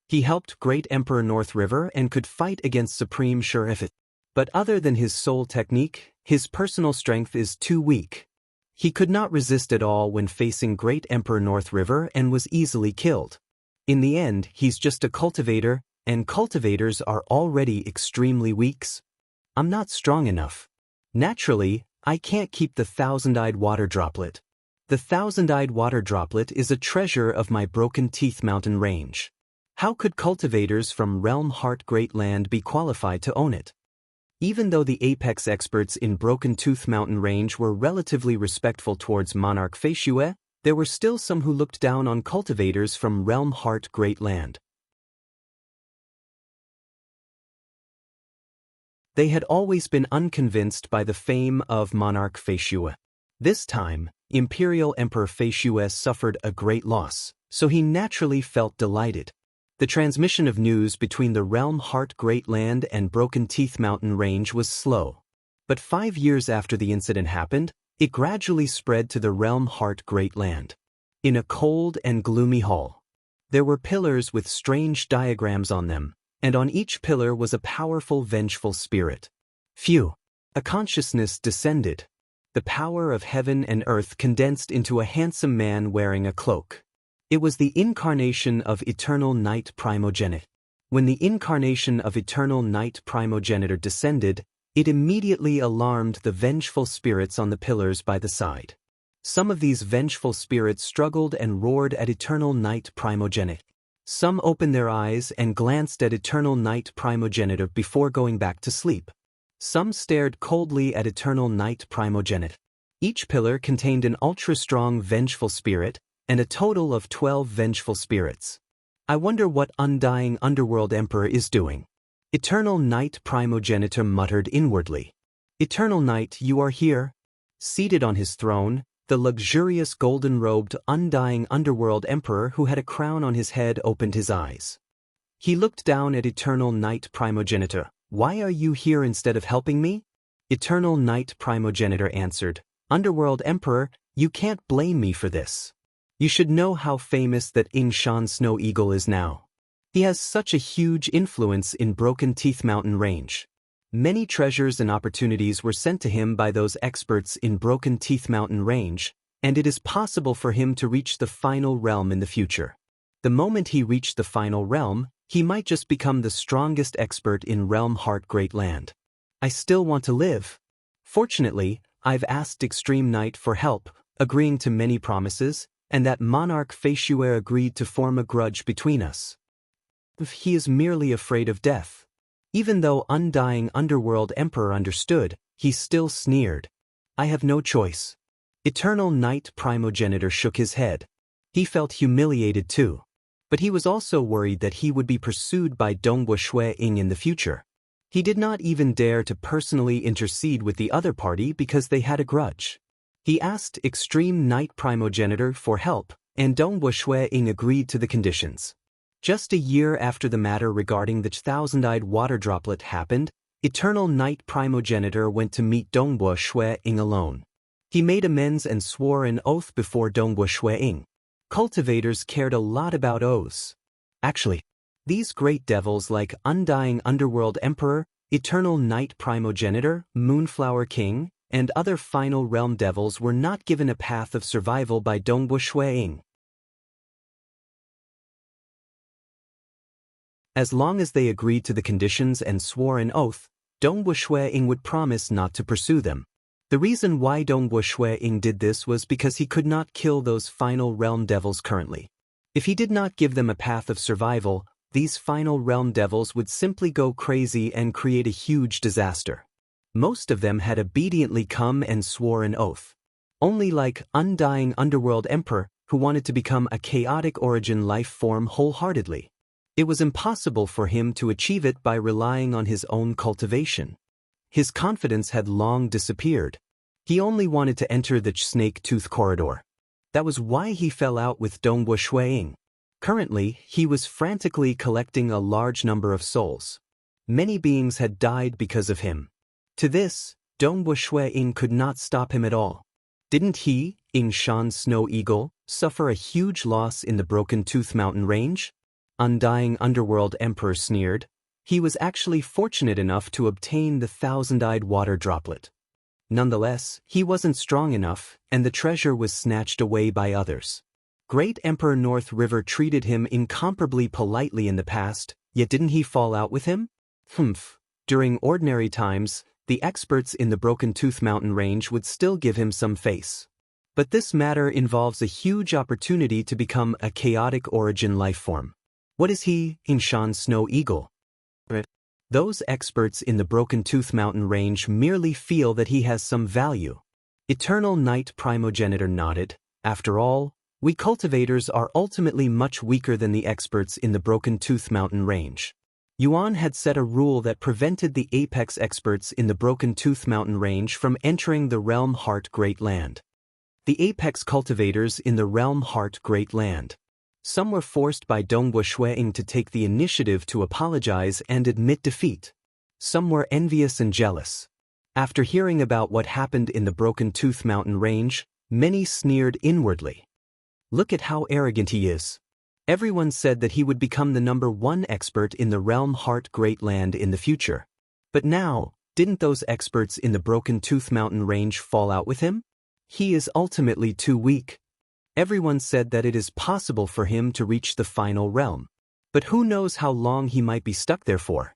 He helped Great Emperor North River and could fight against Supreme Sure Fa. But other than his soul technique, his personal strength is too weak. He could not resist at all when facing Great Emperor North River and was easily killed. In the end, he's just a cultivator, and cultivators are already extremely weak. I'm not strong enough. Naturally, I can't keep the thousand-eyed water droplet. The thousand-eyed water droplet is a treasure of my Broken Teeth Mountain Range. How could cultivators from Realm Heart Great Land be qualified to own it? Even though the apex experts in Broken Tooth Mountain Range were relatively respectful towards Monarch Feishue, there were still some who looked down on cultivators from Realm Heart Great Land. They had always been unconvinced by the fame of Monarch Feishue. This time, Imperial Emperor Feishue suffered a great loss, so he naturally felt delighted. The transmission of news between the Realm Heart Great Land and Broken Teeth Mountain Range was slow. But 5 years after the incident happened, it gradually spread to the Realm Heart Great Land. In a cold and gloomy hall, there were pillars with strange diagrams on them, and on each pillar was a powerful vengeful spirit. Phew! A consciousness descended. The power of heaven and earth condensed into a handsome man wearing a cloak. It was the incarnation of Eternal Night Primogenitor. When the incarnation of Eternal Night Primogenitor descended, it immediately alarmed the vengeful spirits on the pillars by the side. Some of these vengeful spirits struggled and roared at Eternal Night Primogenitor. Some opened their eyes and glanced at Eternal Night Primogenitor before going back to sleep. Some stared coldly at Eternal Night Primogenitor. Each pillar contained an ultra-strong vengeful spirit, and a total of 12 vengeful spirits. I wonder what Undying Underworld Emperor is doing. Eternal Night Primogenitor muttered inwardly. Eternal Night, you are here. Seated on his throne, the luxurious golden-robed, undying underworld emperor who had a crown on his head opened his eyes. He looked down at Eternal Night Primogenitor. Why are you here instead of helping me? Eternal Night Primogenitor answered, Underworld Emperor, you can't blame me for this. You should know how famous that Ying Snow Eagle is now. He has such a huge influence in Broken Teeth Mountain Range. Many treasures and opportunities were sent to him by those experts in Broken Teeth Mountain Range, and it is possible for him to reach the final realm in the future. The moment he reached the final realm, he might just become the strongest expert in Realm Heart Great Land. I still want to live. Fortunately, I've asked Extreme Knight for help, agreeing to many promises, and that Monarch Feishue agreed to form a grudge between us. He is merely afraid of death. Even though Undying Underworld Emperor understood, he still sneered. I have no choice. Eternal Night Primogenitor shook his head. He felt humiliated too. But he was also worried that he would be pursued by Dongwu Shui Ying in the future. He did not even dare to personally intercede with the other party because they had a grudge. He asked Extreme Night Primogenitor for help, and Dongwu Shui Ying agreed to the conditions. Just a year after the matter regarding the thousand-eyed water droplet happened, Eternal Night Primogenitor went to meet Dongwu Shui Ying alone. He made amends and swore an oath before Dongwu Shui Ying. Cultivators cared a lot about oaths. Actually, these great devils like Undying Underworld Emperor, Eternal Night Primogenitor, Moonflower King, and other final realm devils were not given a path of survival by Dongwu Shui Ying. As long as they agreed to the conditions and swore an oath, Dongwu Shui Ying would promise not to pursue them. The reason why Dongwu Shui Ying did this was because he could not kill those final realm devils currently. If he did not give them a path of survival, these final realm devils would simply go crazy and create a huge disaster. Most of them had obediently come and swore an oath. Only like Undying Underworld Emperor, who wanted to become a chaotic origin life form wholeheartedly. It was impossible for him to achieve it by relying on his own cultivation. His confidence had long disappeared. He only wanted to enter the Snake Tooth Corridor. That was why he fell out with Dongwu Shui Ying. Currently, he was frantically collecting a large number of souls. Many beings had died because of him. To this, Dongwu Shui Ying could not stop him at all. Didn't he, Ying Snow Eagle, suffer a huge loss in the Broken Tooth Mountain Range? Undying Underworld Emperor sneered. He was actually fortunate enough to obtain the thousand-eyed water droplet. Nonetheless, he wasn't strong enough, and the treasure was snatched away by others. Great Emperor North River treated him incomparably politely in the past, yet didn't he fall out with him? During ordinary times, the experts in the Broken Tooth Mountain Range would still give him some face. But this matter involves a huge opportunity to become a chaotic origin lifeform. What is he, Ying Snow Eagle? Those experts in the Broken Tooth Mountain Range merely feel that he has some value. Eternal Night Primogenitor nodded. After all, we cultivators are ultimately much weaker than the experts in the Broken Tooth Mountain Range. Yuan had set a rule that prevented the apex experts in the Broken Tooth Mountain Range from entering the Realm Heart Great Land. The apex cultivators in the Realm Heart Great Land. Some were forced by Dongwu Shui Ying to take the initiative to apologize and admit defeat. Some were envious and jealous. After hearing about what happened in the Broken Tooth Mountain Range, many sneered inwardly. Look at how arrogant he is. Everyone said that he would become the #1 expert in the Realm Heart Great Land in the future. But now, didn't those experts in the Broken Tooth Mountain Range fall out with him? He is ultimately too weak. Everyone said that it is possible for him to reach the final realm. But who knows how long he might be stuck there for?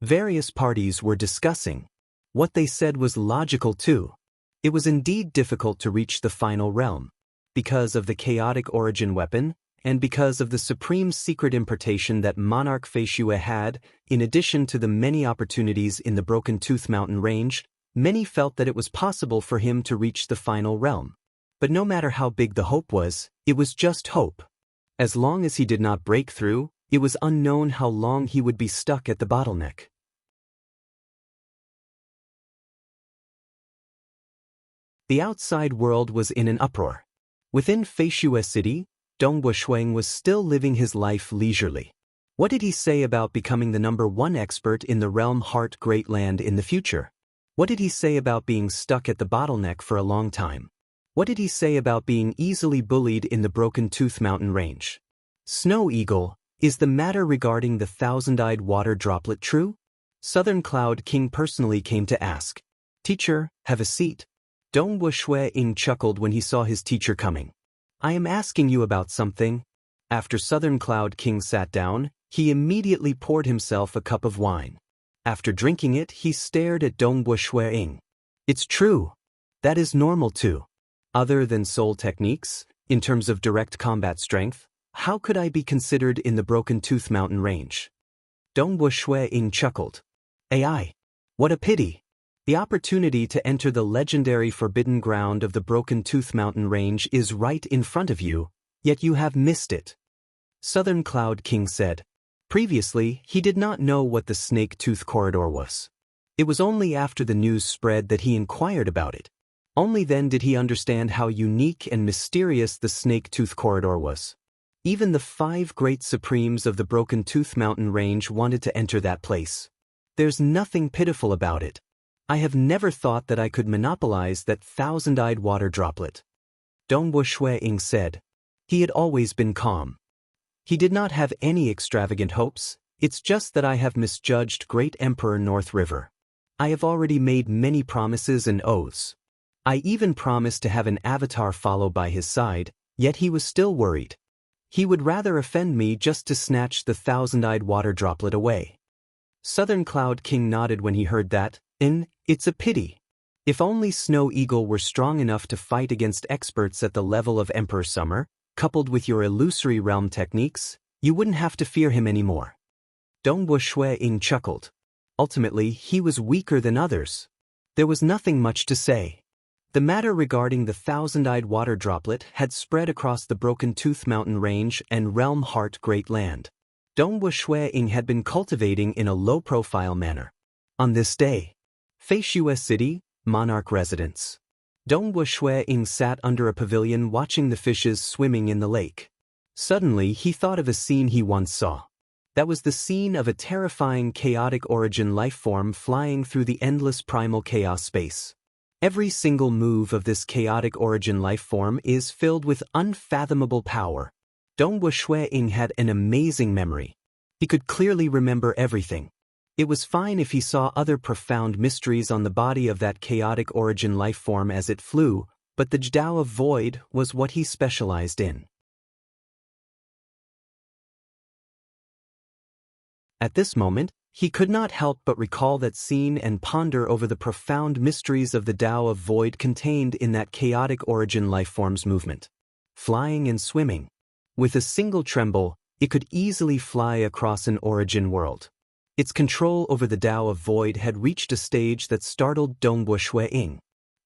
Various parties were discussing. What they said was logical too. It was indeed difficult to reach the final realm. Because of the chaotic origin weapon, and because of the supreme secret importation that Monarch Feishue had, in addition to the many opportunities in the Broken Tooth Mountain Range, many felt that it was possible for him to reach the final realm. But no matter how big the hope was, it was just hope. As long as he did not break through, it was unknown how long he would be stuck at the bottleneck. The outside world was in an uproar. Within Feishue City, Dongbua Shuang was still living his life leisurely. What did he say about becoming the #1 expert in the realm Heart Great Land in the future? What did he say about being stuck at the bottleneck for a long time? What did he say about being easily bullied in the Broken Tooth Mountain Range? Snow Eagle, is the matter regarding the thousand-eyed water droplet true? Southern Cloud King personally came to ask. Teacher, have a seat. Dongbua Shuang chuckled when he saw his teacher coming. I am asking you about something. After Southern Cloud King sat down, he immediately poured himself a cup of wine. After drinking it, he stared at Dongbua Shuang. It's true. That is normal too. Other than soul techniques, in terms of direct combat strength, how could I be considered in the Broken Tooth Mountain Range? Dongbua Shuang chuckled. AI. What a pity. The opportunity to enter the legendary forbidden ground of the Broken Tooth Mountain Range is right in front of you, yet you have missed it. Southern Cloud King said. Previously, he did not know what the Snake Tooth Corridor was. It was only after the news spread that he inquired about it. Only then did he understand how unique and mysterious the Snake Tooth Corridor was. Even the 5 great supremes of the Broken Tooth Mountain Range wanted to enter that place. There's nothing pitiful about it. I have never thought that I could monopolize that thousand-eyed water droplet. Dongbua Shuang said. He had always been calm. He did not have any extravagant hopes, it's just that I have misjudged Great Emperor North River. I have already made many promises and oaths. I even promised to have an avatar follow by his side, yet he was still worried. He would rather offend me just to snatch the thousand-eyed water droplet away. Southern Cloud King nodded when he heard that. It's a pity. If only Snow Eagle were strong enough to fight against experts at the level of Emperor Summer, coupled with your illusory realm techniques, you wouldn't have to fear him anymore. Dongbua Shuang chuckled. Ultimately, he was weaker than others. There was nothing much to say. The matter regarding the thousand-eyed water droplet had spread across the Broken Tooth Mountain Range and Realm Heart Great Land. Dongbua Shuang had been cultivating in a low-profile manner. On this day, Feishue City, Monarch Residence. Dongbua Shuang sat under a pavilion watching the fishes swimming in the lake. Suddenly, he thought of a scene he once saw. That was the scene of a terrifying chaotic origin life form flying through the endless primal chaos space. Every single move of this chaotic origin life form is filled with unfathomable power. Dongbua Shuang had an amazing memory. He could clearly remember everything. It was fine if he saw other profound mysteries on the body of that chaotic origin life form as it flew, but the Dao of Void was what he specialized in. At this moment, he could not help but recall that scene and ponder over the profound mysteries of the Dao of Void contained in that chaotic origin life form's movement. Flying and swimming. With a single tremble, it could easily fly across an origin world. Its control over the Dao of Void had reached a stage that startled Dongbua Shuang.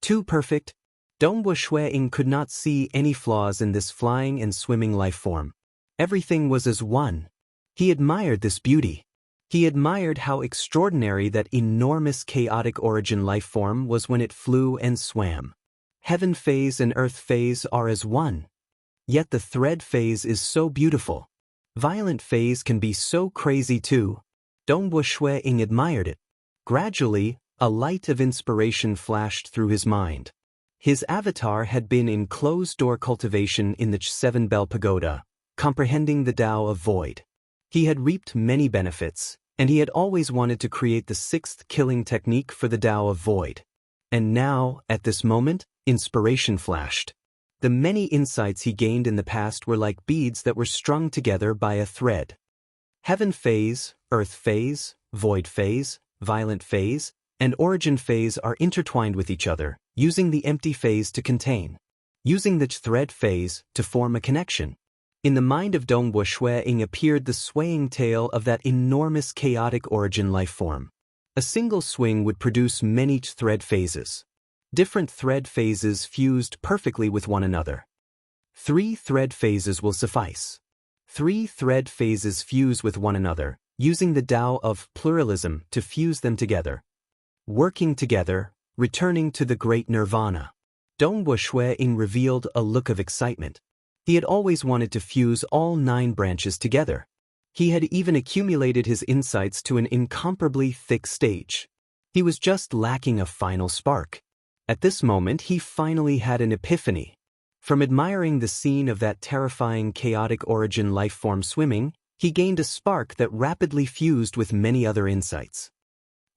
Too perfect, Dongbua Shuang could not see any flaws in this flying and swimming life form. Everything was as one. He admired this beauty. He admired how extraordinary that enormous chaotic origin life form was when it flew and swam. Heaven phase and earth phase are as one. Yet the thread phase is so beautiful. Violent phase can be so crazy too. Dongbua Shuang admired it. Gradually, a light of inspiration flashed through his mind. His avatar had been in closed-door cultivation in the Seven Bell Pagoda, comprehending the Dao of Void. He had reaped many benefits, and he had always wanted to create the 6th killing technique for the Dao of Void. And now, at this moment, inspiration flashed. The many insights he gained in the past were like beads that were strung together by a thread. Heaven phase, earth phase, void phase, violent phase, and origin phase are intertwined with each other, using the empty phase to contain. Using the thread phase to form a connection. In the mind of Dongbua Shuang appeared the swaying tail of that enormous chaotic origin life form. A single swing would produce many thread phases. Different thread phases fused perfectly with one another. 3 thread phases will suffice. 3 thread phases fuse with one another, using the Tao of pluralism to fuse them together. Working together, returning to the great nirvana. Dongwu Shuiying revealed a look of excitement. He had always wanted to fuse all 9 branches together. He had even accumulated his insights to an incomparably thick stage. He was just lacking a final spark. At this moment, he finally had an epiphany. From admiring the scene of that terrifying chaotic origin life form swimming, he gained a spark that rapidly fused with many other insights.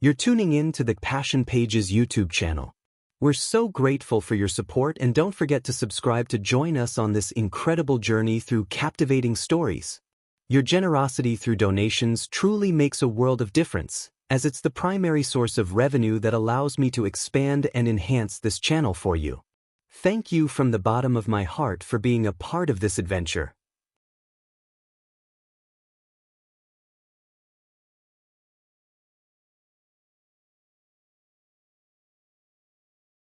You're tuning in to the Passion Pages YouTube channel. We're so grateful for your support, and don't forget to subscribe to join us on this incredible journey through captivating stories. Your generosity through donations truly makes a world of difference, as it's the primary source of revenue that allows me to expand and enhance this channel for you. Thank you from the bottom of my heart for being a part of this adventure.